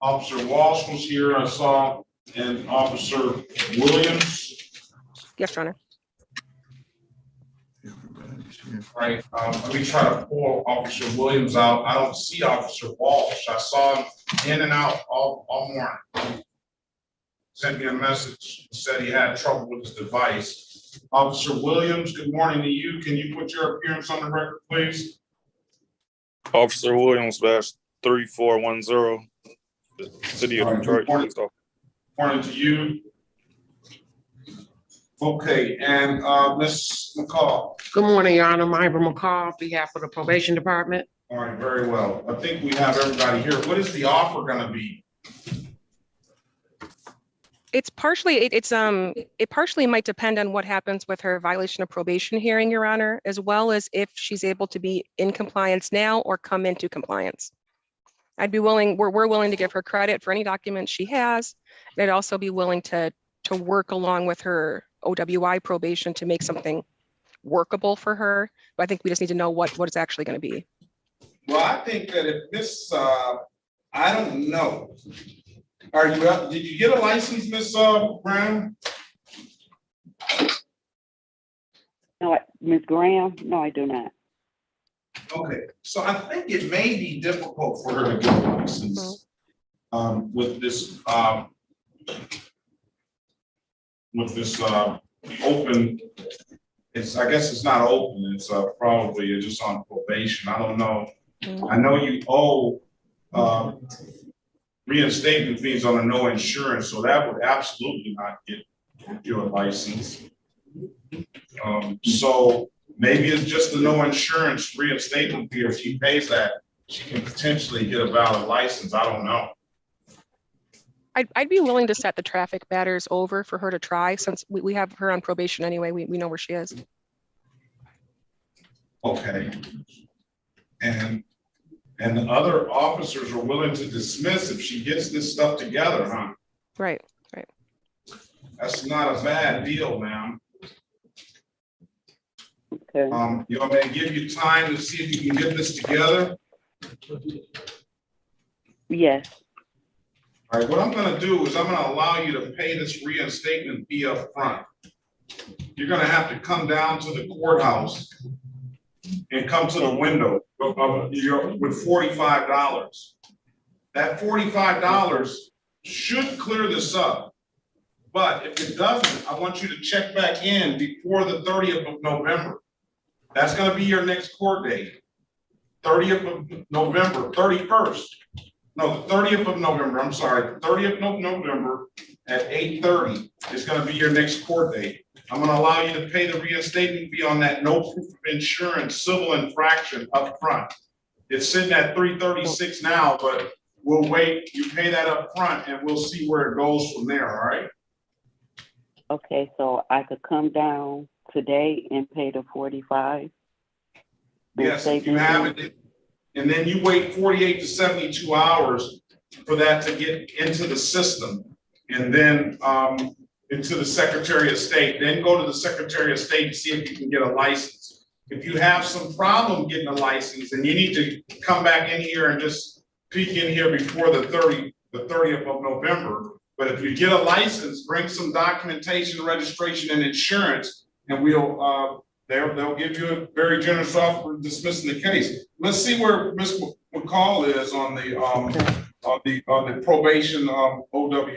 Officer Walsh was here, I saw, and Officer Williams. Yes, Your Honor. All right, let me try to pull Officer Williams out. I don't see Officer Walsh. I saw him in and out all morning. Sent me a message, said he had trouble with his device. Officer Williams, good morning to you. Can you put your appearance on the record, please? Officer Williams, badge 3410, the City of Detroit. Good morning to you. Okay, and Ms. McCall. Good morning, Your Honor. Myra McCall, on behalf of the probation department. All right, very well. I think we have everybody here. What is the offer going to be? It's partially, it partially might depend on what happens with her violation of probation hearing, Your Honor, as well as if she's able to be in compliance now or come into compliance. I'd be willing, we're willing to give her credit for any documents she has. And I'd also be willing to work along with her OWI probation to make something workable for her. But I think we just need to know what it's actually going to be. Well, I think that if this, I don't know. Are you up? Did you get a license, Ms. Graham? No, Ms. Graham? No, I do not. Okay, so I think it may be difficult for her to get a license with this open. I guess it's not open. It's probably you're just on probation. I don't know. I know you owe reinstatement fees on a no insurance, so that would absolutely not get you a license. So maybe it's just the no insurance reinstatement fee. If she pays that, she can potentially get a valid license. I don't know. I'd be willing to set the traffic matters over for her to try, since we have her on probation anyway. We know where she is. Okay. And the other officers are willing to dismiss if she gets this stuff together, huh? Right. That's not a bad deal, ma'am. Okay. You want me to give you time to see if you can get this together? Yes. All right, what I'm gonna do is I'm gonna allow you to pay this reinstatement fee up front. You're gonna have to come down to the courthouse and come to the window with $45. That $45 should clear this up. But if it doesn't, I want you to check back in before the 30th of November. That's going to be your next court date. 30th of November, 31st. No, the 30th of November, I'm sorry. The 30th of November at 8:30 is going to be your next court date. I'm going to allow you to pay the reinstatement fee on that no proof of insurance civil infraction up front. It's sitting at $336 now, but we'll wait. You pay that up front and we'll see where it goes from there, all right? Okay, so I could come down today and pay the 45? Yes, if you have it. And then you wait 48 to 72 hours for that to get into the system. And then into the Secretary of State, then go to the Secretary of State to see if you can get a license. If you have some problem getting a license, then you need to come back in here and just peek in here before the 30th of November. But if you get a license, bring some documentation, registration, and insurance, and we'll they'll give you a very generous offer for dismissing the case. Let's see where Ms. McCall is on the probation OW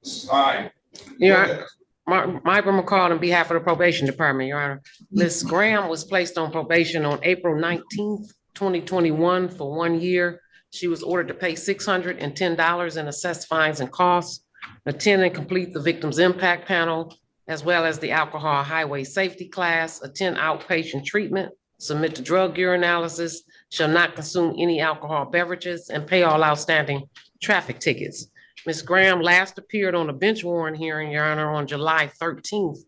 side. Yeah, Myra McCall on behalf of the probation department, Your Honor. Ms. Graham was placed on probation on April 19th, 2021 for 1 year. She was ordered to pay $610 in assessed fines and costs, attend and complete the victim's impact panel, as well as the alcohol highway safety class, attend outpatient treatment, submit to drug urinalysis, shall not consume any alcohol beverages, and pay all outstanding traffic tickets. Ms. Graham last appeared on a bench warrant hearing, Your Honor, on July 13th,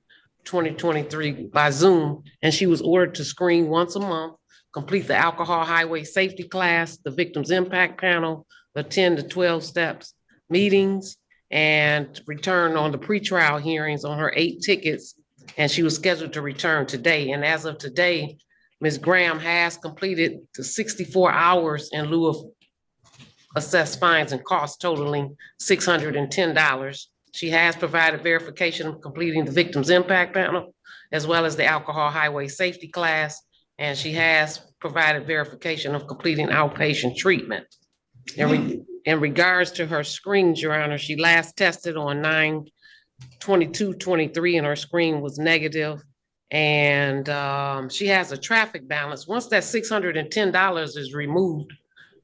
2023 by Zoom, and she was ordered to screen once a month, complete the alcohol highway safety class, the victims impact panel, the 10 to 12 steps meetings, and return on the pretrial hearings on her 8 tickets. And she was scheduled to return today. And as of today, Ms. Graham has completed the 64 hours in lieu of assessed fines and costs totaling $610. She has provided verification of completing the victims impact panel, as well as the alcohol highway safety class. And she has provided verification of completing outpatient treatment. In regards to her screens, Your Honor, she last tested on 9/22/23 and her screen was negative. And she has a traffic balance. Once that $610 is removed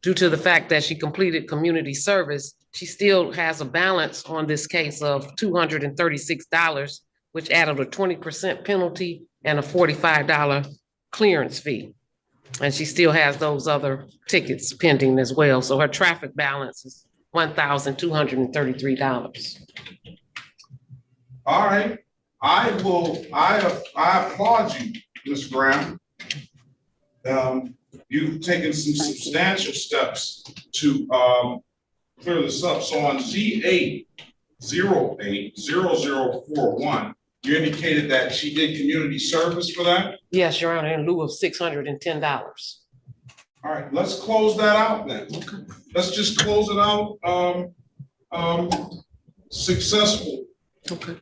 due to the fact that she completed community service, she still has a balance on this case of $236, which added a 20% penalty and a $45 clearance fee. And she still has those other tickets pending as well. So her traffic balance is $1,233. All right. I applaud you, Ms. Graham. You've taken some substantial steps to clear this up. So on Z8080041, you indicated that she did community service for that? Yes, Your Honor, in lieu of $610. All right, let's close that out then. Let's just close it out successful. Okay.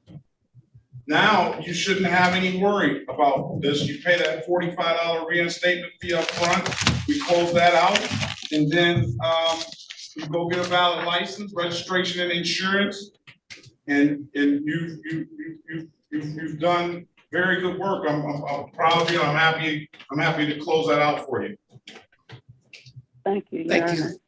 Now you shouldn't have any worry about this. You pay that $45 reinstatement fee up front. We close that out, and then you go get a valid license, registration, and insurance. And you've done very good work. I'm proud of you. I'm happy to close that out for you. Thank you. Thank you.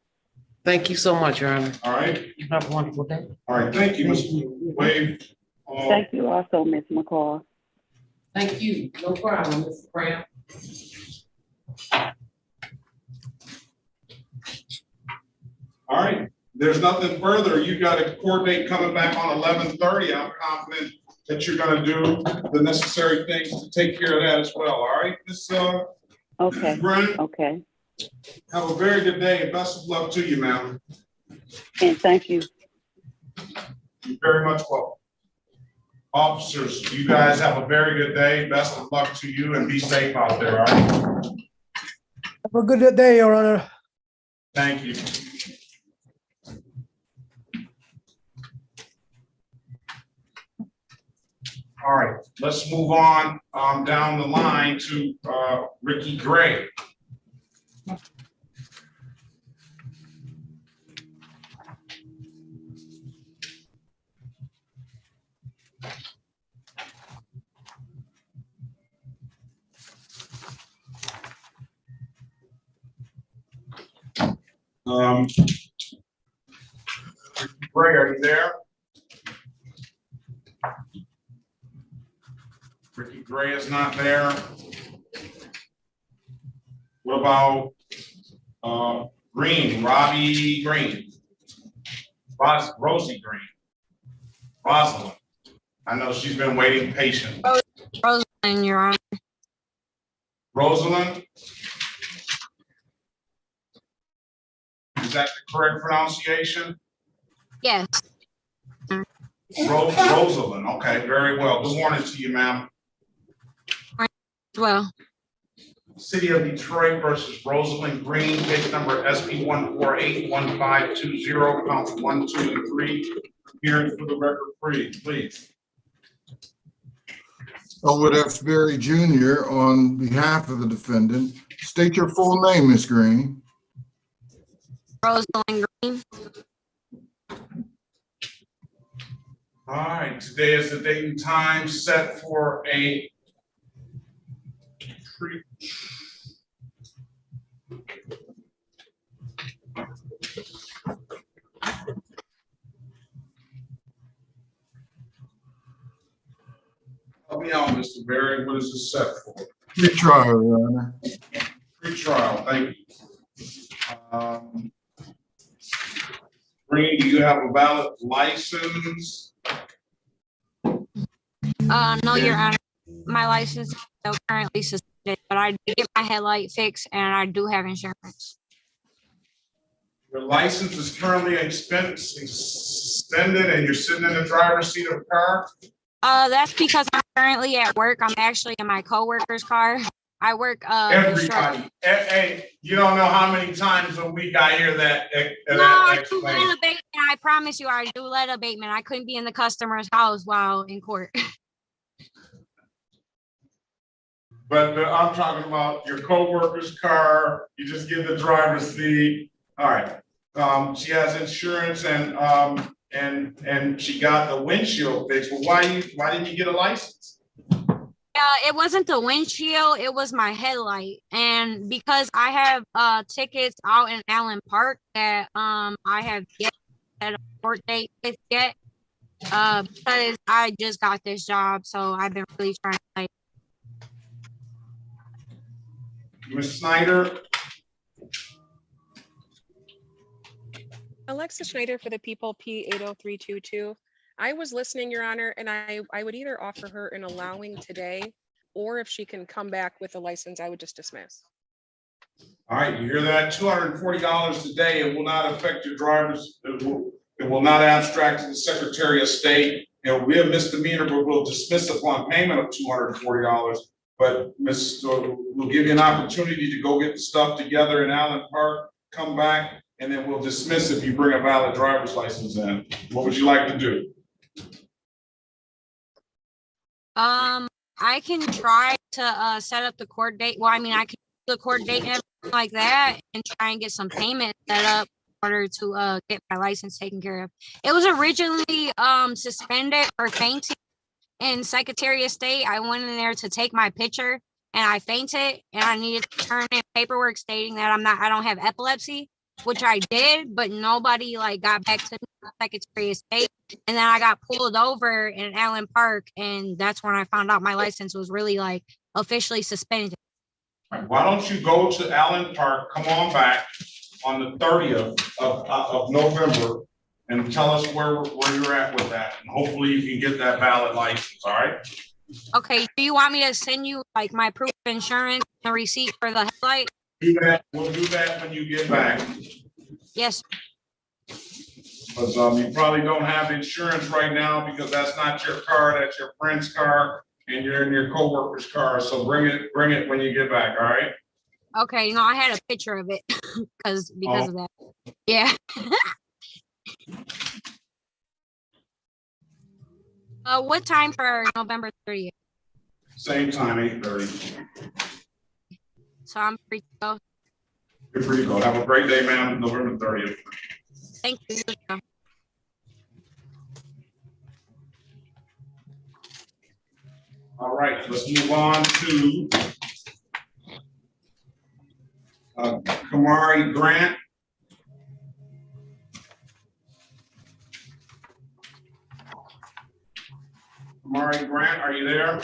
Thank you so much, Your Honor. All right. You have a wonderful day. All right. Thank you, Mr. Wade. Thank you also, Ms. McCall. Thank you. No problem, Ms. Graham. All right. There's nothing further. You got to coordinate coming back on 11:30. I'm confident that you're going to do the necessary things to take care of that as well. All right, Ms. Okay. Grant? Okay. Have a very good day and best of luck to you, ma'am. And thank you. You're very much welcome. Officers, you guys have a very good day. Best of luck to you and be safe out there, all right? Have a good day, Your Honor. Thank you. All right, let's move on down the line to Ricky Gray. Gray, are you there? Ricky Gray is not there. What about Green, Robbie Green, Rosie Green, Rosalin? I know she's been waiting patiently. Rosalin, Your Honor. Rosalin? Is that the correct pronunciation? Yes. Rosalin, okay, very well. Good morning to you, ma'am. Well. City of Detroit versus Rosalin Green, case number SP 1481520, counts 1, 2, and 3. Hearing for the record, please. Elwood F. Berry Jr. on behalf of the defendant. State your full name, Ms. Green. Rosalin Green. All right, today is the date and time set for a help me out, Mr. Berry. What is this set for? Pre-trial, Your Honor. Pre-trial, thank you. Green, do you have a valid license? No, Your Honor. My license is still currently suspended, but I did get my headlight fixed and I do have insurance. Your license is currently suspended and you're sitting in the driver's seat of a car? That's because I'm currently at work. I'm actually in my coworker's car. I work Everybody, hey, you don't know how many times a week I hear that. No, I do let abatement. I promise you, I do let abatement. I couldn't be in the customer's house while in court. But I'm talking about your coworker's car. You just give the driver's seat. All right. She has insurance and she got the windshield fixed. Well, why didn't you get a license? It wasn't the windshield, it was my headlight. And because I have tickets out in Allen Park that I have yet at a court date with yet. Because I just got this job, so I've been really trying to like. Ms. Snyder. Alexis Schneider for the People, P80322. I was listening, Your Honor, and I would either offer her an allowing today, or if she can come back with a license, I would just dismiss. All right, you hear that? $240 today. It will not affect your drivers. It will not abstract to the Secretary of State. It will be a misdemeanor, but we'll dismiss upon payment of $240. But we'll give you an opportunity to go get the stuff together in Allen Park, come back, and then we'll dismiss if you bring a valid driver's license in. What would you like to do? I can try to set up the court date. Well, I mean, I can do the court date and everything like that and try and get some payment set up in order to get my license taken care of. It was originally suspended for fainting in Secretary of State. I went in there to take my picture and I fainted and I needed to turn in paperwork stating that I don't have epilepsy, which I did, but nobody like got back to me, Secretary of State. And then I got pulled over in Allen Park, and that's when I found out my license was really like officially suspended. Why don't you go to Allen Park, come on back on the 30th of November and tell us where you're at with that. And hopefully you can get that valid license, all right? Okay, do you want me to send you like my proof of insurance, the receipt for the headlight? Do that. We'll do that when you get back. Yes. Because you probably don't have insurance right now because that's not your car, that's your friend's car, and you're in your coworker's car. So bring it when you get back, all right? Okay, no, I had a picture of it because of that. Yeah. What time for November 30th? Same time, 8:30. So I'm free to go. You're free to go. Have a great day, ma'am. November 30th. Thank you. All right, let's move on to Kamari Grant. Kamari Grant, are you there?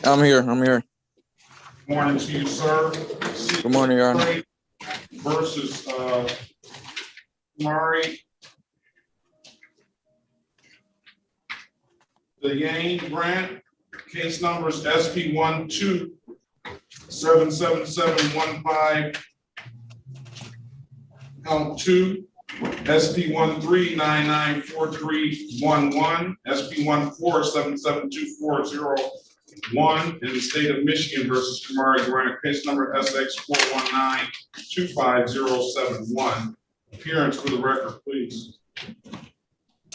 I'm here. Good morning to you, sir. Good morning, Your Honor. Versus Kamari Diane Grant. Case numbers SP 1277715, count 2, SP 13994311, SP 147724001 in the state of Michigan versus Kamari Grant. Case number SX 419-25071. Appearance for the record, please.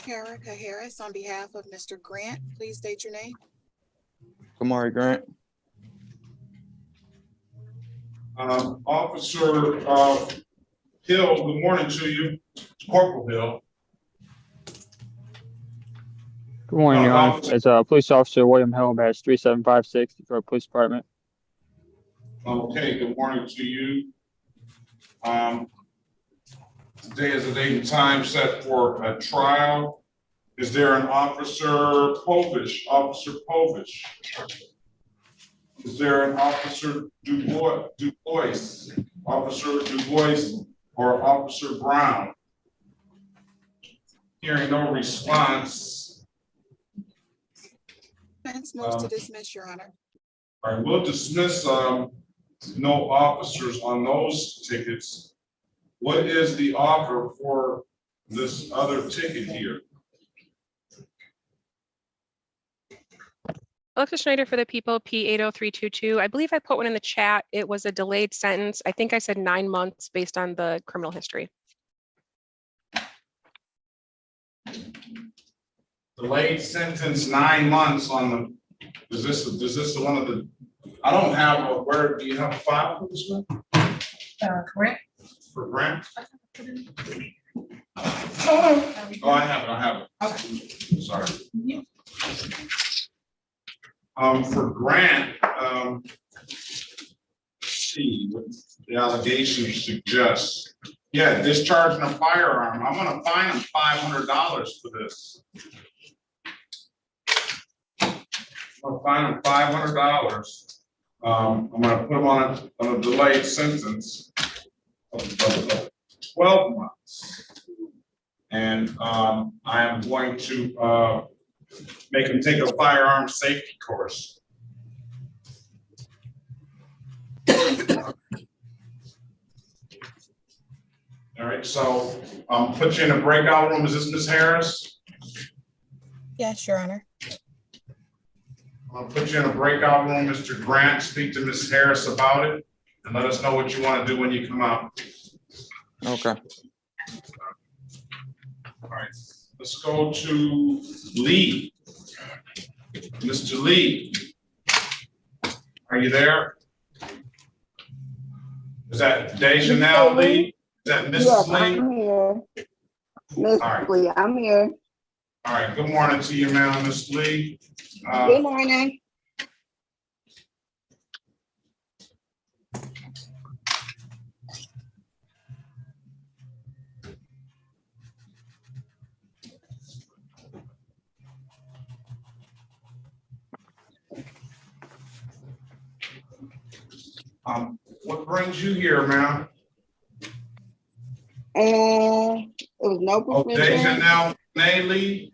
Erica Harris on behalf of Mr. Grant. Please state your name. Kamari Grant. Officer Hill, good morning to you. Corporal Hill. Good morning, Your Honor. It's Police Officer William Hill, badge 3756, Detroit Police Department. Okay, good morning to you. Today is the date and time set for a trial. Is there an Officer Povich? Officer Povich? Is there an Officer Dubois? Officer Dubois or Officer Brown? Hearing no response. Defense moves to dismiss, Your Honor. All right, we'll dismiss no officers on those tickets. What is the offer for this other ticket here? Alexis Schneider for the people, P80322. I believe I put one in the chat. It was a delayed sentence. I think I said 9 months based on the criminal history. Delayed sentence 9 months on the, is this the one of the, I don't have a, where, do you have a file for this one? Grant. For Grant? Oh, I have it. Okay. Sorry. For Grant, let's see what the allegation suggests. Yeah, discharging a firearm. I'm gonna fine him $500 for this. I'm gonna fine him $500. I'm gonna put him on a delayed sentence of 12 months. And I am going to make him take a firearm safety course. All right, so put you in a breakout room. Is this Ms. Harris? Yes, Your Honor. I'll put you in a breakout room, Mr. Grant. Speak to Ms. Harris about it and let us know what you want to do when you come out. Okay. All right, let's go to Lee. Mr. Lee, are you there? Is that Deja Lee? Is that Mrs. Yes, Lee? I'm here. Miss right. Lee, I'm here. All right, good morning to you, ma'am, Miss Lee. Good morning. What brings you here, ma'am? It was no Oh, prescription. Deja Lee?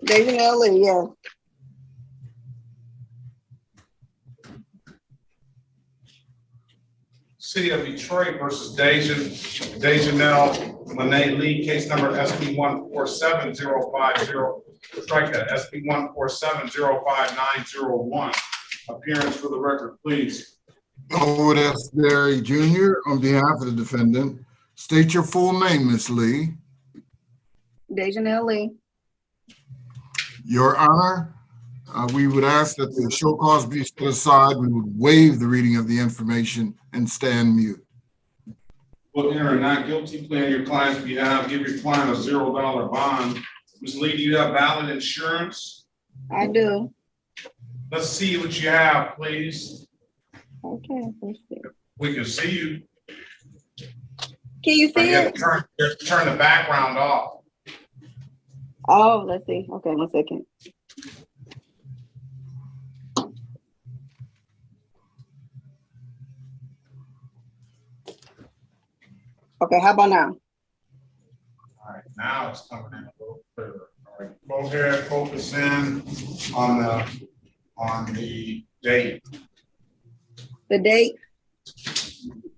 Deja Lee, yeah. City of Detroit versus Deja Lee, case number SB 147050. Strike that, SB 14705901. Appearance for the record, please. Otis Berry Jr. on behalf of the defendant. State your full name, Miss Lee. Deja Lee. Your Honor, we would ask that the show cause be set aside. We would waive the reading of the information and stand mute. We'll enter a not guilty plea on your client's behalf. Give your client a $0 bond. Ms. Lee, do you have valid insurance? I do. Let's see what you have, please. Okay, let's see. We can see you. Can you see it? You have to turn the background off. Oh, let's see. Okay, 1 second. Okay, how about now? All right, now it's coming in a little clearer. All right, go ahead, focus in on the date. The date?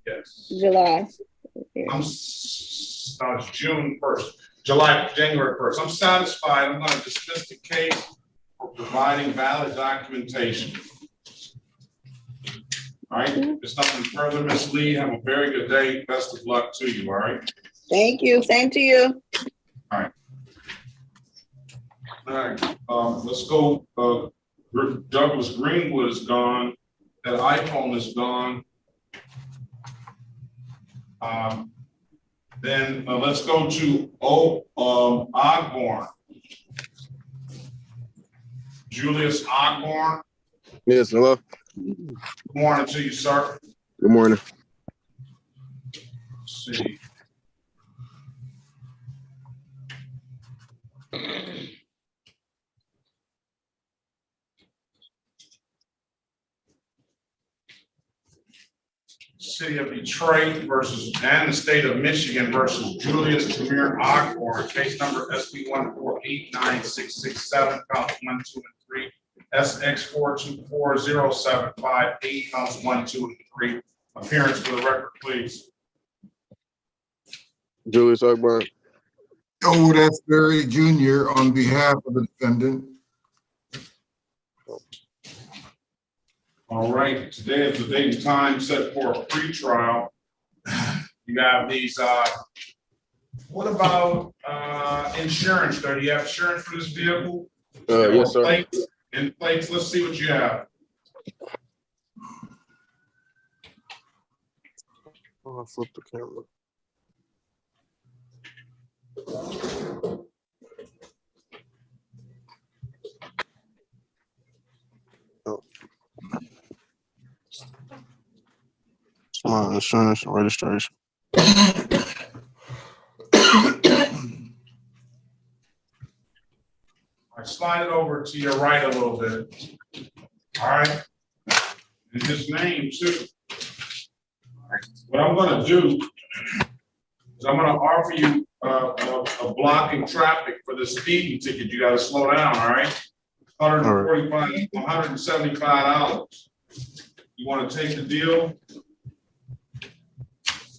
Yes. July. It's June 1st, January 1st. I'm satisfied. I'm going to dismiss the case for providing valid documentation. All right, there's nothing further, Ms. Lee. Have a very good day. Best of luck to you, all right? Thank you. Same to you. All right. All right, let's go. Douglas Greenwood is gone. That iPhone is gone. Then let's go to Ogbor. Julius Ogbor. Yes, hello. Good morning to you, sir. Good morning. Let's see. City of Detroit versus and the state of Michigan versus Julius Ogbor, case number SB 1489667, counts 1, 2, and 3, SX4240758, counts 1, 2, and 3. Appearance for the record, please. Julius Ogbor. Asbury Jr. on behalf of the defendant. All right, today is the date and time set for a pre-trial. You have these, what about insurance? Do you have insurance for this vehicle? Yes, sir. Plates, let's see what you have. Oh, I flipped the camera. Oh. My insurance and registration. I slide it over to your right a little bit. All right. And his name too. What I'm going to do is I'm going to offer you a blocking traffic for the speeding ticket. You got to slow down. All right. $145, $175. You want to take the deal?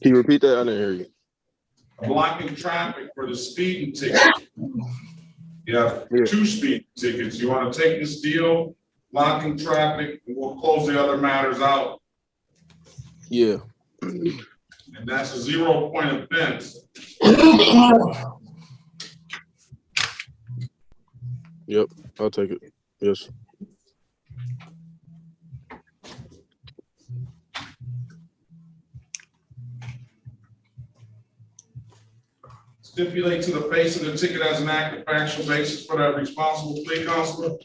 Can you repeat that? I didn't hear you. Blocking traffic for the speeding ticket. Yeah, 2 speeding tickets. You want to take this deal, blocking traffic, and we'll close the other matters out. Yeah. And that's a 0-point offense. Yep, I'll take it. Yes. Stipulate to the face of the ticket as an act of factual basis for that responsible plea, Counselor.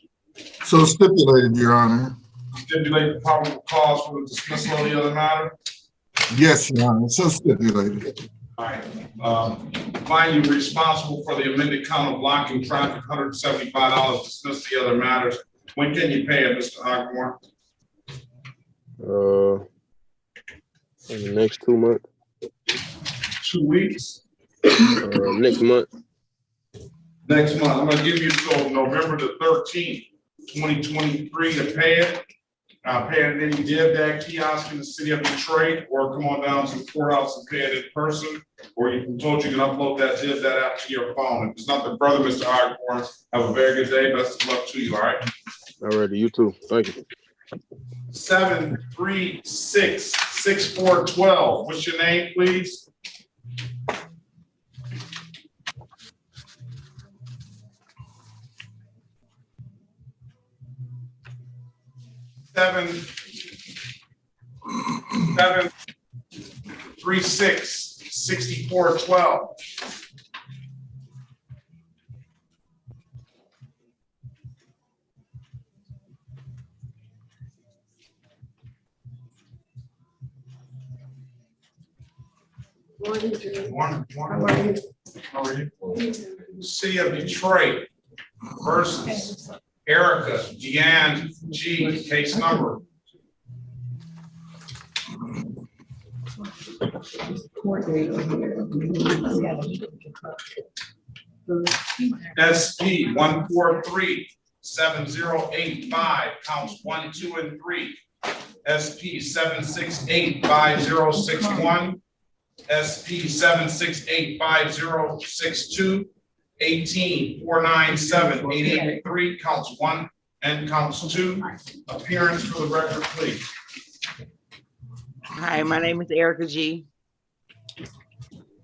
So stipulated, Your Honor. Stipulate the probable cause for the dismissal of the other matter. Yes, Your Honor. So stipulated. All right. Find you responsible for the amended count of blocking traffic, $175. Dismiss the other matters. When can you pay it, Mr. Ogbor? In the next 2 months. 2 weeks. Next month. Next month. I'm going to give you till November the 13th, 2023 to pay it. Pay it at any DivDag kiosk in the city of Detroit, or come on down to the courthouse and pay it in person, or you can upload that DivDag app to your phone. If it's not the brother, Mr. Ogbor, have a very good day. Best of luck to you, all right? All righty, you too. Thank you. 7366412. What's your name, please? Seven 3412. How are you? City of Detroit versus Erica Deanne G. Case number. SP 1437085, counts 1, 2, and 3. SP 7685061. SP 7685062. 184978883, counts 1 and counts 2. Appearance for the record, please. Hi, my name is Erica G.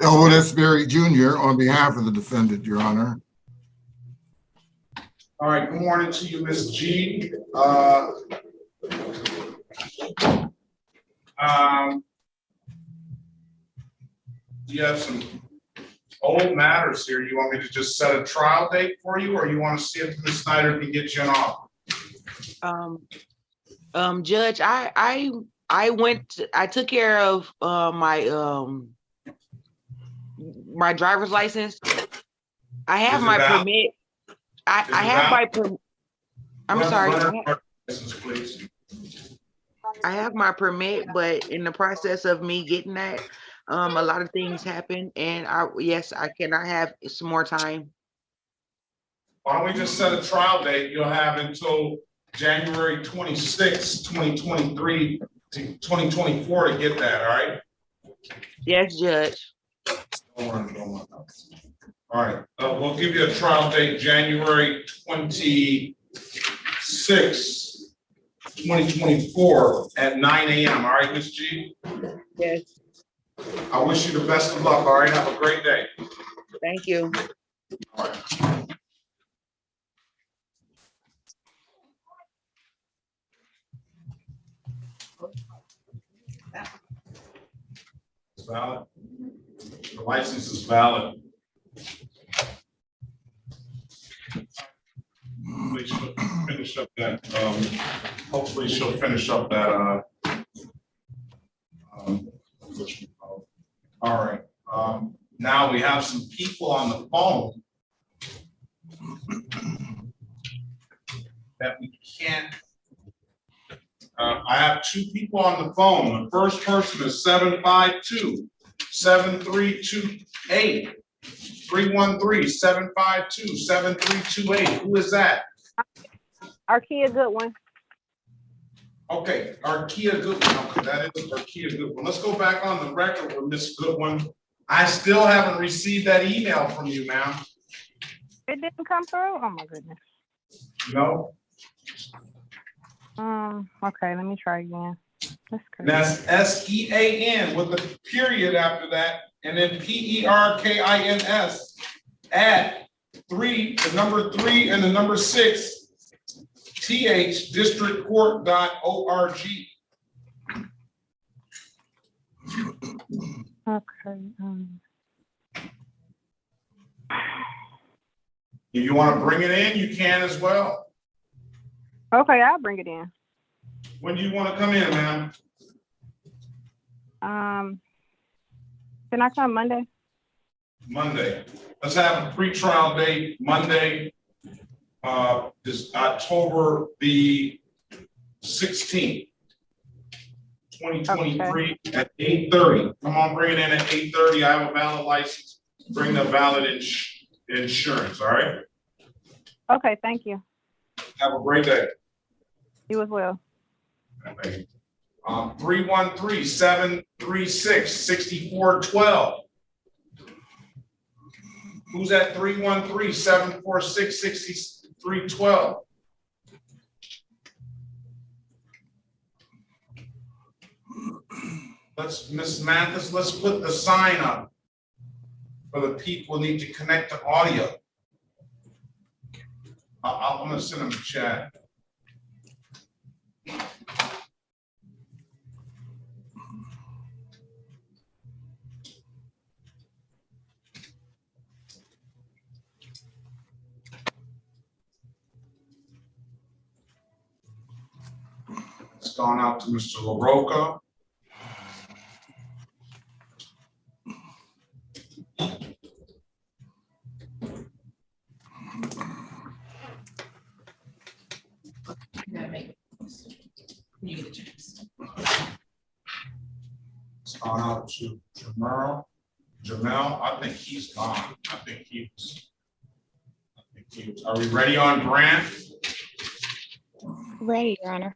Asbury Jr. on behalf of the defendant, Your Honor. All right, good morning to you, Ms. G. Do you have some old matters here? You want me to just set a trial date for you, or you want to see if Ms. Snyder can get you an offer? Judge, I took care of my driver's license. I have my permit. I have my permit. I'm sorry. I have my permit, but in the process of me getting that, a lot of things happen, and yes, I cannot have some more time. Why don't we just set a trial date? You'll have until January 26, 2023 to 2024 to get that, all right? Yes, Judge. Don't worry. All right, we'll give you a trial date, January 26, 2024 at 9 a.m. All right, Ms. G? Yes. I wish you the best of luck. All right, have a great day. Thank you. All right. It's valid. The license is valid. Hopefully she'll finish up that. Hopefully she'll finish up that. All right. Now we have some people on the phone that we can't. I have two people on the phone. The first person is 752-7328. 313-752-7328. Who is that? Aria Goodwin. Okay, Aria Goodwin. Okay, that is Aria Goodwin. Let's go back on the record with Miss Goodwin. I still haven't received that email from you, ma'am. It didn't come through? Oh my goodness. No. Okay, let me try again. That's crazy. That's SEAN with a period after that, and then PERKINS at 3, the number 3 and the number 6, districtcourt.org. Okay. If you want to bring it in, you can as well. Okay, I'll bring it in. When do you want to come in, ma'am? Can I come Monday? Monday. Let's have a pre-trial date, Monday, this October the 16th, 2023 at 8:30. Come on, bring it in at 8:30. I have a valid license. Bring the valid insurance, all right? Okay, thank you. Have a great day. You as well. 313-736-6412. Who's at 313-746-6312? Miss Mathis, let's put the sign up for the people who need to connect to audio. I'm gonna send them a chat. It's gone out to Mr. LaRocca. It's gone out to Jamal. I think he's gone. I think he was. Are we ready on Grant? Ready, Your Honor.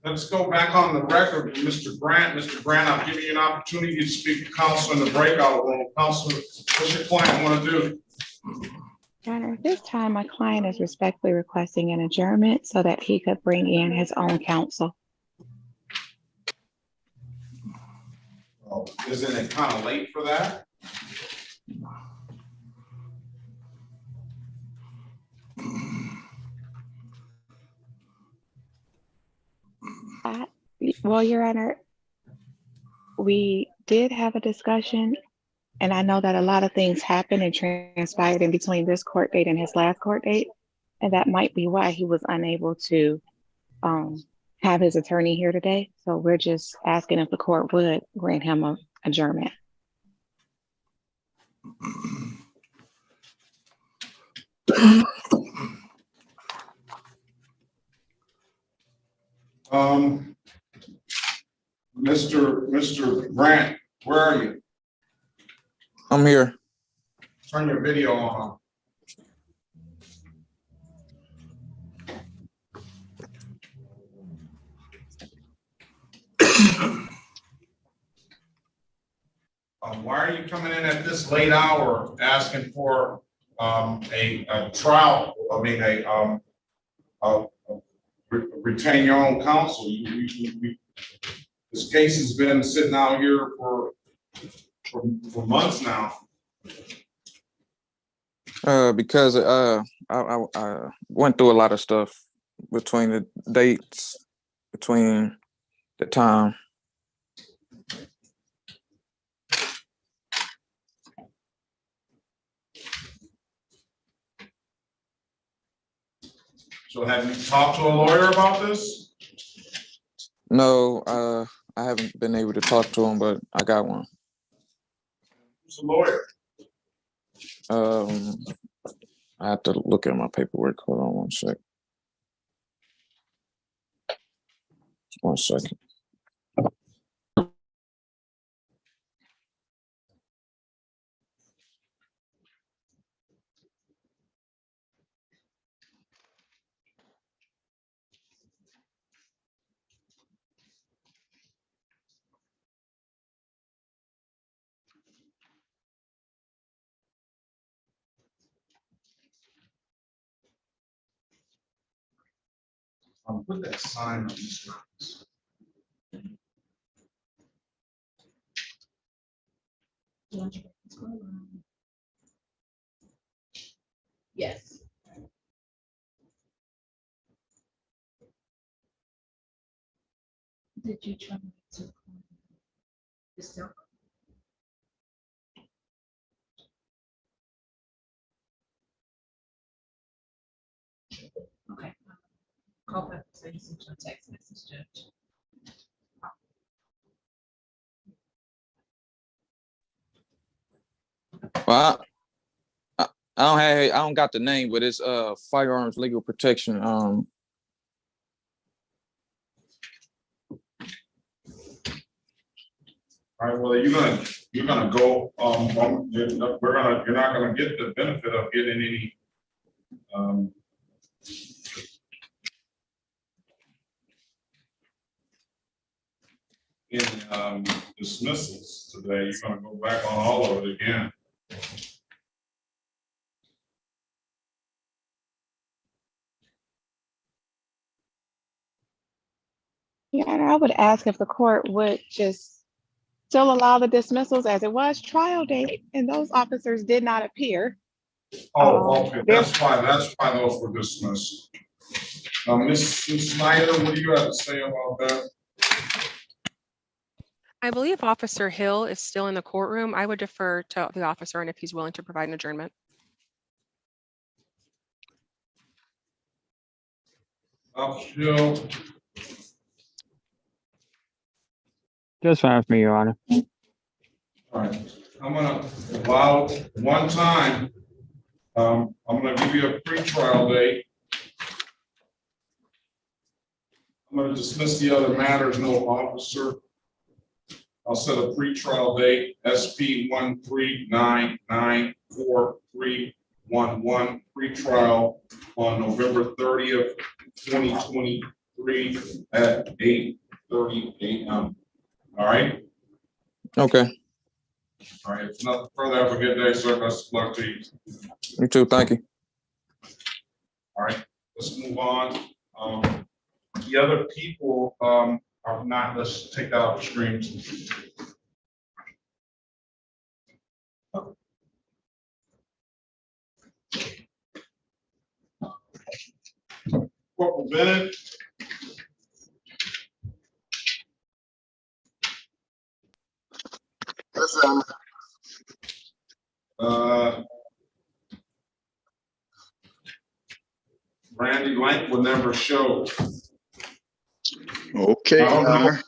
Let's go back on the record with Mr. Grant. Mr. Grant, I'll give you an opportunity to speak to counsel in the breakout room. Counsel, what's your client want to do? Your Honor, at this time, my client is respectfully requesting an adjournment so that he could bring in his own counsel. Oh, isn't it kind of late for that? Well, Your Honor, we did have a discussion, and I know that a lot of things happened and transpired in between this court date and his last court date, and that might be why he was unable to have his attorney here today. So we're just asking if the court would grant him an adjournment. Mr. Grant, where are you? I'm here. Turn your video on. Why are you coming in at this late hour asking for a trial? I mean, retain your own counsel. This case has been sitting out here for months now. Because I went through a lot of stuff between the dates, between the time. So have you talked to a lawyer about this? No, I haven't been able to talk to him, but I got one. Who's the lawyer? I have to look at my paperwork. Hold on one sec. 1 second. Put that sign on this. Yes. Did you try to yourself? Okay. Call back and say you sent your text message, Judge. Well, I don't got the name, but it's Firearms Legal Protection. All right. Well, you're gonna go. You're not gonna get the benefit of getting any. In dismissals today, you're gonna go back on all of it again. Yeah, and I would ask if the court would just still allow the dismissals as it was trial date, and those officers did not appear. Oh, okay. That's why those were dismissed. Ms. Snyder, what do you have to say about that? I believe Officer Hill is still in the courtroom. I would defer to the officer and if he's willing to provide an adjournment. Hill. Just fine with me, Your Honor. All right. I'm gonna allow one time. I'm gonna give you a pre-trial date. I'm gonna dismiss the other matters, no officer. I'll set a pre-trial date, SP 1399411, pre-trial on November 30th, 2023 at 8:30 a.m. All right? Okay. All right, if nothing further, have a good day, sir. Best of luck to you. You too, thank you. All right, let's move on. The other people are not, let's take that off the screen. Corporal Bennett. Brandy Lewis never showed. Okay. I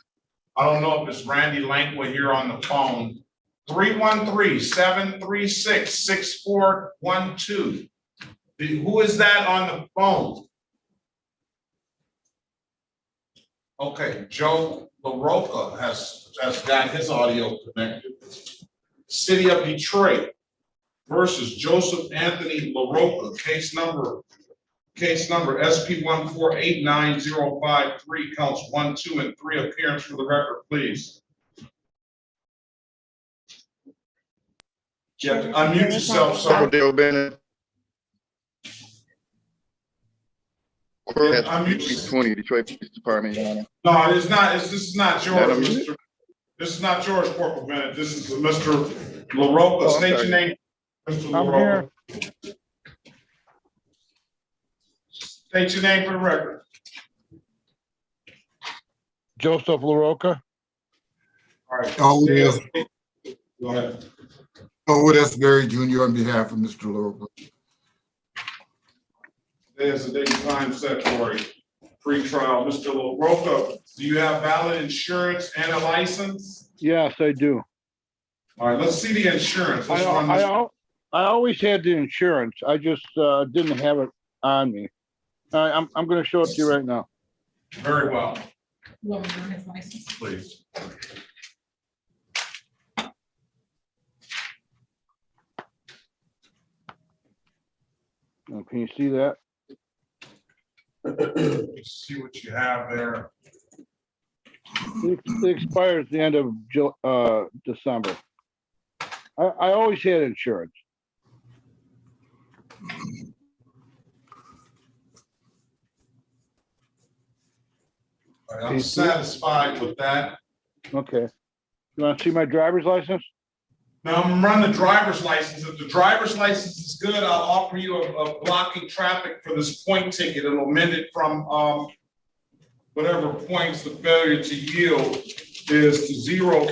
don't know if it's Brandy Lewis here on the phone. 313-736-6412. Who is that on the phone? Okay, Joe LaRocca has got his audio connected. City of Detroit versus Joseph Anthony LaRocca, case number SP 1489053, counts 1, 2, and 3. Appearance for the record, please. You have to unmute yourself, sir. Unmute 20 Detroit Police Department, Your Honor. No, it's not. This is not yours. This is not yours, Corporal Bennett. This is Mr. LaRocca. State your name, Mr. LaRocca. State your name for the record. Joseph LaRocca. All right. Oh, yes. Go ahead. Oh, that's Barry Jr. on behalf of Mr. LaRocca. There's a date and time set for a pre-trial. Mr. LaRocca, do you have valid insurance and a license? Yes, I do. All right, let's see the insurance. Let's run I this. always had the insurance. I just didn't have it on me. I'm going to show it to you right now. Very well. You want me to run his license? Please. Oh, can you see that? Let's see what you have there. It expires at the end of December. I always had insurance. All right, I'm satisfied with that. Okay. You want to see my driver's license? Now I'm gonna run the driver's license. If the driver's license is good, I'll offer you a blocking traffic for this point ticket. It'll amend it from whatever points the failure to yield is to zero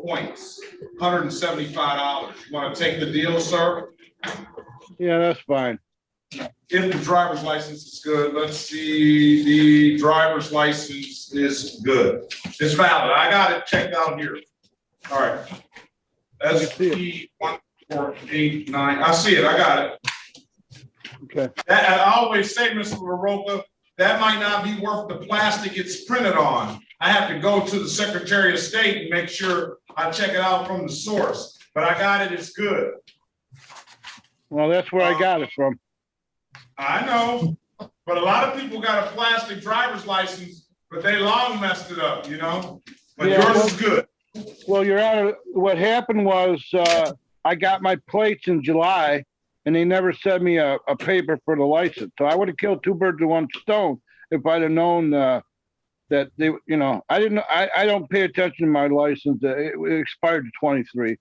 points, $175. You want to take the deal, sir? Yeah, that's fine. If the driver's license is good, let's see, the driver's license is good. It's valid. I got it checked out here. All right. SP 1489. I see it. I got it. Okay. I always say, Mr. LaRocca, that might not be worth the plastic it's printed on. I have to go to the Secretary of State and make sure I check it out from the source. But I got it. It's good. Well, that's where I got it from. I know, but a lot of people got a plastic driver's license, but they long messed it up, you know. But Yeah, yours well- is good. Well, Your Honor, what happened was I got my plates in July, and they never sent me a paper for the license. So I would have killed two birds with one stone if I'd have known that they, you know, I didn't. I don't pay attention to my license. It expired to 23.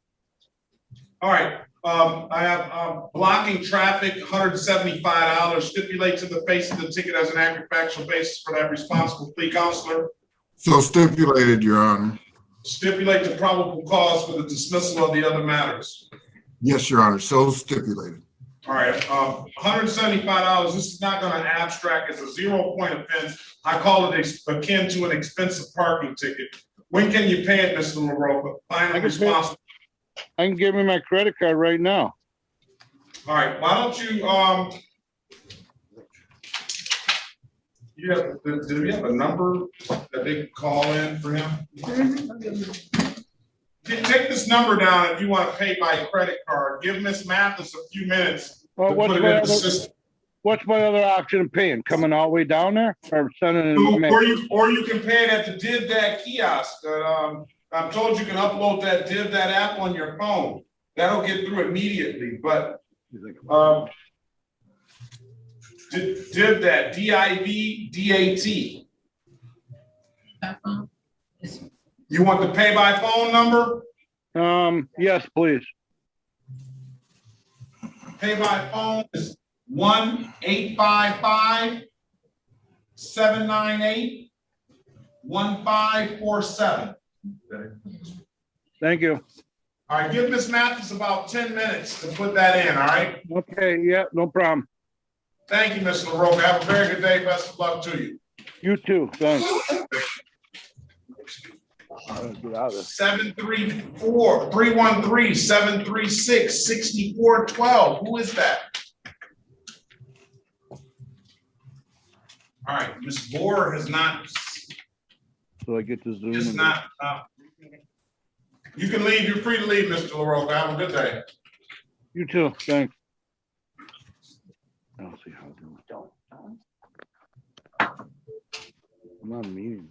All right. I have blocking traffic, $175. Stipulate to the face of the ticket as an accurate factual basis for that responsible plea, counselor. So stipulated, Your Honor. Stipulate the probable cause for the dismissal of the other matters. Yes, Your Honor. So stipulated. All right, $175. This is not going to abstract. It's a 0-point offense. I call it akin to an expensive parking ticket. When can you pay it, Mr. LaRocca? Final responsible. I can give me my credit card right now. All right, why don't you, do we have a number that they can call in for him? Take this number down if you want to pay by credit card. Give Miss Mathis a few minutes Well, to put it in the system. what's my other option of paying? Coming all the way down there or sending it? Or you can pay it at the DivDat kiosk. I'm told you can upload that DivDat app on your phone. That'll get through immediately, but DivDat, D-I-V-D-A-T. You want the pay by phone number? Yes, please. Pay by phone is 1-855-798-1547. Thank you. All right, give Ms. Mathis about 10 minutes to put that in, all right? Okay, yeah, no problem. Thank you, Mr. LaRocca. Have a very good day. Best of luck to you. You too, thanks. Get out of there. 734-313-736-6412. Who is that? All right, Ms. Gore has not. So I get to Zoom. Is not. You can leave. You're free to leave, Mr. LaRocca. Have a good day. You too. Thanks. I don't see how to do it. I'm on meeting.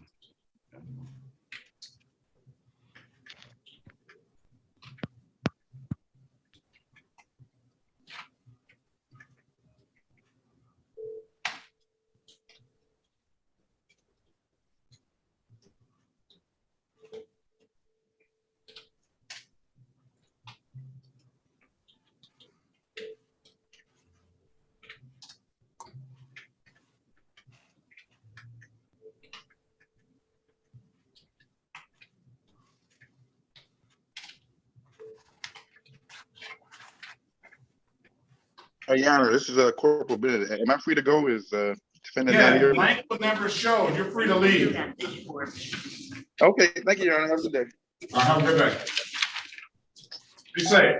Ayana, this is Corporal Bennett. Am I free to go? Is defendant not Yeah, here? blank will never show. You're free to leave. Okay, thank you, Your Honor. Have a good day. Have a good day. Be safe.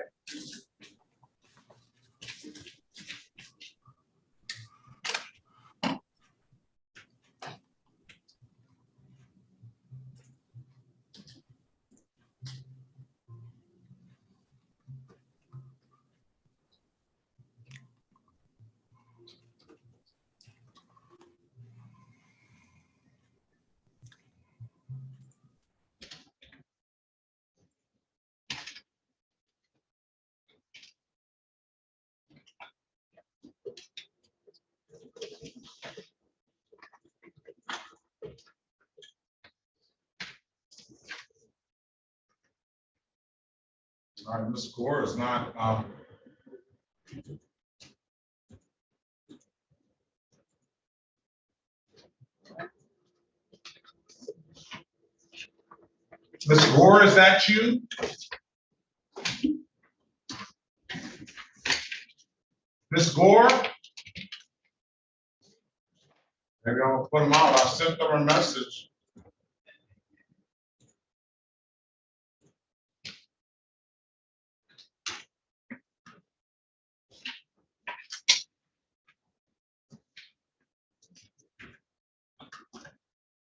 All right, Ms. Gore is not. Ms. Gore, is that you? Ms. Gore? Maybe I'll put them out. I sent them a message.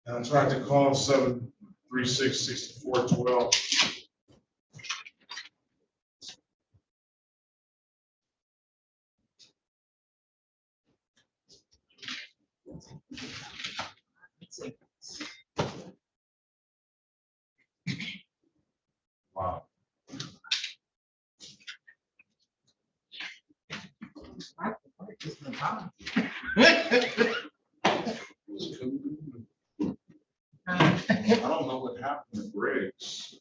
And I tried to call 736-6412. Wow. I don't know what happened to Griggs.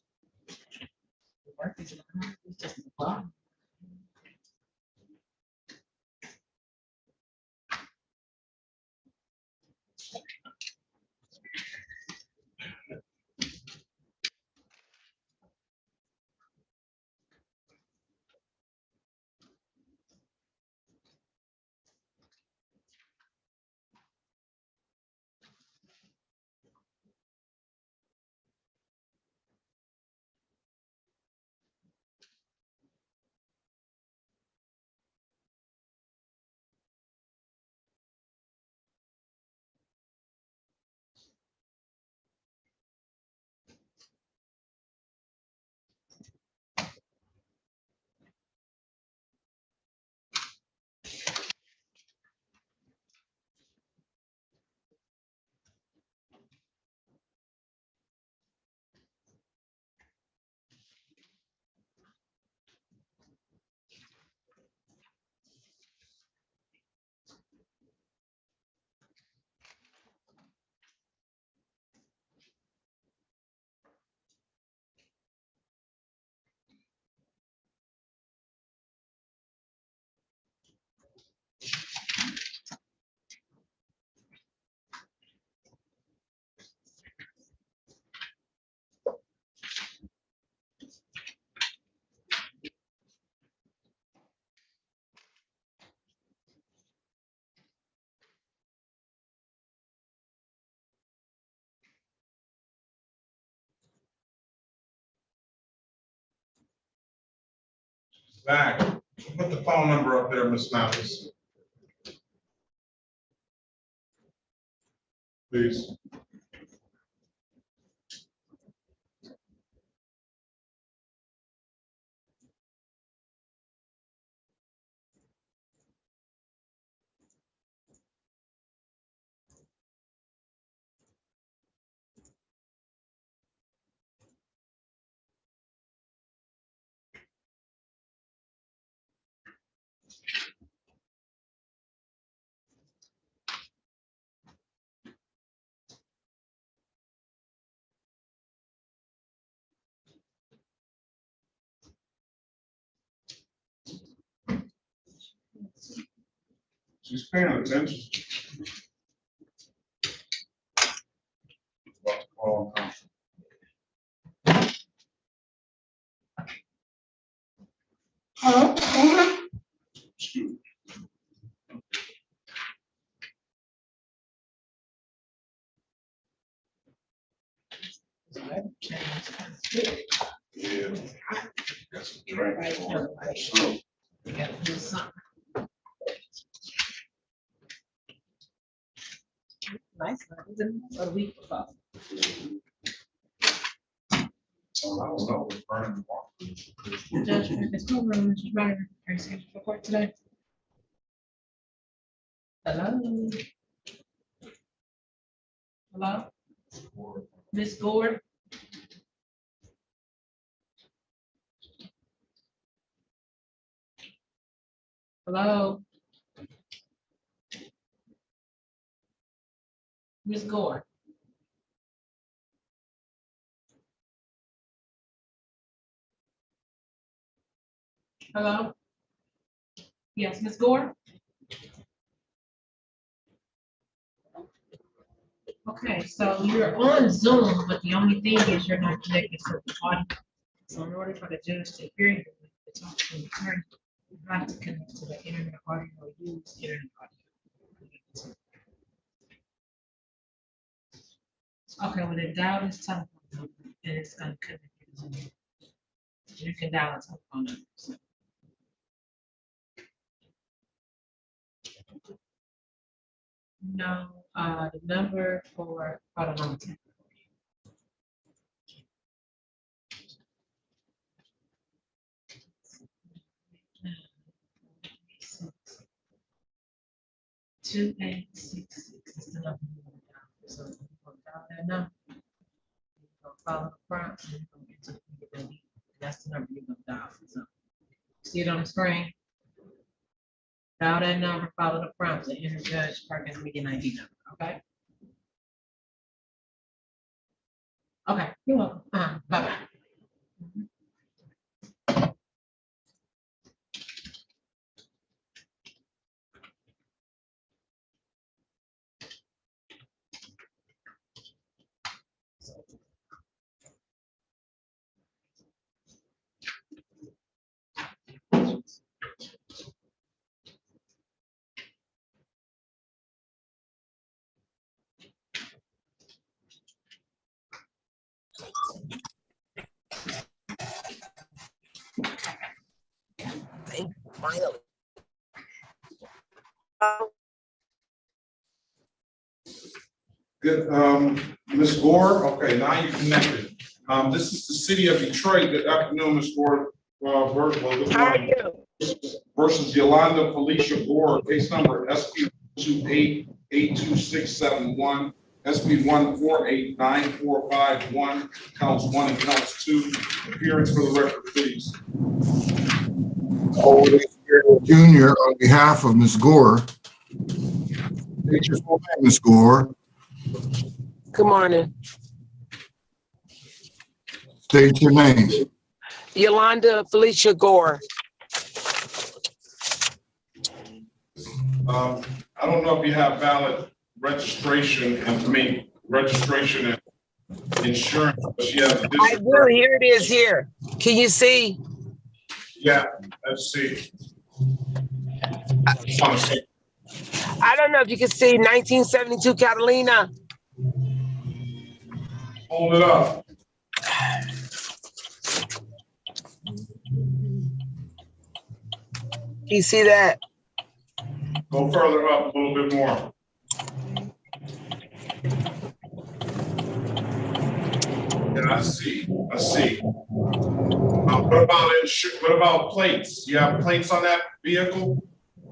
Back. Put the phone number up there, Ms. Mathis. Please. She's paying attention. Oh, excuse me. Yeah. That's a drink. Nice, a week ago. Oh, I don't know. It's burning the water. Judge, it's over, Mr. Ryder, are you scheduled for court today? Hello? Hello? Ms. Gore? Hello? Ms. Gore? Hello? Yes, Ms. Gore? Okay, so you're on Zoom, but the only thing is you're not connected to the audio. So in order for the judge to hear you, it's on the attorney, you have to connect to the internet audio or use internet audio. Okay, well then dial this telephone number and it's gonna connect you to Zoom. You can dial a telephone number. So. No, the number for, hold on, 2866 is the number you want to dial. So you want to dial that number. You're going to follow the prompts and you're going to enter the delete. That's the number you're going to dial. So see it on the screen. Dial that number, follow the prompts, and enter Judge Perkins meeting ID number. Okay. Okay. You're welcome. Bye bye. Finally. Good, Ms. Gore, okay, now you're connected. This is the city of Detroit. Good afternoon, Ms. Gore. How are you? Versus Yolanda Felicia Gore, case number SP 28-82671, SP 1489451, counts 1 and counts 2. Appearance for the record, please. Junior, on behalf of Ms. Gore. State your full name, Ms. Gore. Good morning. State your name. Yolanda Felicia Gore. I don't know if you have valid registration and registration and insurance, but she has. I do. Here it is. Here. Can you see? Yeah. Let's see. I don't know if you can see 1972 Catalina. Hold it up. You see that? Go further up a little bit more. Yeah, I see. What about plates? You have plates on that vehicle?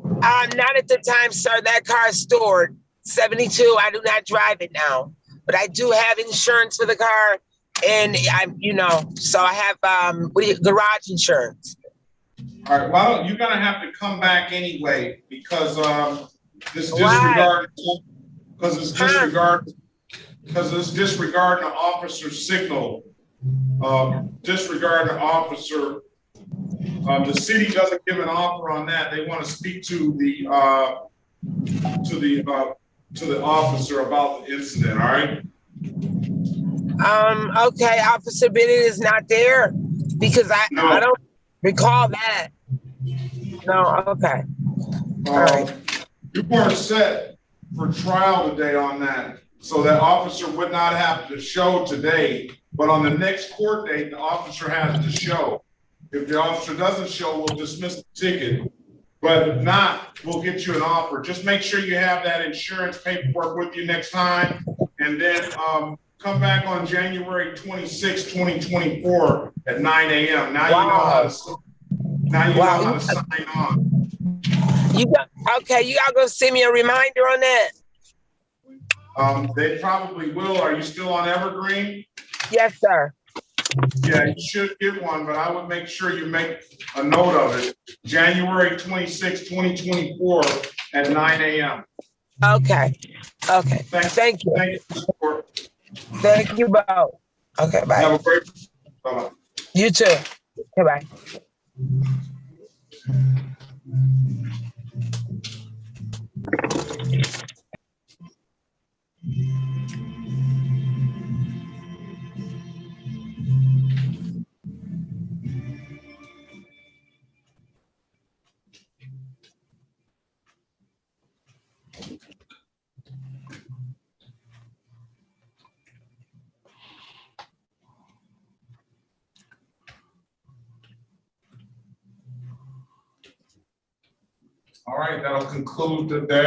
Not at the time, sir. That car is stored. 72. I do not drive it now, but I do have insurance for the car, and so I have garage insurance. All right. Well, you're gonna have to come back anyway because this disregard the officer's signal. Disregard the officer. The city doesn't give an offer on that. They want to speak to the officer about the incident. All right. Okay, Officer Bennett is not there because I don't recall that. No. Okay. All right. You weren't set for trial today on that, so that officer would not have to show today. But on the next court date, the officer has to show. If the officer doesn't show, we'll dismiss the ticket. But if not, we'll get you an offer. Just make sure you have that insurance paperwork with you next time. And then come back on January 26, 2024 at 9 a.m. Now you know how to sign on. You y'all gonna send me a reminder on that? They probably will. Are you still on Evergreen? Yes, sir. Yeah, you should get one, but I would make sure you make a note of it. January 26, 2024 at 9 a.m. Okay. Thank you. Thank you both. Okay, bye. Have a great bye-bye. You too. Okay, bye. All right, that'll conclude the day.